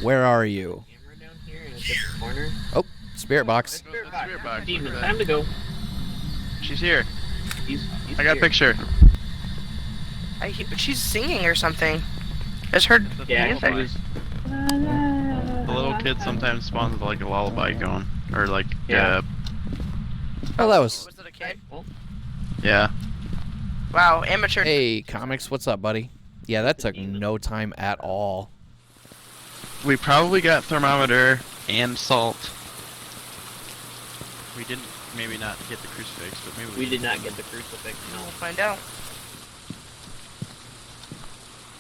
Where are you? Camera down here in a different corner. Oh, spirit box. Spirit Spirit box. Demon, Look at time to go. She's here. He's I got a here. picture. She's singing or something. I just heard Yeah, music. he was. The little kid sometimes spawns with like a lullaby going, or like Yeah. Oh, that was. Was it a kid? Well, yeah. Wow, amateur. Hey, comics, what's up, buddy? Yeah, that took no time at all. We probably got thermometer and salt. We didn't maybe not get the crucifix, but maybe we did not get the crucifix. We'll No. find out.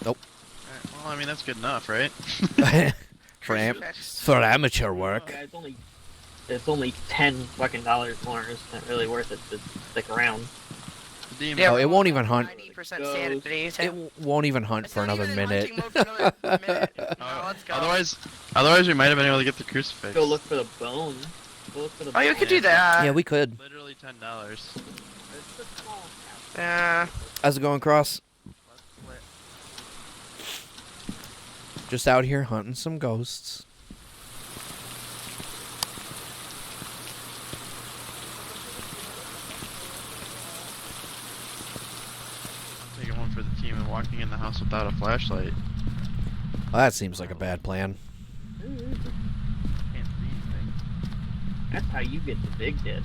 Nope. Alright, well, I mean that's good enough, right? for Crucifix. for amateur work. Yeah, it's only $10 fucking more. It's not really worth it to stick around. The demon. Yeah, Oh, it won't even hunt. 90% sanity. It won't even hunt It's for not another even in minute. hunting mode for another minute. Oh, No, let's go. Otherwise we might have been able to get the crucifix. Go look for the bone. Go look for the Oh, you bone. could do that. Yeah, we could. Literally $10. It's a small house. Yeah. How's it going, Cross? Just out here hunting some ghosts. even walking in the house without a flashlight. Well, that seems like a bad plan. Can't see anything. That's how you get the big dead.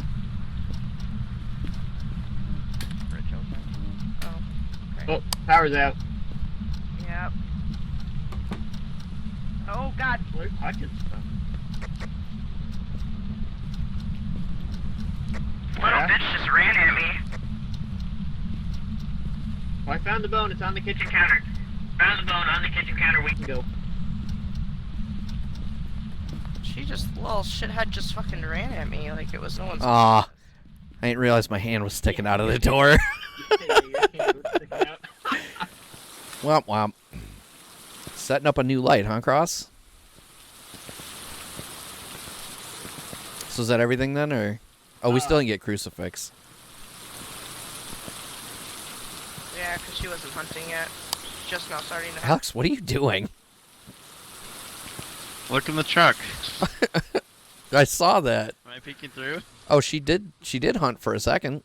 Oh, okay. Oh, power's out. Yep. Oh God. They're touching stuff. Little bitch just ran at me. Oh, I found the bone. It's on the kitchen counter. Found the bone on the kitchen counter. We can go. She just, little shithead just fucking ran at me like it was no one's. Aw. I didn't realize my hand was sticking out of the door. Womp womp. Setting up a new light, huh, Cross? So is that everything then, or? Oh, we still didn't get crucifix. Yeah, because she wasn't hunting yet. She's just now starting to hunt. Alex, what are you doing? Look in the truck. I saw that. Am I peeking through? Oh, she did hunt for a second.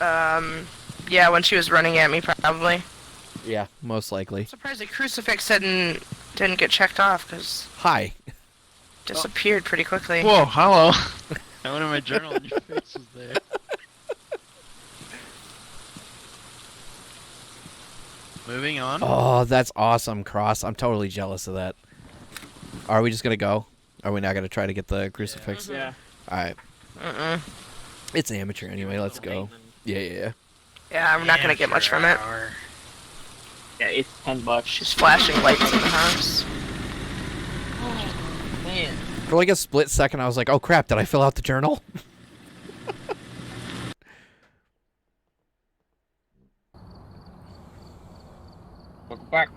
Yeah, when she was running at me, probably. Yeah, most likely. I'm surprised the crucifix didn't get checked off, because Hi. disappeared pretty quickly. Whoa, hello. I went in my journal and your face was there. Moving on. Oh, that's awesome, Cross. I'm totally jealous of that. Are we just gonna go? Are we not gonna try to get the crucifix? Yeah. Alright. It's amateur anyway, let's go. Yeah. Yeah, I'm not gonna get much from it. Yeah, it's $10. She's flashing lights in the house. Oh, man. For like a split second, I was like, oh crap, did I fill out the journal? Welcome back.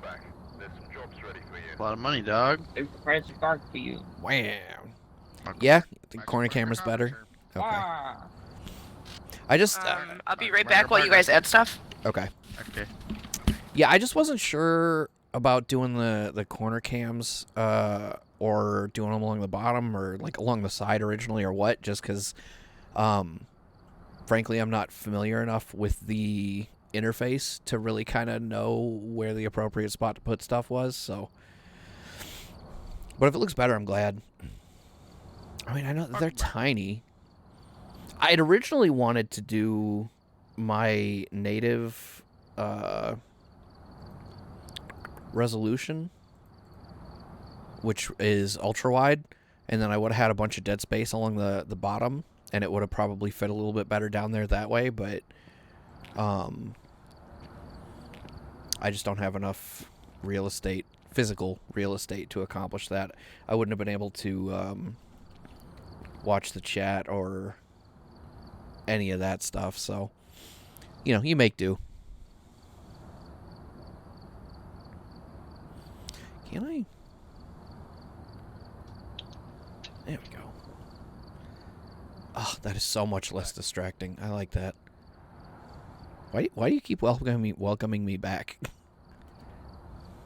There's some jobs ready for you. A lot of money, dog. There's a price of card for you. Wow. Yeah? The corner camera's better? Okay. Ah. I just... I'll be right back while you guys add stuff. okay. Okay. Yeah, I just wasn't sure about doing the corner cams, or doing them along the bottom, or like along the side originally, or what, just because, frankly, I'm not familiar enough with the interface to really kind of know where the appropriate spot to put stuff was, so. But if it looks better, I'm glad. I mean, I know they're tiny. I'd originally wanted to do my native, resolution, which is ultra wide, and then I would have had a bunch of dead space along the bottom, and it would have probably fit a little bit better down there that way, but I just don't have enough physical real estate to accomplish that. I wouldn't have been able to watch the chat or any of that stuff, so you make do. Can I? There we go. Oh, that is so much less distracting. I like that. Why do you keep welcoming me back?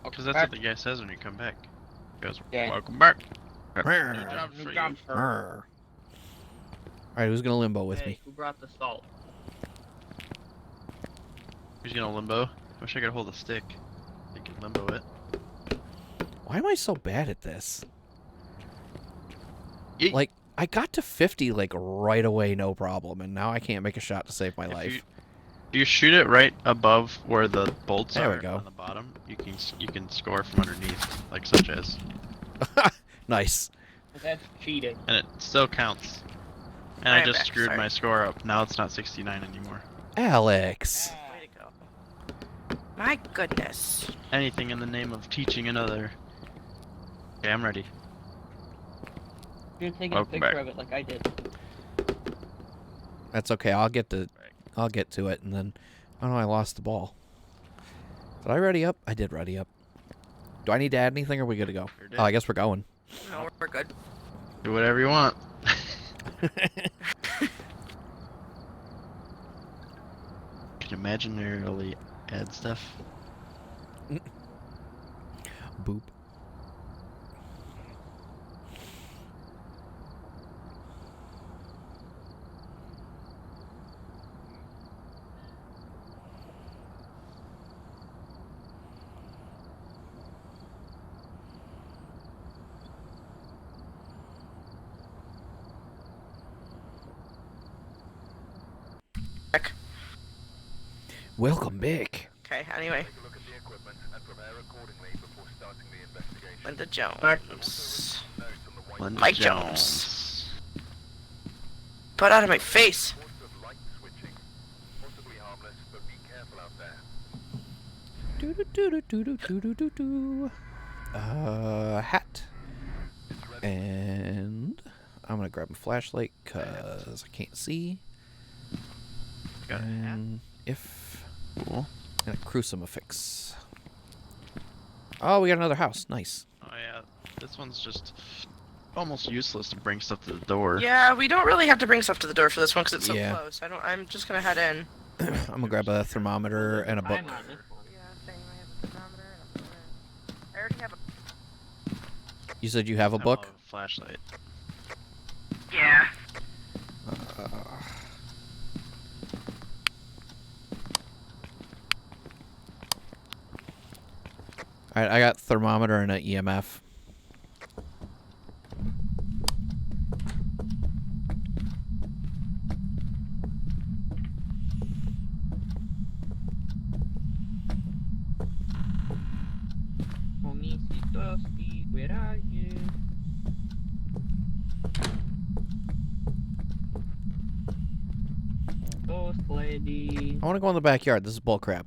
Because that's what the guy says when you come back. He goes, Yeah. welcome back. New jobs for Alright, who's gonna limbo with Hey, me? who brought the salt? Who's gonna limbo? I wish I could hold a stick. You can limbo it. Why am I so bad at this? Yeet. Like, I got to 50 like right away, no problem, and now I can't make a shot to save my life. If you shoot it right above where the bolts There we are go. on the bottom, you can score from underneath, like such as, Nice. But that's cheating. and it still counts. And I I'm just back, screwed sorry. my score up. Now it's not 69 anymore. Alex. Way to go. My goodness. Anything in the name of teaching another. Okay, I'm ready. You're taking Welcome a picture back. of it like I did. That's okay. I'll get to it, and then oh no, I lost the ball. Did I ready up? I did ready up. Do I need to add anything, or are we good to go? Sure did. Oh, I guess we're going. No, we're good. Do whatever you want. Can you imaginarily add stuff? Boop. back. Welcome back. Okay, anyway. Take a look at the equipment and prepare accordingly before starting the investigation. Linda Back. Jones. Notes on the white Linda Mike Jones. Put out of my face. reports of light switching. Possibly harmless, but be careful out there. Hat. And I'm gonna grab a flashlight because I can't see. Got a hat. And if Cool. and a crucifix. Oh, we got another house. Nice. Oh yeah, this one's just almost useless to bring stuff to the door. Yeah, we don't really have to bring stuff to the door for this one because it's so Yeah. close. I'm just gonna head in. I'm gonna grab a thermometer and a book. I'm on this one. Yeah, same. I have a thermometer and a phone. I already have a. You said you have a book? Oh, flashlight. Yeah. Alright, I got thermometer and an EMF. Tosti, where are you? Ghost lady. I want to go in the backyard. This is bullcrap.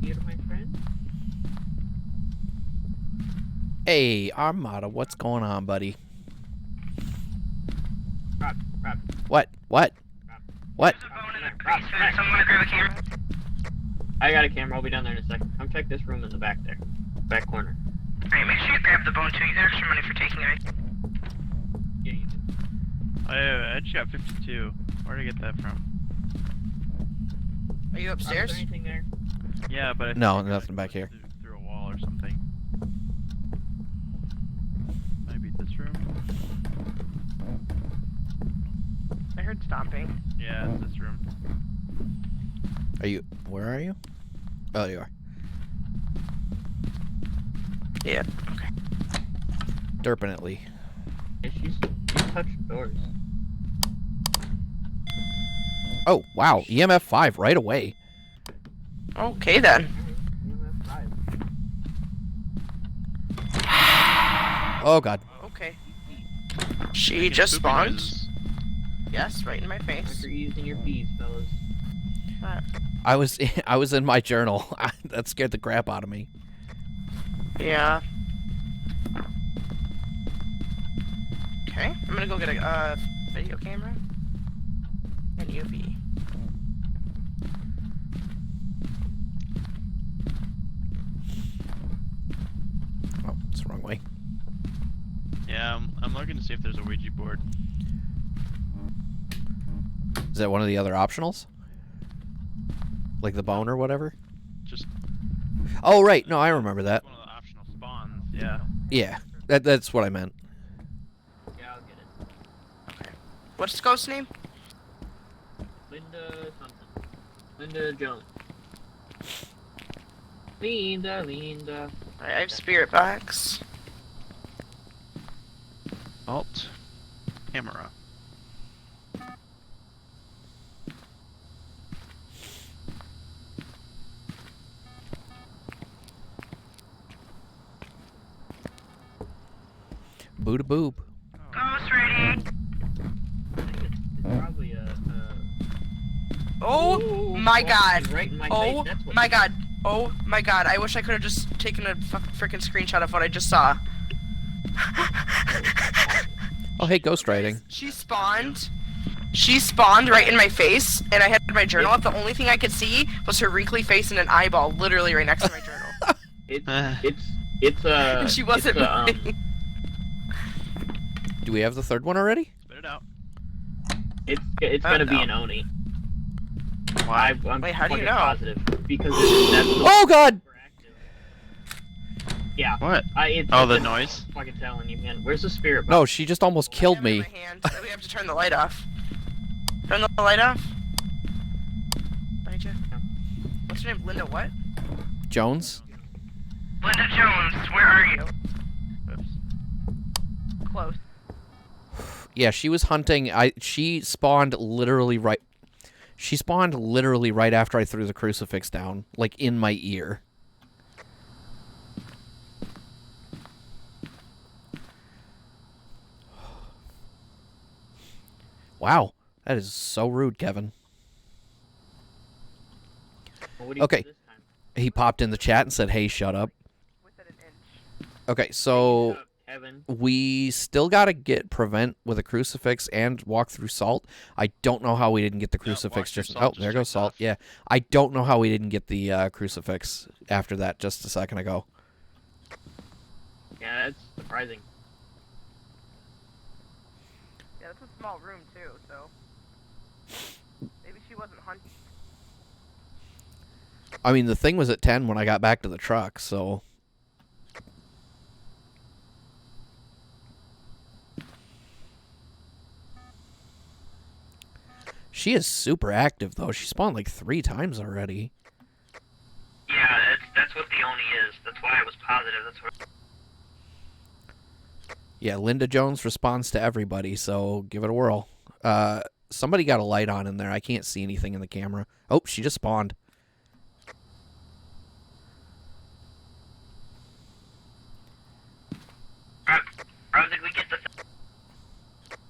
Here, my friend. Hey, Armada, what's going on, buddy? Rob. What? What? What? There's a bone in the grease food. Someone wanna grab a camera? I got a camera. I'll be down there in a second. Come check this room in the back there. Back corner. Alright, make sure you grab the bone too. You get extra money for taking it. Yeah, you do. I actually got 52. Where'd I get that from? Are you Rob, is there upstairs? anything there? Yeah, but I think No, I got nothing it back here. Through a wall or something. Maybe this room? I heard stomping. Yeah, it's this room. Are you? Where are you? Oh, you are. Yeah. Okay. Derpinately. Yeah, she's touched doors. Oh, wow. EMF 5 right away. Okay then. Oh, God. Okay. She Making just poopy spawned. noises. Yes, right in my Thanks face. for using your peas, fellas. I was in my journal. That scared the crap out of me. Yeah. Okay, I'm gonna go get a video camera and UV. Oh, it's the wrong way. Yeah, I'm looking to see if there's a Ouija board. Is that one of the other optionals? Like the bone or whatever? Just Oh, right. No, I remember that. one of the optional spawns. Yeah. Yeah, that's what I meant. Yeah, I'll get it. What's Ghost's name? Linda something. Linda Jones. Linda. Alright, I have spirit box. Alt. Camera. Boo to boob. Ghost ready. I think it's probably a. Oh Ooh, my oh, god. she's right in my Oh face. That's what my god. Oh my god. I wish I could have just taken a freaking screenshot of what I just saw. Oh, hey, ghost writing. She spawned. She spawned right in my face, and I had my journal up. The only thing I could see was her wrinkly face and an eyeball literally right next to my journal. It's a. And she wasn't it's a, moving. Do we have the third one already? Spit it out. It's gonna be no. an Oni. Why? I'm Wait, how do you fucking know? positive because that's the Oh, God! super active. Yeah. What? It's Oh, the just noise? Fucking telling you, man. Where's the spirit box? No, she just almost killed I have it in me. my hand. We have to turn the light off. Turn the light off. Behind you. What's her name? Linda what? Jones? Linda Jones, where are you? Oops. Close. Yeah, she was hunting. She spawned literally right. She spawned literally right after I threw the crucifix down, like in my ear. Wow, that is so rude, Kevin. Well, what do you Okay. do this time? He popped in the chat and said, "Hey, shut up." Okay, so Kevin. we still got to get prevent with a crucifix and walk through salt. I don't know how we didn't get the crucifix. through Just salt oh, just there goes checked salt. off. Yeah, I don't know how we didn't get the crucifix after that just a second ago. Yeah, that's surprising. Yeah, that's a small room too, so maybe she wasn't hunting. I mean, the thing was at 10 when I got back to the truck, so. She is super active, though. She spawned like 3 times already. Yeah, that's what the Oni is. That's why I was positive. That's what. Yeah, Linda Jones responds to everybody, so give it a whirl. Somebody got a light on in there. I can't see anything in the camera. Oh, she just spawned. Did we get the?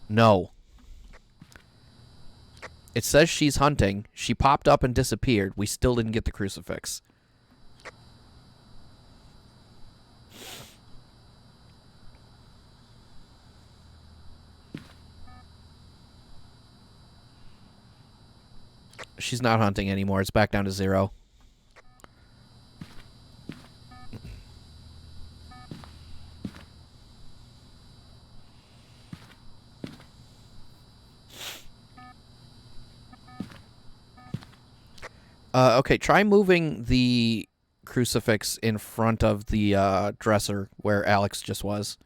No. It says she's hunting. She popped up and disappeared. We still didn't get the crucifix. She's not hunting anymore. It's back down to 0. Okay, try moving the crucifix in front of the dresser where Alex just was.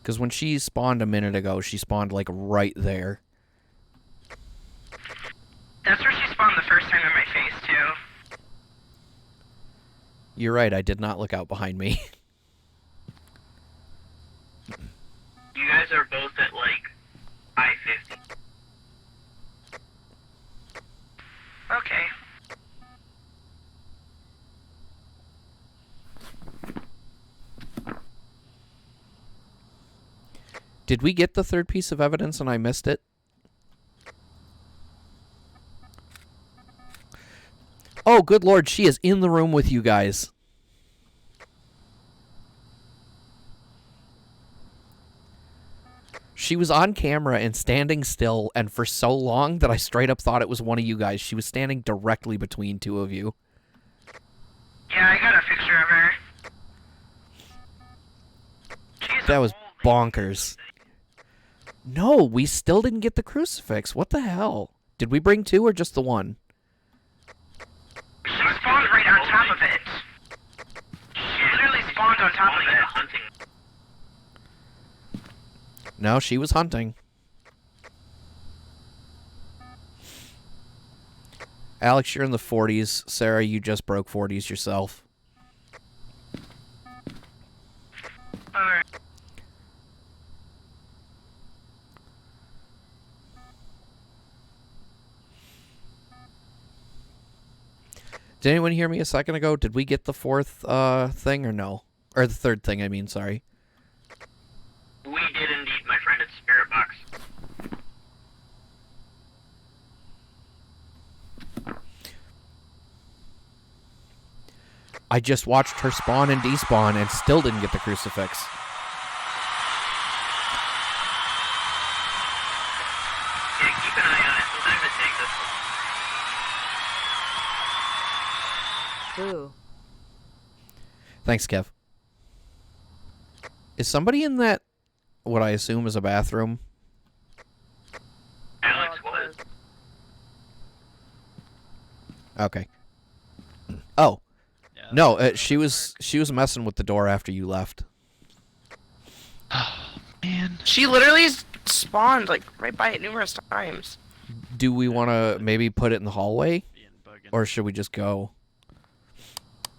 Because when she spawned a minute ago, she spawned, like, right there. That's where she spawned the first time in my face, too. You're right, I did not look out behind me. You guys are both at like I-50. Okay. Did we get the third piece of evidence and I missed it? Oh, good lord, she is in the room with you guys. She was on camera and standing still, and for so long that I straight up thought it was one of you guys. She was standing directly between 2 of you. Yeah, I got a picture of her. She's That a was old lady. bonkers. No, we still didn't get the crucifix. What the hell? Did we bring 2 or just the 1? She spawned right on top of it. She literally spawned on top of it. Hunting. No, she was hunting. Alex, you're in the 40s. Sarah, you just broke 40s yourself. Alright. Did anyone hear me a second ago? Did we get the 4th thing or no? Or the 3rd thing, I mean, sorry. We did indeed, my friend. It's Spirit Box. I just watched her spawn and despawn and still didn't get the crucifix. Yeah, keep an eye on it. Sometimes it takes us. Boo. Thanks, Kev. Is somebody in that, what I assume is a bathroom? Alex was. Okay. Oh. Yeah. No, she was messing with the door after you left. Oh, man. She literally spawned like right by it numerous times. Do we want to maybe put it in the hallway, Being bugging. or should we just go?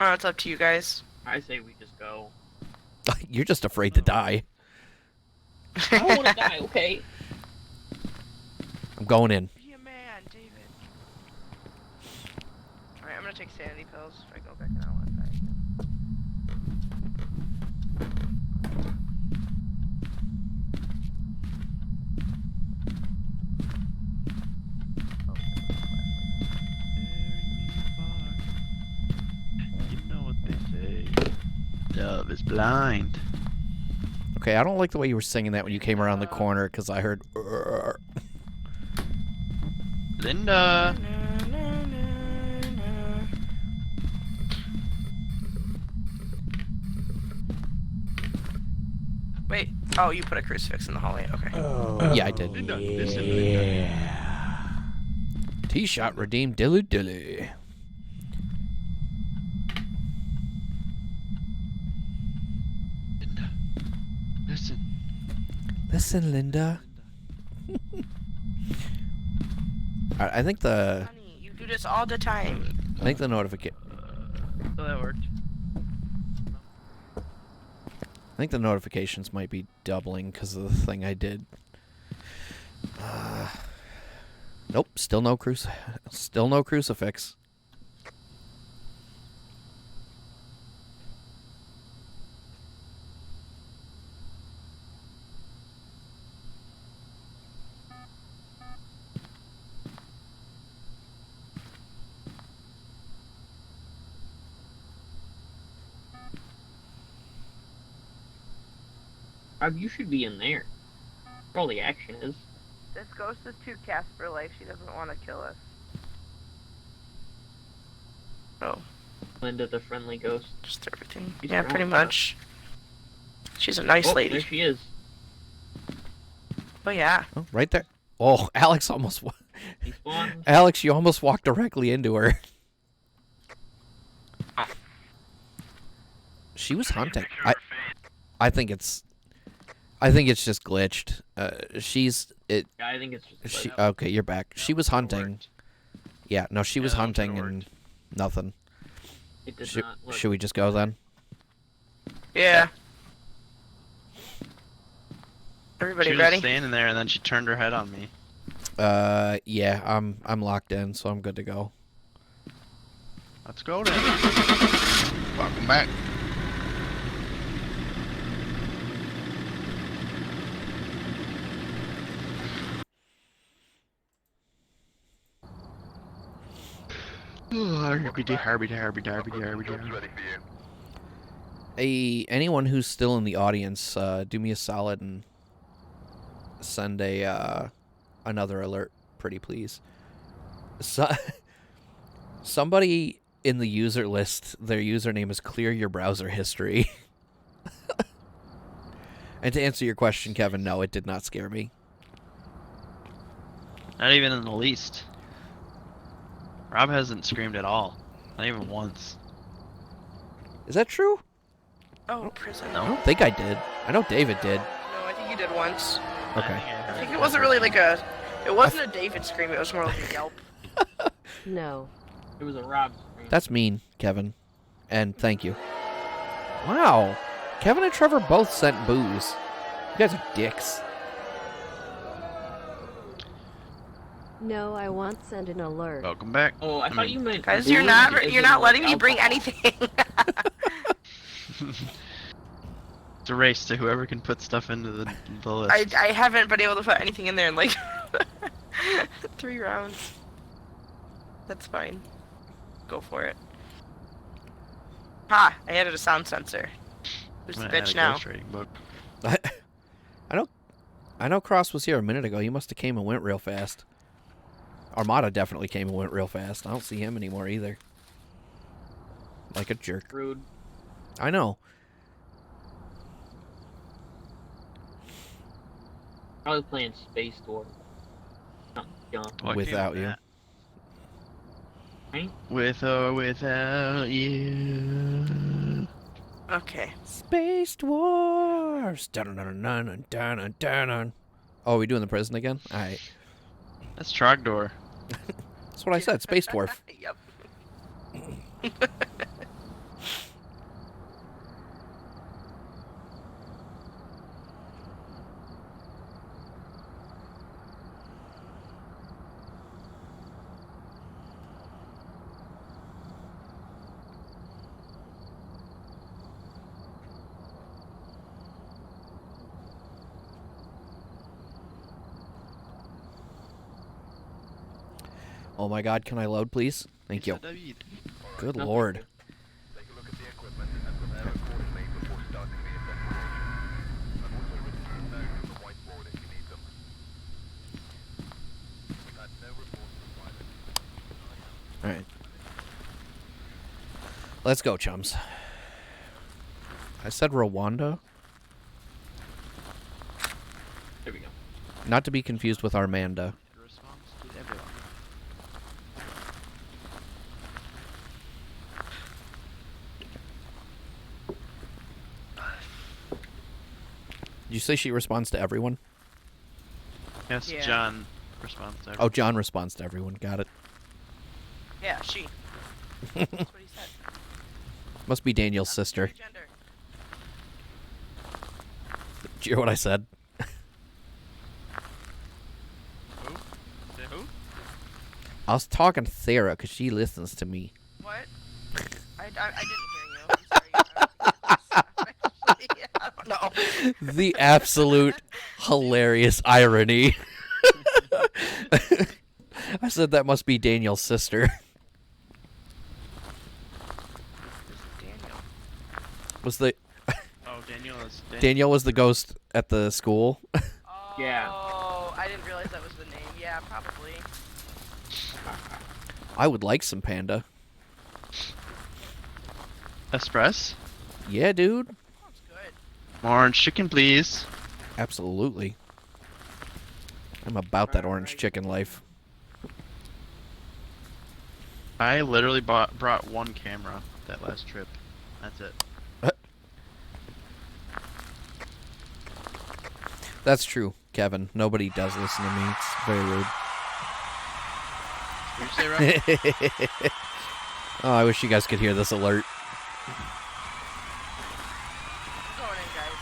It's up to you guys. I say we just go. You're just afraid to die. I don't want to die, okay? I'm going in. Be a man, David. Alright, I'm gonna take sanity pills if I go back and I want to die again. You know what they say. Love is blind. Okay, I don't like the way you were singing that when you came around the corner because I heard. Linda. Wait. Oh, you put a crucifix in the hallway. Okay. Yeah, I did. Linda, listen, Linda. T-shot redeemed. Dilly dilly. Linda. Listen. Listen, Linda. I think the Honey, you do this all the time. notification. So that worked. I think the notifications might be doubling because of the thing I did. Nope, still no crucifix. You should be in there. Where all the action is. This ghost is too cast for life. She doesn't want to kill us. Oh, Linda, the friendly ghost. just everything. She's Yeah, around. pretty much. She's a nice Oh, lady. there she is. Oh yeah. Oh, right there. Oh, Alex almost. He spawned. Alex, you almost walked directly into her. She was hunting. I think it's just glitched. Yeah, I think it's just Okay, you're back. She was hunting. Worked. Yeah, no, she was Yeah, that hunting should've and nothing. it did Should, not look. should we just go then? Yeah. Everybody She was ready? standing there, and then she turned her head on me. Yeah, I'm locked in, so I'm good to go. Let's go then. Welcome back. Harby. Jobs ready for you. Anyone who's still in the audience, do me a solid and send another alert, pretty please. Somebody in the user list, their username is clear your browser history. And to answer your question, Kevin, no, it did not scare me. Not even in the least. Rob hasn't screamed at all. Not even once. Is that true? Oh, prison. I don't think I did. I know David did. No, I think you did once. Okay. I think it wasn't really like a. It wasn't a David scream. It was more like a yelp. No. It was a Rob scream. That's mean, Kevin. And thank you. Wow. Kevin and Trevor both sent booze. You guys are dicks. No, I want send an alert. Welcome back. Oh, I thought you meant. Guys, booze you're not because you're of, not like, letting me bring alcohol. anything. It's a race to whoever can put stuff into the list. I haven't been able to put anything in there in like 3 rounds. That's fine. Go for it. Ha! I added a sound sensor. Who's the I'm gonna add bitch a now? ghost rating book. I know Cross was here a minute ago. He must have came and went real fast. Armada definitely came and went real fast. I don't see him anymore either. Like a jerk. Rude. I know. Probably playing Space War. Something dumb. What Without game you. is that? Right? With or without you. Okay. Space Wars. Dun-dun-dun-dun-dun-dun-dun-dun. Oh, are we doing the prison again? Alright. That's Trogdor. That's what I said. Space dwarf. Yep. Oh my god, can I load, please? Thank you. Good lord. Take a look at the equipment and prepare accordingly before starting the investigation. I've also written some notes on the whiteboard if you need them. We've had no reports of violence. Alright. Let's go, chums. I said Rwanda, There we go. not to be confused with Armanda. Response to everyone. Did you say she responds to everyone? Yes, Yeah. John responds to Oh, everyone. John responds to everyone. Got it. Yeah, she. That's what he said. Must be Daniel's sister. Gender. Did you hear what I said? Who? Say who? I was talking to Sarah because she listens to me. What? I didn't hear you. I'm sorry. Actually, I don't know. The absolute hilarious irony. I said that must be Daniel's sister. Daniel. Was the Oh, Daniel is. Daniel was the ghost at the school? Yeah. Oh, I didn't realize that was the name. Yeah, probably. I would like some panda. Express. Yeah, dude. Sounds good. More orange chicken, please. Absolutely. I'm about that orange chicken life. I literally brought one camera that last trip. That's it. That's true, Kevin. Nobody does listen to me. It's very rude. What did you say, Rob? Oh, I wish you guys could hear this alert. I'm going in, guys.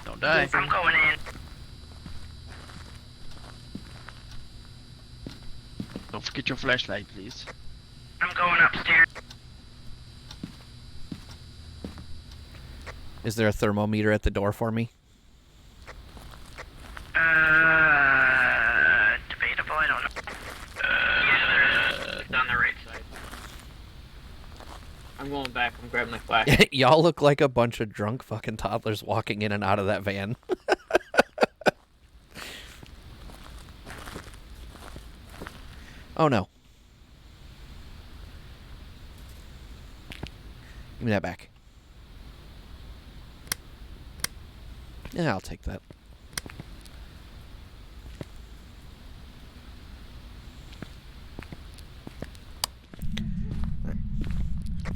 Don't die. I'm going in. Don't forget your flashlight, please. I'm going upstairs. Is there a thermometer at the door for me? Debatable, I don't know. It's on the right side. I'm going back. I'm grabbing my flash. Y'all look like a bunch of drunk fucking toddlers walking in and out of that van. Oh no. Give me that back. Yeah, I'll take that.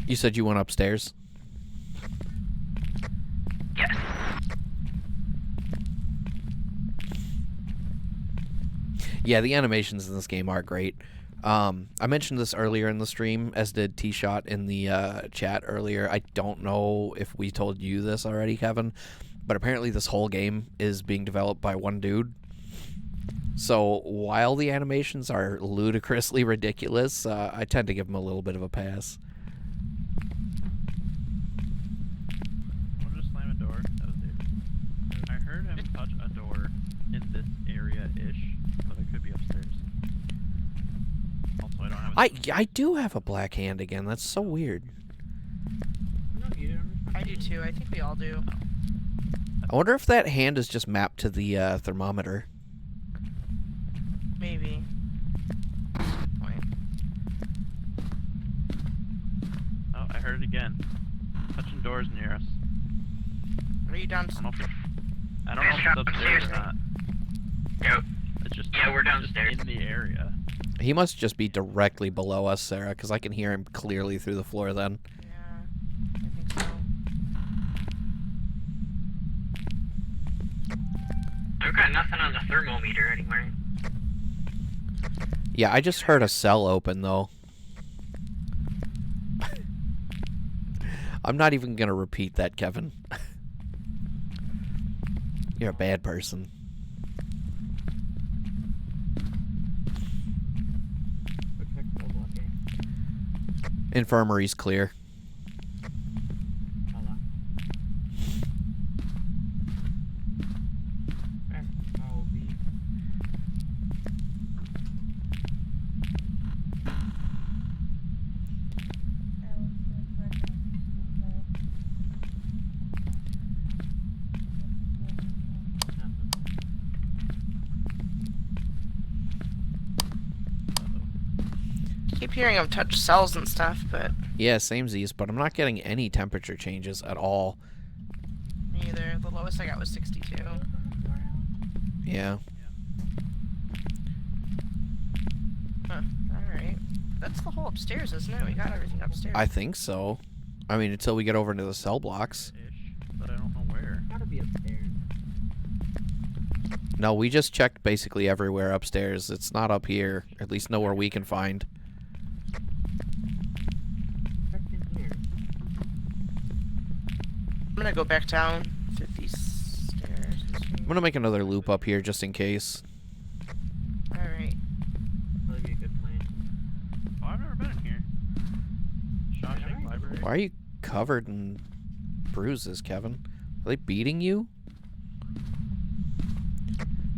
You said you went upstairs? Yes. Yeah, the animations in this game are great. I mentioned this earlier in the stream, as did T-Shot in the chat earlier. I don't know if we told you this already, Kevin, but apparently this whole game is being developed by one dude. So while the animations are ludicrously ridiculous, I tend to give him a little bit of a pass. I'll just slam a door. That was it. I heard him touch a door in this area-ish, but it could be upstairs. Also, I don't have. I do have a black hand again. That's so weird. No, you don't. I do too. I think we all do. I wonder if that hand is just mapped to the thermometer. Maybe. Point. Oh, I heard it again. Touching doors near us. Are you down? I don't know if it's upstairs or not. Yep. It's just Yeah, we're downstairs. in the area. He must just be directly below us, Sarah, because I can hear him clearly through the floor then. Yeah, I think so. I've got nothing on the thermometer anywhere. Yeah, I just heard a cell open, though. I'm not even gonna repeat that, Kevin. You're a bad person. Infirmary's clear. Keep hearing him touch cells and stuff, but Yeah, samesies, but I'm not getting any temperature changes at all. me either. The lowest I got was 62. Yeah. Huh. Alright. That's the whole upstairs, isn't it? We got everything upstairs. I think so. I mean, until we get over into the cell blocks. But I don't know where. Gotta be upstairs. No, we just checked basically everywhere upstairs. It's not up here. At least nowhere we can find. Checked in here. I'm gonna go back down 50 stairs. I'm gonna make another loop up here just in case. Alright. That'd be a good plan. Oh, I've never been in here. Shawshank Library. Why are you covered in bruises, Kevin? Are they beating you?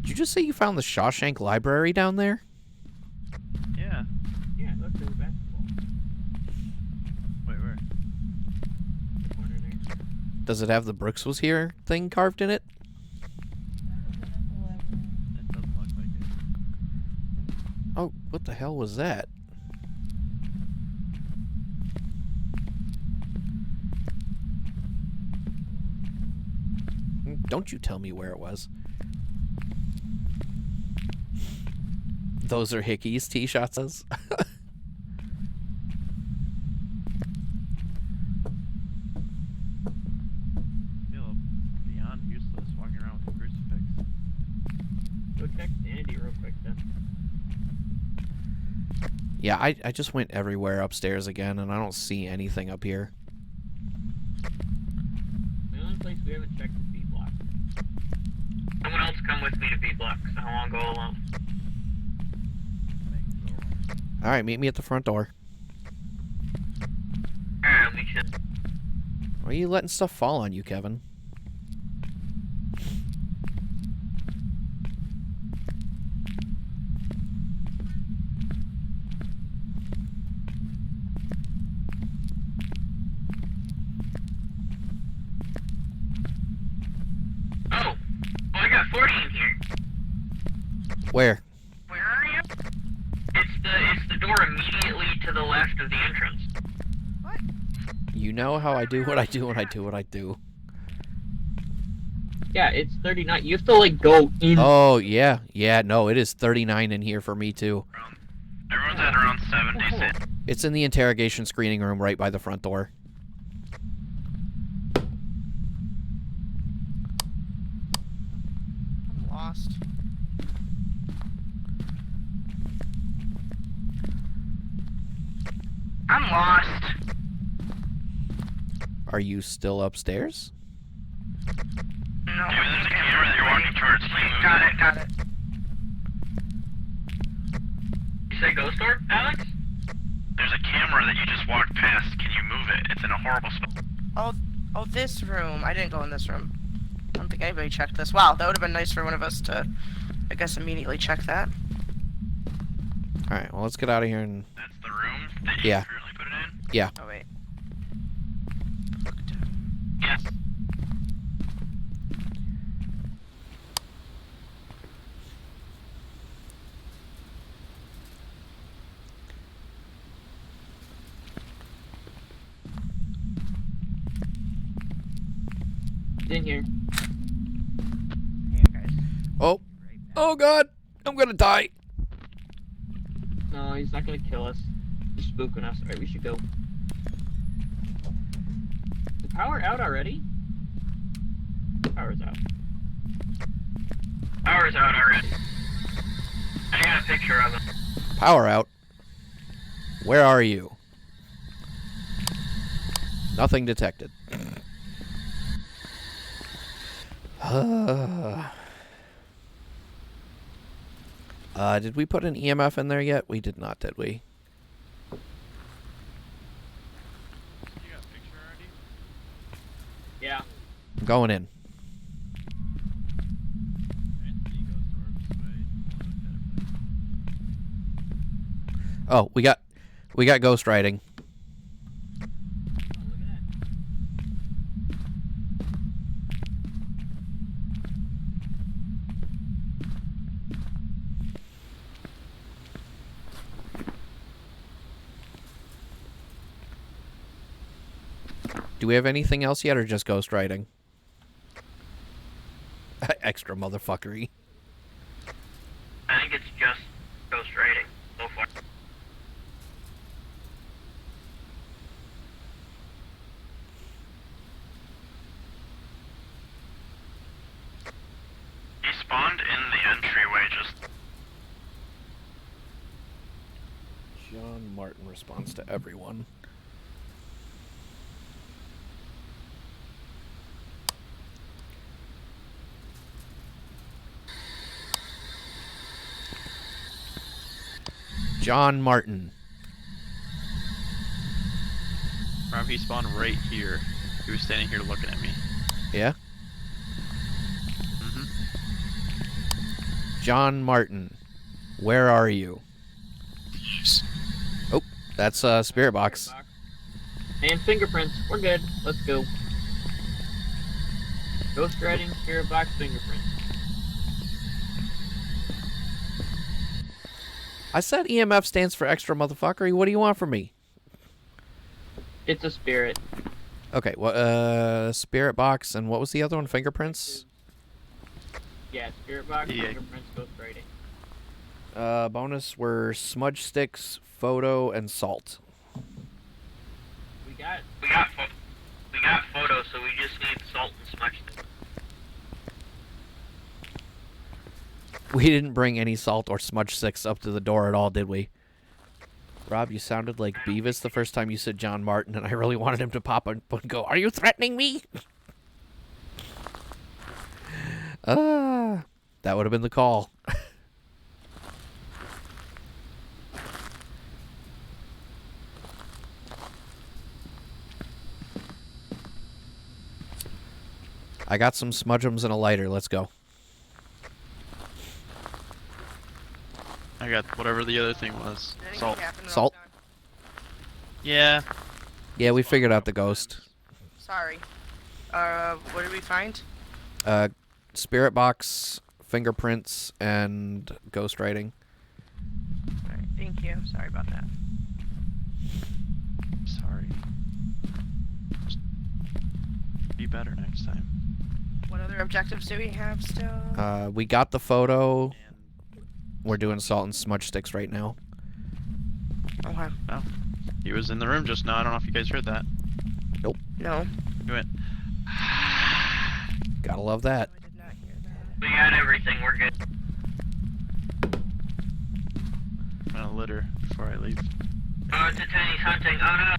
Did you just say you found the Shawshank Library down there? Yeah. Yeah, look, there's a basketball. Wait, where? The corner there. Does it have the Brooks was here thing carved in it? It doesn't look like it. Oh, what the hell was that? Don't you tell me where it was. Those are Hickey's T-shots. Feel beyond useless walking around with a crucifix. Go check Sandy real quick then. Yeah, I just went everywhere upstairs again, and I don't see anything up here. The only place we haven't checked is B block. Someone else come with me to B block, because I don't want to go alone. Alright, meet me at the front door. Alright, we should. Why are you letting stuff fall on you, Kevin? Oh! Oh, I got 40 in here. Where? Where are you? It's the door immediately to the left of the entrance. You know how I do what I do when I do what I do. Yeah, it's 39. You have to, like, go in. Oh, yeah. Yeah, no, it is 39 in here for me, too. Everyone's at around 70. It's in the interrogation screening room right by the front door. I'm lost. I'm lost. Are you still upstairs? No. Maybe there's a camera that you're walking towards. Got it, got it. You say ghost door, Alex? There's a camera that you just walked past. Can you move it? It's in a horrible spot. Oh, this room. I didn't go in this room. I don't think anybody checked this. Wow, that would have been nice for one of us to, I guess, immediately check that. Alright, well, let's get out of here and... That's the room that you Yeah. currently put it in? Yeah. Oh, wait. Yes. It's in here. Hey, guys. Oh! Oh, God! I'm gonna die! No, he's not gonna kill us. He's spooking us. Alright, we should go. Is the power out already? Power's out. Power's out already. I got a picture of him. Power out. Where are you? Nothing detected. Did we put an EMF in there yet? We did not, did we? You got a picture already? Yeah. I'm going in. Oh, we got ghost riding. Oh, look at that. Do we have anything else yet, or just ghost riding? Extra motherfuckery. I think it's just ghost writing so far. He spawned in the entryway just... John Martin responds to everyone. John Martin. Rob, he spawned right here. He was standing here looking at me. Yeah? Mm-hmm. John Martin. Where are you? Oh, that's Spirit Box. And fingerprints. We're good. Let's go. Ghost riding, spirit box, fingerprints. I said EMF stands for extra motherfuckery. What do you want from me? It's a spirit. Okay, well, Spirit Box, and what was the other one? Fingerprints? Yeah, spirit box, Yeah. fingerprints, ghost riding. Bonus were smudge sticks, photo, and salt. We got photos, so we just need salt and smudge. We didn't bring any salt or smudge sticks up to the door at all, did we? Rob, you sounded like Beavis the first time you said John Martin, and I really wanted him to pop up and go, "Are you threatening me?" That would have been the call. I got some smudgeums and a lighter. Let's go. I got whatever the other thing was. Salt. Salt? Yeah. Yeah, we figured out the ghost. Sorry. What did we find? Spirit Box, fingerprints, and ghost writing. Alright, thank you. Sorry about that. Sorry. Just be better next time. What other objectives do we have still? We got the photo. And We're doing salt and smudge sticks right now. Okay. oh, he was in the room just now. I don't know if you guys heard that. No. He went. Gotta love that. I did not hear that. We got everything, we're good. I'm gonna litter before I leave. Oh, it's a Chinese hunting. Oh no.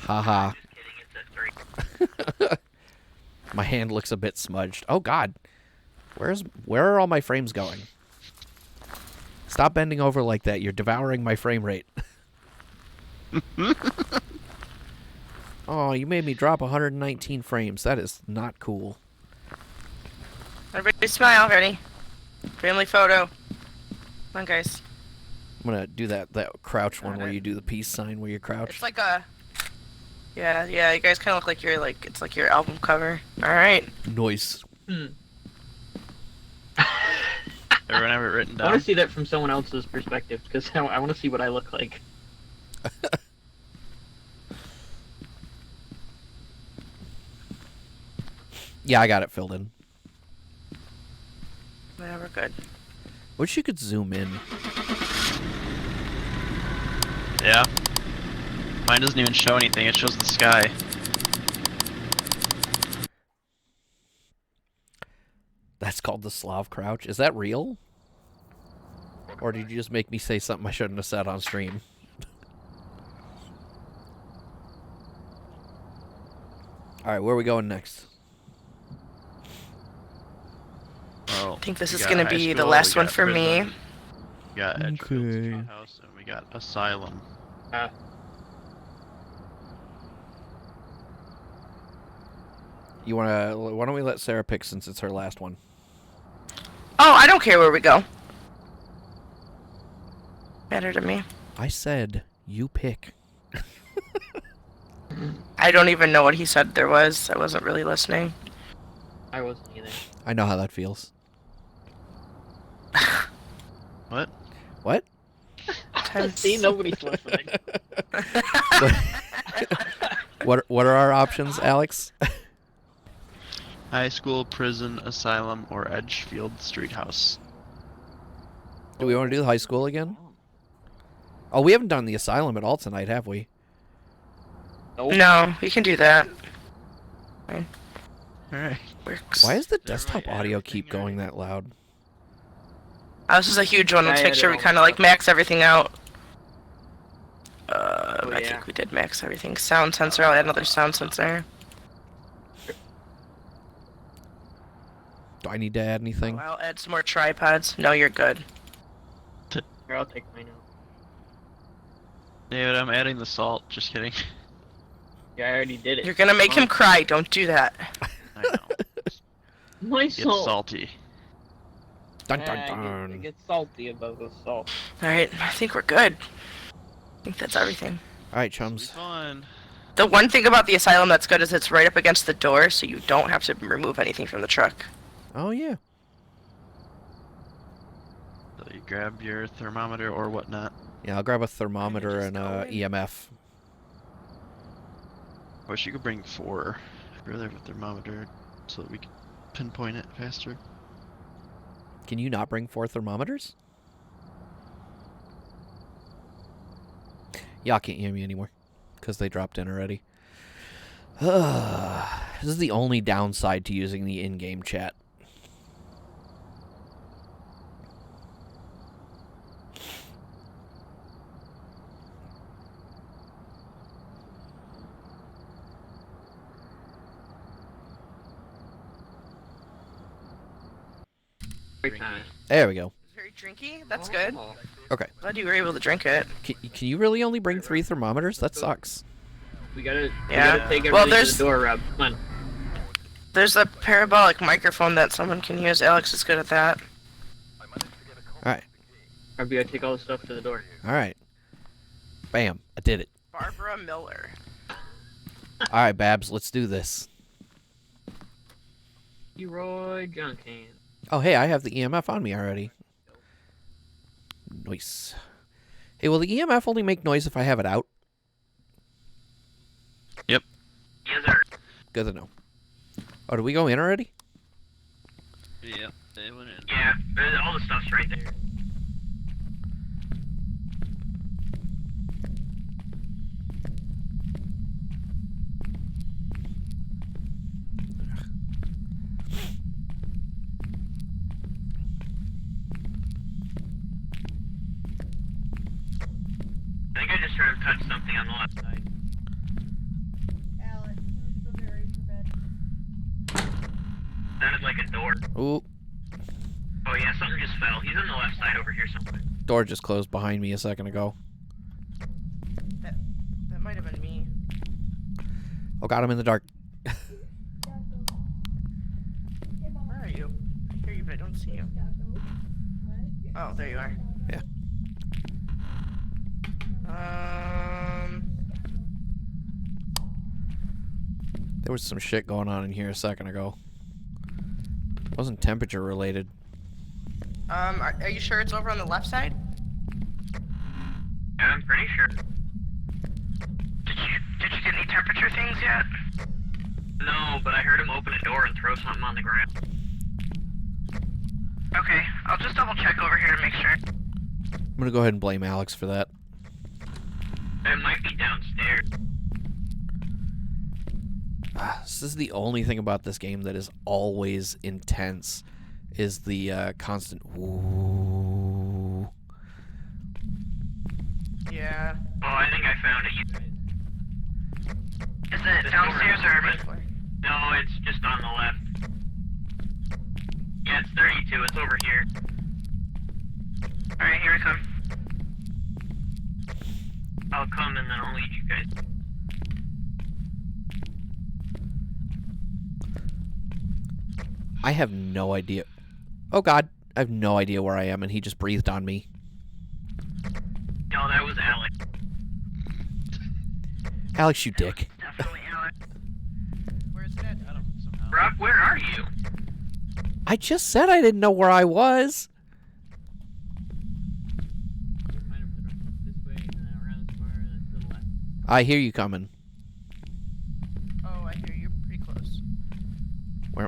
Haha. Just kidding, it's at 3. My hand looks a bit smudged. Oh god. Where are all my frames going? Stop bending over like that. You're devouring my frame rate. Oh, you made me drop 119 frames. That is not cool. Everybody smile, ready? Family photo. Come on, guys. I'm gonna do that crouch one Got where it. you do the peace sign where you crouch. It's like a... Yeah, you guys kind of look like you're like... It's like your album cover. Alright. Noise. Everyone have it written I want down. to see that from someone else's perspective, because I want to see what I look like. Yeah, I got it filled in. Yeah, we're good. Wish you could zoom in. Yeah. Mine doesn't even show anything. It shows the sky. That's called the Slav crouch. Is that real? Or did you just make me say something I shouldn't have said on stream? Alright, where are we going next? Well, I think this we is got gonna high be the school, last we one got for prison, me. We got Edgefield Farmhouse, and we got Asylum. You wanna? Why don't we let Sarah pick since it's her last one? Oh, I don't care where we go. Matter to me. I said you pick. I don't even know what he said there was. I wasn't really listening. I wasn't either. I know how that feels. What? What? See, nobody's listening. What are our options, Alex? High school, prison, asylum, or Edgefield Street House. Do we want to do the high school again? Oh, we haven't done the asylum at all tonight, have we? Nope. No, we can do that. Fine. Alright. Works. Why does the Did desktop everybody add audio everything keep going that loud? Oh, this is a huge one. Let's I make added sure we all the kind of like stuff. max everything out. I yeah. think we did max everything. Sound sensor. I'll add another sound sensor. Do I need to add anything? I'll add some more tripods. No, you're good. Here, I'll take mine out. David, I'm adding the salt. Just kidding. Yeah, I already did it. You're gonna make him cry. Don't do that. I know. My It's salt. salty. Dun dun It dun. gets salty above the salt. Alright, I think we're good. I think that's everything. All right, Be chums. fun. The one thing about the asylum that's good is it's right up against the door, so you don't have to remove anything from the truck. Oh yeah. So you grab your thermometer or whatnot. Yeah, I'll grab a thermometer just and go a in. EMF. Wish you could bring 4. I'd rather have a thermometer so that we can pinpoint it faster. Can you not bring 4 thermometers? Y'all can't hear me anymore because they dropped in already. This is the only downside to using the in-game chat. Great time. There we go. Very drinky. That's good. Oh. Okay. Glad you were able to drink it. Can you really only bring 3 thermometers? That sucks. We gotta Yeah. take everything Well, to there's- the door, Rob. Come on. There's a parabolic microphone that someone can use. Alex is good at that. Alright. Rob, we gotta take all the stuff to the door. Alright. Bam. I did it. Barbara Miller. Alright, Babs. Let's do this. Leroy Johnson. Oh, hey, I have the EMF on me already. Nice. Hey, will the EMF only make noise if I have it out? Yep. Yes, sir. Good to know. Oh, did we go in already? Yep, they went in. Yeah, all the stuff's right there. I think I just heard him touch something on the left side. Alex, who's the berry for bed? Sounded like a door. Ooh, Oh yeah, something just fell. He's on the left side over here somewhere. door just closed behind me a second ago. That might have been me. Oh, got him in the dark. Where are you? I hear you, but I don't see you. Oh, there you are. Yeah. There was some shit going on in here a second ago. Wasn't temperature related. Are you sure it's over on the left side? Yeah, I'm pretty sure. Did you get any temperature things yet? No, but I heard him open a door and throw something on the ground. Okay, I'll just double check over here to make sure. I'm gonna go ahead and blame Alex for that. It might be downstairs. This is the only thing about this game that is always intense, is the constant woo. Yeah. Oh, I think I found it. Is it downstairs or? No, it's just on the left. Yeah, it's 32. It's over here. Alright, here I come. I'll come and then I'll lead you guys. I have no idea. Oh god, I have no idea where I am, and he just breathed on me. No, that was Alex. Alex, you dick. Definitely Alex. Where's that? Got him somehow. Rob, where are you? I just said I didn't know where I was. This way, and then around this corner, and then to the left. I hear you coming. Oh, I hear you. Pretty close.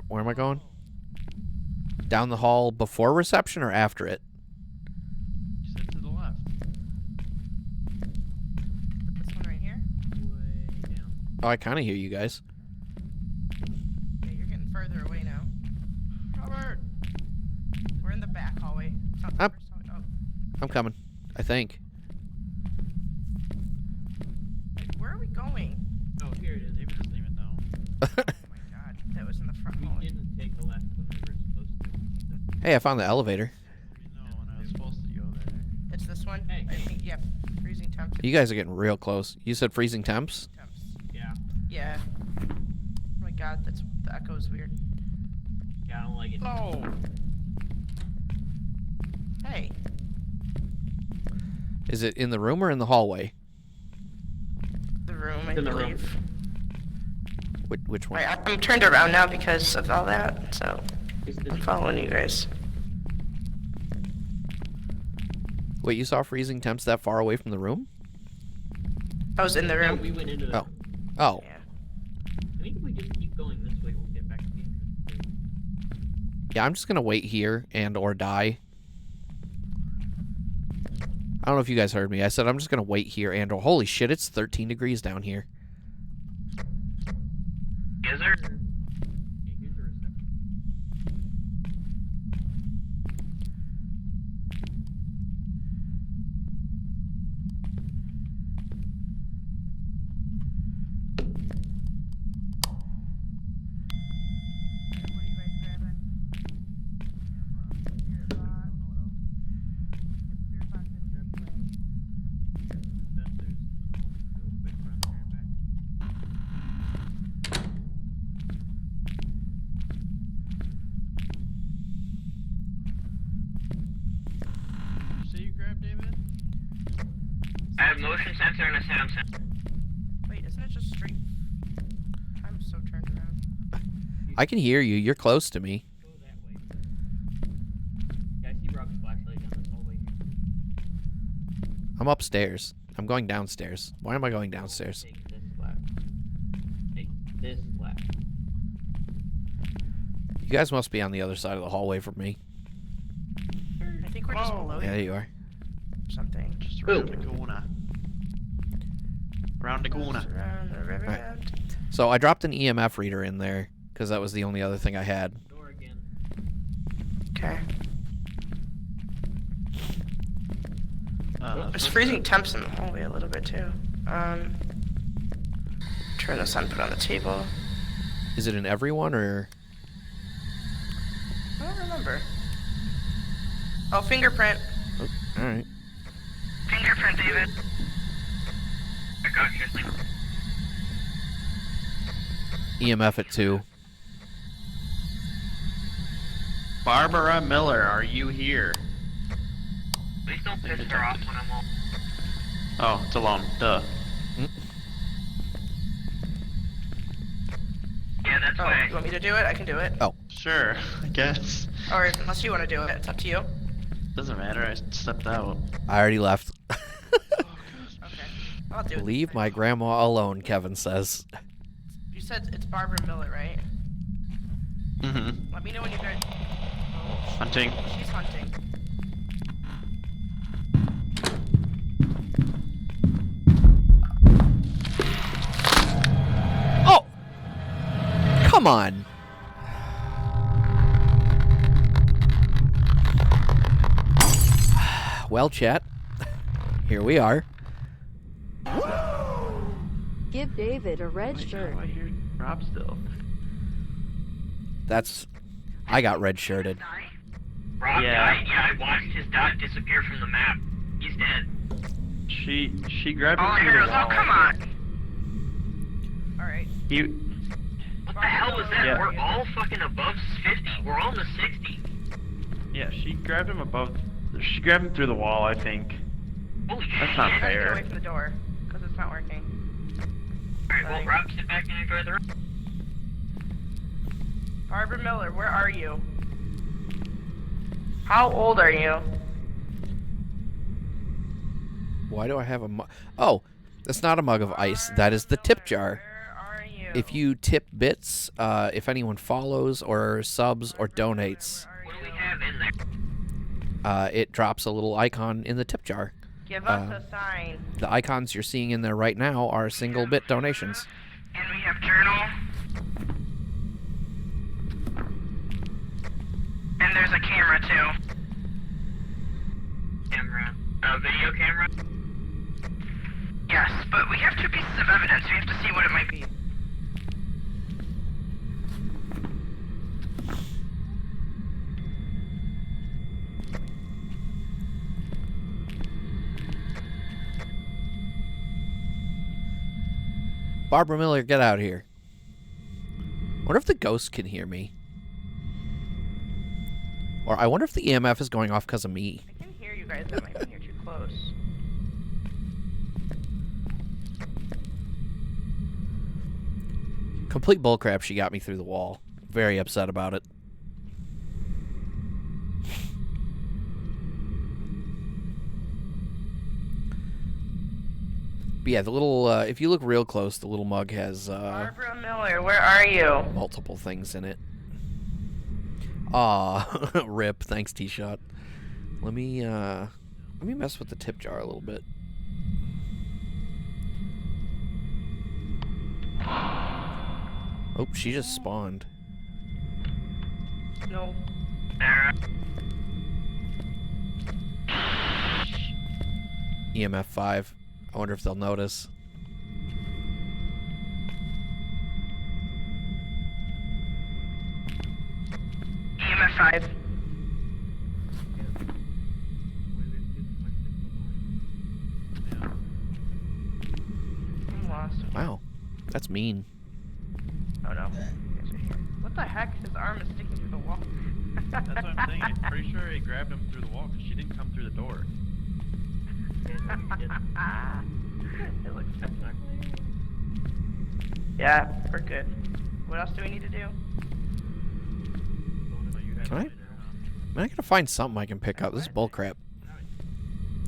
Where am I going? Down the hall before reception or after it? You said to the left. This one right here? Way down. Oh, I kind of hear you guys. Yeah, you're getting further away now. Robert! We're in the back hallway. It's not the Up. first hallway. Oh, I'm coming. I think. wait, where are we going? Oh, here it is. David doesn't even know. Oh my god, that was in the front We hallway. didn't take the left when we were supposed to. Hey, I found the elevator. You know when I was supposed to go there. It's this one? Hey. I think, yeah, freezing temps. You guys are getting real close. You said freezing temps? Yeah. Yeah. Oh my god, the echo's weird. Yeah, I don't like it. Oh! Hey. Is it in the room or in the hallway? The room, I In the room. believe. Which one? Right, I'm turned around now because of all that, so It's this I'm following you guys. Wait, you saw freezing temps that far away from the room? I was in the No, room. we went into the. Oh. Oh. Yeah. I think if we just keep going this way, we'll get back to the entrance. Yeah, I'm just gonna wait here and or die. I don't know if you guys heard me. I said I'm just gonna wait here and or holy shit, it's 13 degrees down here. Is there? Okay, here's the reception. What are you guys grabbing? Beer box. Beer box and anyway. There's do a quick run there and back. Did you say you grabbed David? I have motion sensor and a sound sensor. Wait, isn't it just straight? I'm so turned around. I can hear you. You're close to me. Go that way. Yeah, I see Rob's flashlight down this hallway. I'm upstairs. I'm going downstairs. Why am I going downstairs? Take this left. Take this left. You guys must be on the other side of the hallway from me. I think we're just below Yeah, you you are. or something. Just around the corner. Around the corner. Just around the river. Alright. So I dropped an EMF reader in there because that was the only other thing I had. Door again. Okay. There's What's freezing that? temps in the hallway a little bit too. Turn this on, put it on the table. Is it in everyone or? I don't remember. Oh, fingerprint. Oh, all right. Fingerprint, David. I got your thing. EMF at 2. Barbara Miller, are you here? Please don't piss her off when I'm all. Oh, it's alone. Duh. Yeah, that's Oh, why. you want me to do it? I can do it. Sure, I guess. Or unless you want to do it, it's up to you. Doesn't matter, I stepped out. I already left. Okay. I'll do it. Leave my grandma alone, Kevin says. You said it's Barbara Miller, right? Mm-hmm. Let me know when you guys. Hunting. She's hunting. Oh! Come on. Well, chat. Here we are. Give David a red Wait, shirt. how do I hear Rob still? That's... I got red shirted. Rob Yeah. died. Yeah, I watched his dot disappear from the map. He's dead. She grabbed All I him through heard the was, wall. oh, come on. Alright. He, What the hell was that? Yeah. We're all fucking above 50. We're all in the 60. yeah, she grabbed him above. She grabbed him through the wall, I think. Holy That's shit. not I'm trying to get fair. away from the door, because it's not working. Alright, well, Rob, sit back and enjoy the rest. Barbara Miller, where are you? How old are you? Why do I have a mug? Oh, that's not a mug of ice. That is the tip jar. Where are you? If you tip bits, if anyone follows or subs or donates, What do we have in there? it drops a little icon in the tip jar. Give us a sign. The icons you're seeing in there right now are single bit donations. And we have journal. And there's a camera, too. Camera. Video camera? Yes, but we have two pieces of evidence. We have to see what it might be. Barbara Miller, get out here. Wonder if the ghost can hear me. Or I wonder if the EMF is going off because of me. I can hear you guys, that might mean you're too close. Complete bullcrap, she got me through the wall. Very upset about it. But yeah, the little, if you look real close, the little mug has Barbara Miller, where are you? multiple things in it. Aw, rip. Thanks, T-Shot. Let me mess with the tip jar a little bit. Oh, she just spawned. No. EMF 5. I wonder if they'll notice. EMF 5. I'm lost. Wow, that's mean. Oh no. You guys are here. What the heck? His arm is sticking through the wall. That's what I'm saying. I'm pretty sure he grabbed him through the wall because she didn't come through the door. It looks Yeah, we're good. What else do we need to do? Can I gotta find something I can pick up. This is bullcrap.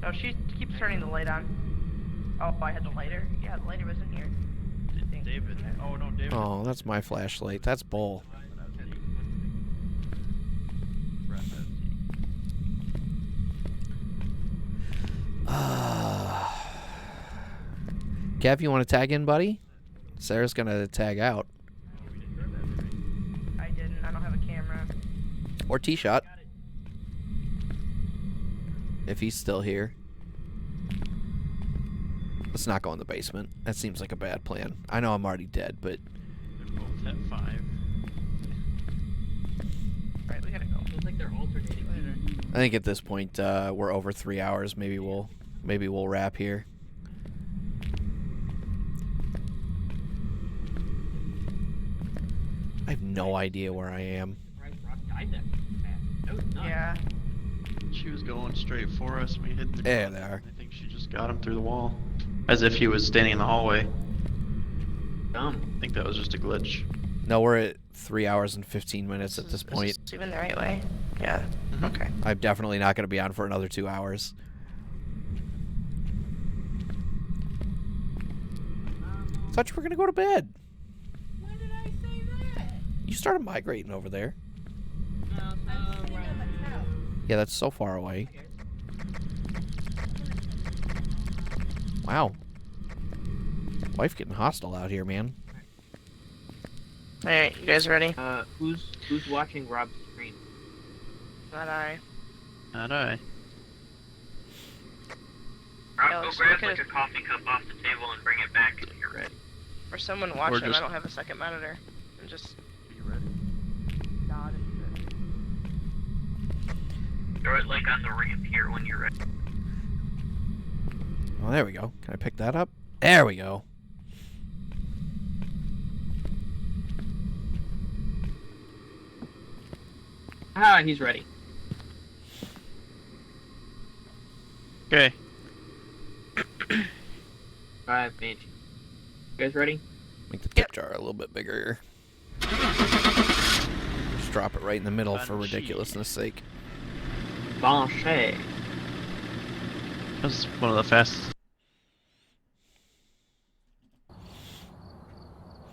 Oh, she keeps turning the light on. Oh, I had the lighter? Yeah, the lighter was in here. David. Oh no, David. Oh, that's my flashlight. That's bull. Kev, you want to tag in, buddy? Sarah's gonna tag out. I didn't. I don't have a camera. Or T-Shot. If he's still here. Let's not go in the basement. That seems like a bad plan. I know I'm already dead, but... They're both at 5. Right, we gotta go. Feels like they're alternating. I think at this point, we're over 3 hours. Maybe we'll wrap here. I have no idea where I am. Right, Rob died that fast. That was nuts. Yeah. She was going straight for us. We hit the There ground. they are. I think she just got him through the wall. As if he was standing in the hallway. Dumb. I think that was just a glitch. No, we're at 3 hours and 15 minutes at this point. Is this even the right way? Yeah. Okay. I'm definitely not going to be on for another 2 hours. Thought you were going to go to bed. When did I say that? You started migrating over there. I'm sitting on the couch. Yeah, that's so far away. Wow. Wife getting hostile out here, man. Alright, you guys ready? Who's watching Rob's screen? Not I. Not I. Rob, Yeah, go let's grab look like at- a coffee cup off the table and bring it back when you're ready. for someone watch him. just- I don't have a second monitor. I'm just. Be ready. God, Throw it like on the ramp here when you're ready. Oh, there we go. Can I pick that up? There we go. Ah, he's ready. Okay. Alright, Banshee. You guys ready? Make the tip jar a little bit bigger. Just drop it right in the middle for Banshee. ridiculousness sake. Banshee. That's one of the fastest.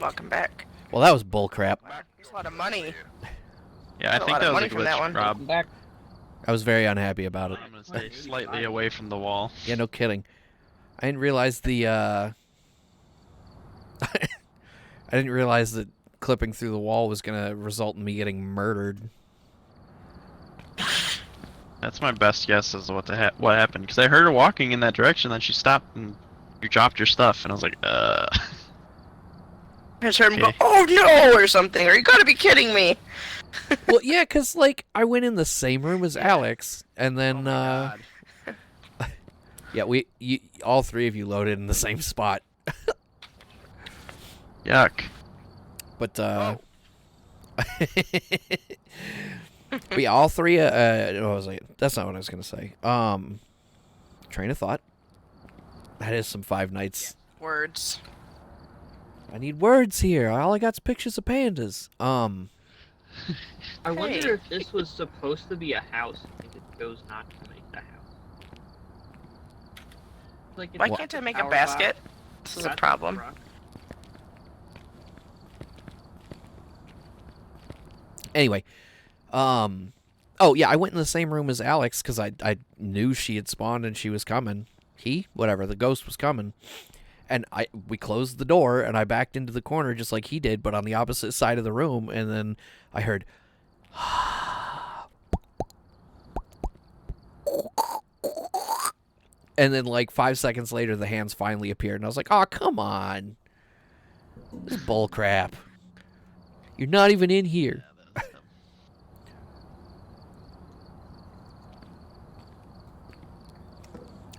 welcome back. Well, that was bullcrap. That's a lot of money. Yeah, I Got a think lot that of was money a from that glitch, one. Rob. Back. I was very unhappy about it. I'm gonna stay slightly away from the wall. Yeah, no kidding. I didn't realize the, I didn't realize that clipping through the wall was gonna result in me getting murdered. That's my best guess as to what happened. Because I heard her walking in that direction, then she stopped and you dropped your stuff, and I was like, I just heard him go, Okay. "Oh no!" or something. Or you gotta be kidding me. Well, yeah, 'cause, like, I went in the same room as Alex, and then, yeah, all three of you loaded in the same spot. Yuck. But, but yeah, all three, what was I? That's not what I was gonna say. Train of thought. That is some Five Nights. Words. I need words here. All I got's pictures of pandas. I wonder Hey. if this was supposed to be a house and it chose not to make the house. Like it's Why got can't the I make a power basket? box, This is a got the problem. rock. Anyway, oh yeah, I went in the same room as Alex because I knew she had spawned and she was coming. Whatever, the ghost was coming. And we closed the door, and I backed into the corner just like he did, but on the opposite side of the room, and then I heard... And then, like, 5 seconds later, the hands finally appeared, and I was like, oh, come on. This is bull crap. You're not even in here.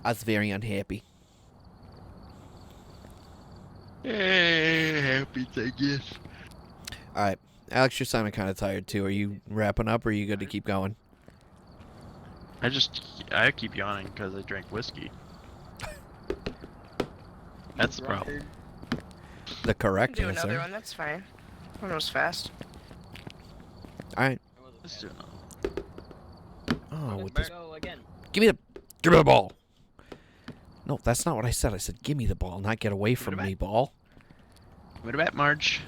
I was very unhappy. Hey, happy I guess. All right. Alex, you're sounding kind of tired, too. Are you wrapping up, or are you good to keep going? I keep yawning because I drank whiskey. That's the problem. The correct Do another answer. one. That's fine. One was fast. All right. Let's do another. Oh, with Let's this... go again. Give me the ball. No, that's not what I said. I said, give me the ball, not get away from me, ball. What about Marge?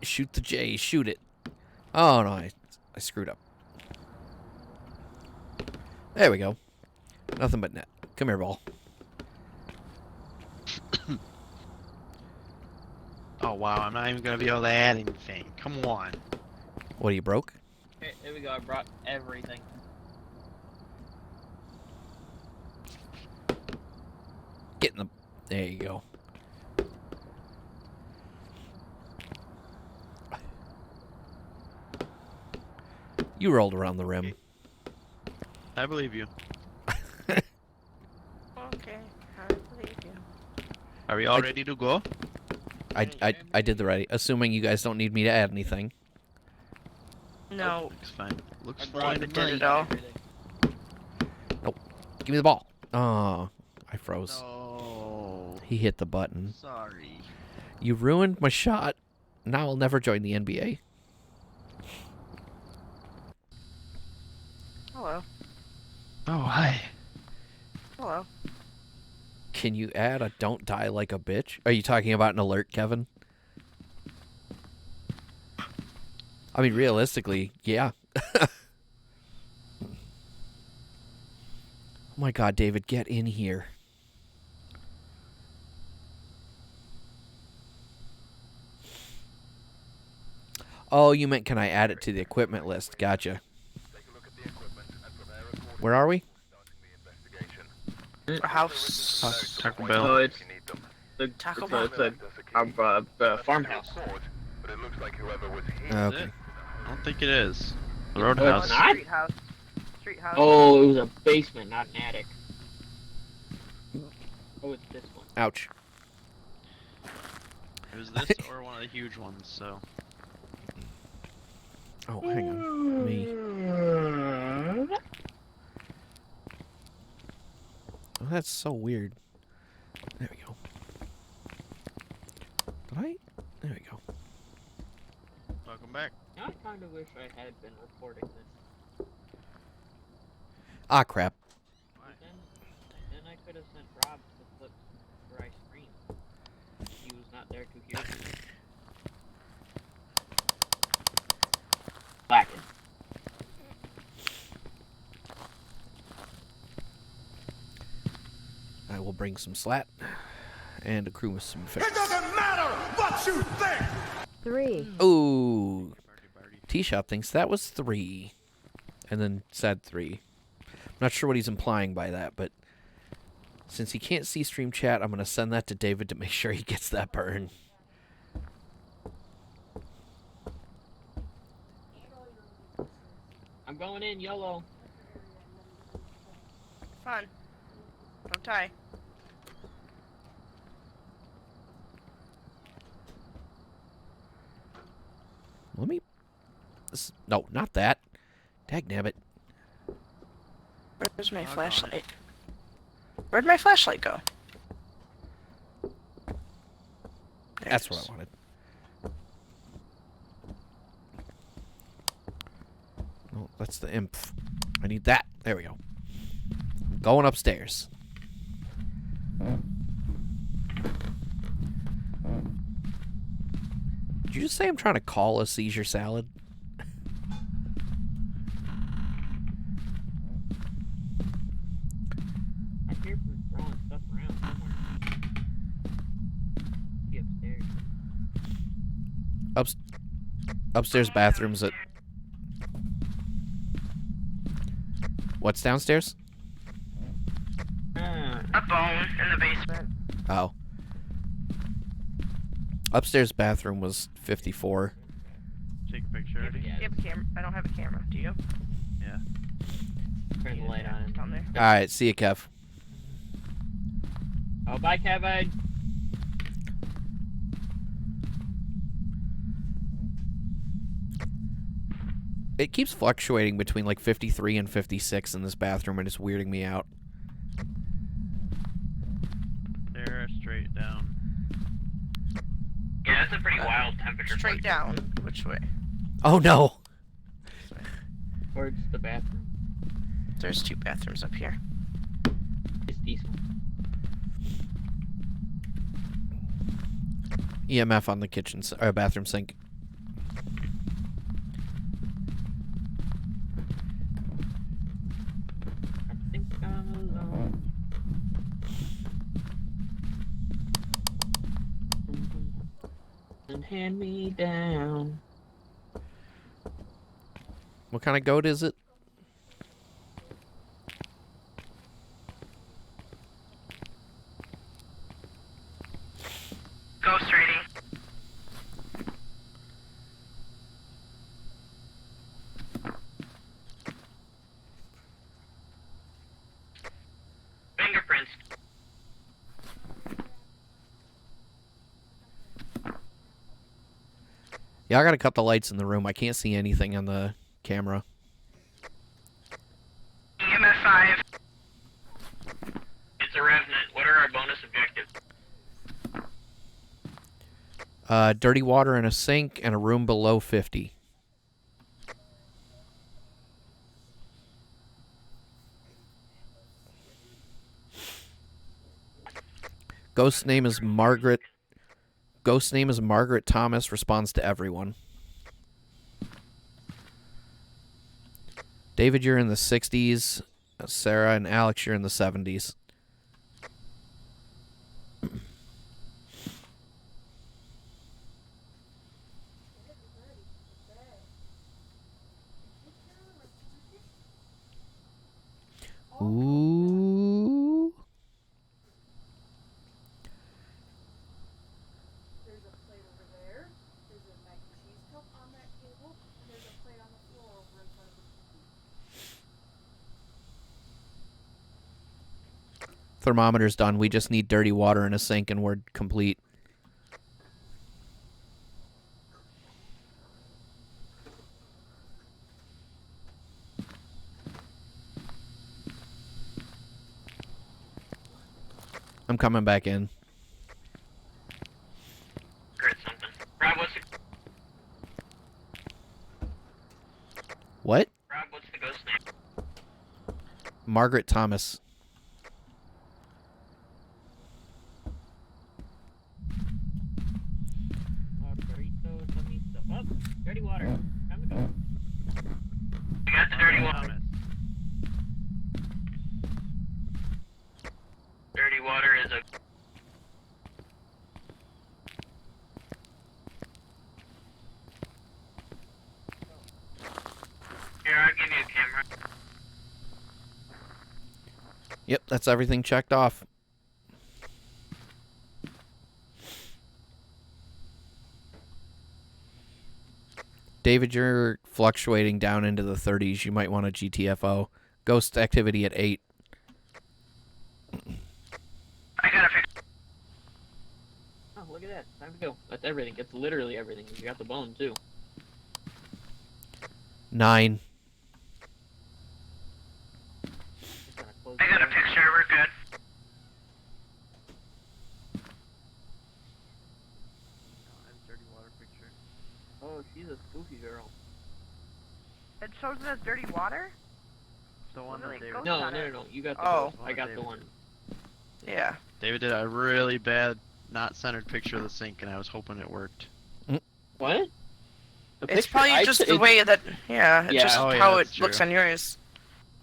Shoot the J. Shoot it. Oh, no, I screwed up. There we go. Nothing but net. Come here, ball. Oh wow, I'm not even gonna be able to add anything. Come on. What, are you broke? Okay, there we go. I brought everything. Get in the... There you go. You rolled around the rim. I believe you. Okay, I believe you. Are we all ready to go? I did the ready. Assuming you guys don't need me to add anything. No, Looks fine. Looks I fine brought to did me. it all. everything. Give me the ball. Oh, I froze. No. He hit the button. Sorry. You ruined my shot. Now I'll never join the NBA. Hello. Oh hi. Hello. Can you add a don't die like a bitch? Are you talking about an alert, Kevin? I mean, realistically, yeah. Oh my god, David, get in here. Oh, you meant can I add it to the equipment list? Gotcha. Take a look at the equipment and prepare accordingly Where are we? before starting the investigation. House. Taco Oh, Bell. it's If you need them. the Taco it's, Bell. it's a farmhouse. But it looks like whoever was here Okay. I don't think it is. The Oh, it's Roadhouse. not? Street house. Street house. Oh, it was a basement, not an attic. Oh, it's this one. Ouch. It was this or one of the huge ones, so. Oh, hang on. Me. Oh, that's so weird. There we go. Did I? There we go. Welcome back. I kind of wish I had been reporting this. Ah, crap. Then I could have sent Rob the clips where I screamed. He was not there to hear me. Blackened. I will bring some slat and a crew with some fish. 3. Ooh. T-Shop thinks that was 3. And then said 3. Not sure what he's implying by that, but since he can't see stream chat, I'm going to send that to David to make sure he gets that burn. I'm going in, YOLO. Fun. Don't die. Let me... No, not that. Dagnabbit. Where's my flashlight? Where'd my flashlight go? There That's it what is. I wanted. Oh, that's the imp. I need that. There we go. I'm going upstairs. Did you just say I'm trying to call a seizure salad? I hear him throwing stuff around somewhere. Be upstairs. Upstairs bathrooms at... What's downstairs? A bone in the basement. Oh. Upstairs bathroom was 54. Take a picture already? Yeah, You have a camera? I don't have a camera. Do you? Yeah. turn the light on. Down there. Alright, see you, Kev. Oh, bye, Kevin. It keeps fluctuating between like 53 and 56 in this bathroom, and it's weirding me out. There, straight down. Yeah, that's a pretty wild temperature. Straight down. Which way? Oh no! Towards the bathroom. There's 2 bathrooms up here. It's decent. EMF on the kitchen bathroom sink. I think I'm alone. And hand me down. What kind of goat is it? Ghost rating. Fingerprints. Yeah, I gotta cut the lights in the room. I can't see anything on the camera. EMF 5. It's a revenant. What are our bonus objectives? Dirty water in a sink and a room below 50. Ghost name is Margaret. Ghost name is Margaret Thomas. Responds to everyone. David, you're in the 60s. Sarah and Alex, you're in the 70s. Ooh. There's a plate over there. There's a mac and cheese cup on that table. And there's a plate on the floor over in front of the TV. Thermometer's done. We just need dirty water in a sink and we're complete. I'm coming back in. Heard something. Rob, what's the What? ghost name? Margaret Thomas. Burrito, tomito. Oh, dirty water. Time to go. We got the dirty water. Dirty water is a. Here, I'll give you a camera. Yep, that's everything checked off. David, you're fluctuating down into the 30s. You might want a GTFO. Ghost activity at 8. I gotta fix. Oh, look at that. Time to go. That's everything. It's literally everything. You got the bone, too. 9. Just gonna close I got a the door. picture. We're good. Dirty water picture. Oh, she's a spooky girl. It shows it as dirty water? The one Really that David. ghost No, on no, it. no, no. You got the Oh. ghost. I got the one. Yeah. David did a really bad, not centered picture of the sink, and I was hoping it worked. What? The It's picture- probably just the it's- way that, yeah, it's Yeah. just Oh, yeah, how it that's looks true. on yours.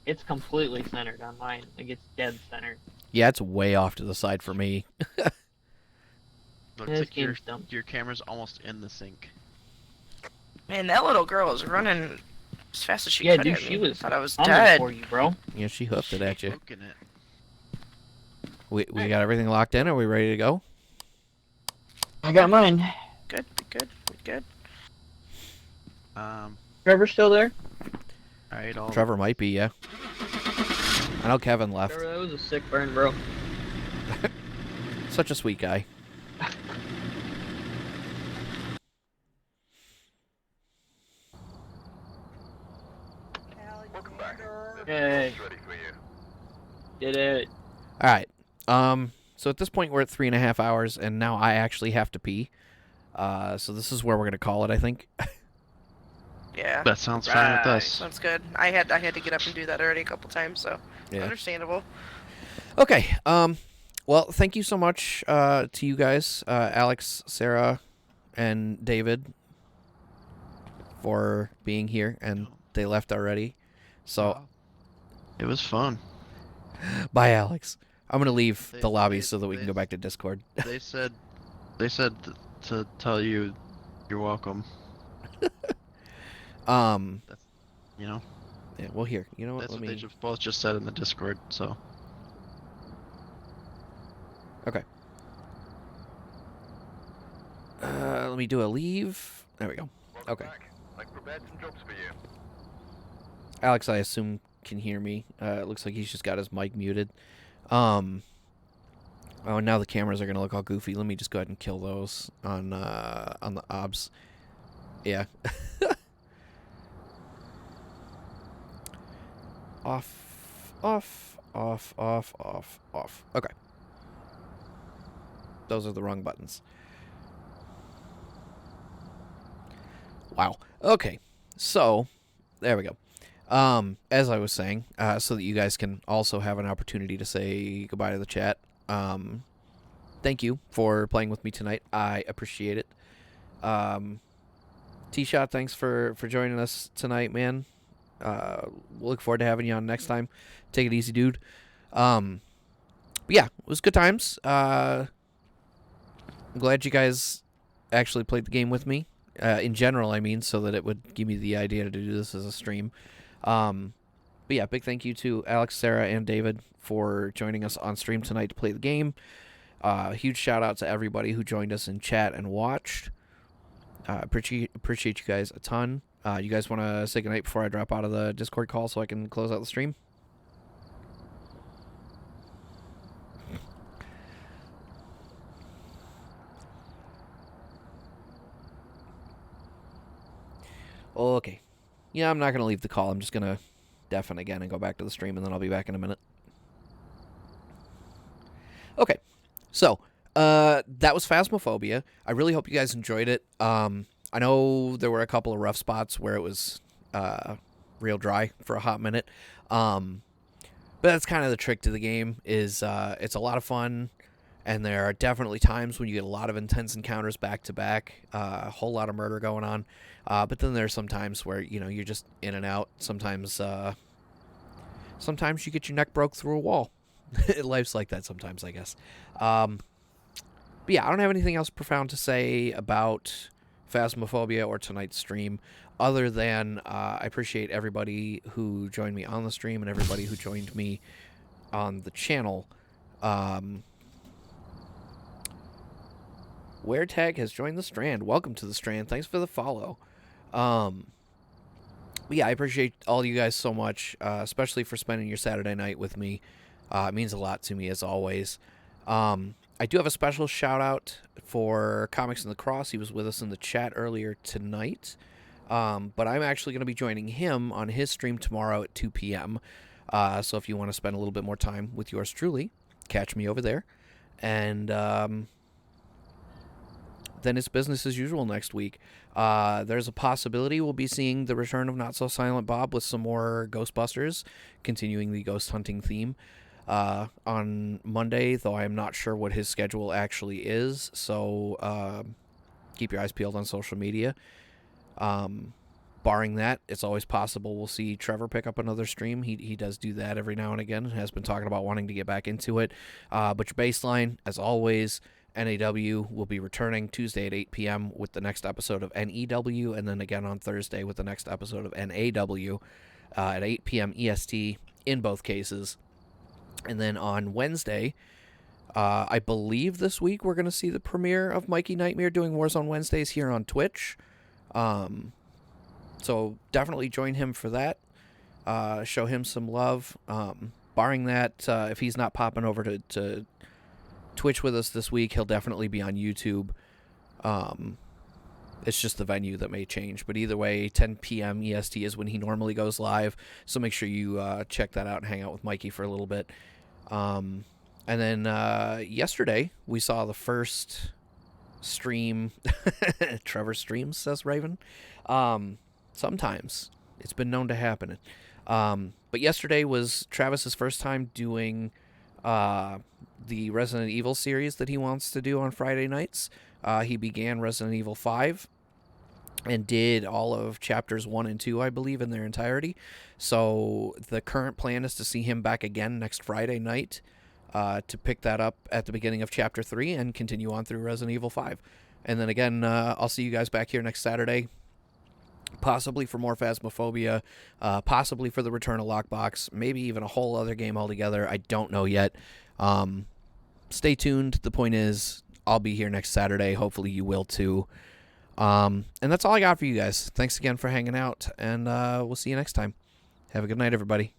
It's completely centered on mine. Like, it's dead centered. Yeah, it's way off to the side for me. Looks This like game's dumb. your camera's almost in the sink. Man, that little girl was running as fast as she Yeah, could dude, at she me. was Thought I was coming dead. for you, bro. Yeah, she hoofed it at you. Broken it. We got everything locked in. Are we ready to go? I got mine. Good, good, good. Trevor's still there? Alright, I'll. Trevor might be, yeah. I know Kevin left. Trevor, that was a sick burn, bro. Such a sweet guy. Welcome back. Hey, Ready for you. did it. All right. So at this point, we're at 3.5 hours, and now I actually have to pee. So this is where we're gonna call it, I think. Yeah. That sounds fine with Right. us. Sounds good. I had to get up and do that already a couple times, so Yeah. understandable. Okay. Well, thank you so much to you guys, Alex, Sarah, and David, for being here, and they left already. So, It was fun. bye, Alex. I'm gonna leave They- the lobby they- so that we can they- go back to Discord. They said to tell you you're welcome. You know, Yeah, well, here. You know what? that's Let what me. they both just said in the Discord. So Let me do a leave. There we go. Welcome Okay. back. I've prepared some jobs for you. Alex, I assume, can hear me. It looks like he's just got his mic muted. Oh, now the cameras are gonna look all goofy. Let me just go ahead and kill those on the obs. Yeah. Off. Okay. Those are the wrong buttons. Wow. Okay. So, there we go. As I was saying, so that you guys can also have an opportunity to say goodbye to the chat. Thank you for playing with me tonight. I appreciate it. T-Shot, thanks for joining us tonight, man. We'll look forward to having you on next time. Take it easy, dude. But yeah, it was good times. I'm glad you guys actually played the game with me. In general, I mean, so that it would give me the idea to do this as a stream. But yeah, big thank you to Alex, Sarah, and David for joining us on stream tonight to play the game. Huge shout out to everybody who joined us in chat and watched. Appreciate you guys a ton. You guys want to say goodnight before I drop out of the Discord call so I can close out the stream? Okay. Yeah, I'm not going to leave the call. I'm just going to deafen again and go back to the stream, and then I'll be back in a minute. Okay. So, that was Phasmophobia. I really hope you guys enjoyed it. I know there were a couple of rough spots where it was real dry for a hot minute. But that's kind of the trick to the game, is it's a lot of fun, and there are definitely times when you get a lot of intense encounters back to back, a whole lot of murder going on. But then there's some times where, you know, you're just in and out. Sometimes you get your neck broke through a wall. Life's like that sometimes, I guess. But yeah, I don't have anything else profound to say about Phasmophobia or tonight's stream, other than I appreciate everybody who joined me on the stream and everybody who joined me on the channel. WereTag has joined the Strand. Welcome to the Strand. Thanks for the follow. Yeah, I appreciate all you guys so much, especially for spending your Saturday night with me. It means a lot to me, as always. I do have a special shout-out for Comics in the Cross. He was with us in the chat earlier tonight. But I'm actually going to be joining him on his stream tomorrow at 2 p.m. So if you want to spend a little bit more time with yours truly, catch me over there. And then it's business as usual next week. There's a possibility we'll be seeing the return of Not So Silent Bob with some more Ghostbusters, continuing the ghost hunting theme. On Monday, though I am not sure what his schedule actually is, so keep your eyes peeled on social media. Barring that, it's always possible we'll see Trevor pick up another stream. He does do that every now and again, and has been talking about wanting to get back into it. But your baseline, as always, NAW will be returning Tuesday at 8 p.m. with the next episode of NEW, and then again on Thursday with the next episode of NAW at 8 p.m. EST in both cases. And then on Wednesday, I believe this week we're going to see the premiere of Mikey Nightmare doing Warzone Wednesdays here on Twitch. So definitely join him for that. Show him some love. Barring that, if he's not popping over to Twitch with us this week, he'll definitely be on YouTube. It's just the venue that may change. But either way, 10 p.m. EST is when he normally goes live. So make sure you check that out and hang out with Mikey for a little bit. And then yesterday, we saw the first stream. Trevor streams, says Raven. Sometimes. It's been known to happen. But yesterday was Travis's first time doing the Resident Evil series that he wants to do on Friday nights. He began Resident Evil 5 and did all of chapters 1 and 2, I believe, in their entirety. So the current plan is to see him back again next Friday night to pick that up at the beginning of chapter 3 and continue on through Resident Evil 5. And then again, I'll see you guys back here next Saturday, possibly for more Phasmophobia, possibly for the return of Lockbox, maybe even a whole other game altogether. I don't know yet. Stay tuned. The point is, I'll be here next Saturday. Hopefully you will too. And that's all I got for you guys. Thanks again for hanging out, and we'll see you next time. Have a good night, everybody.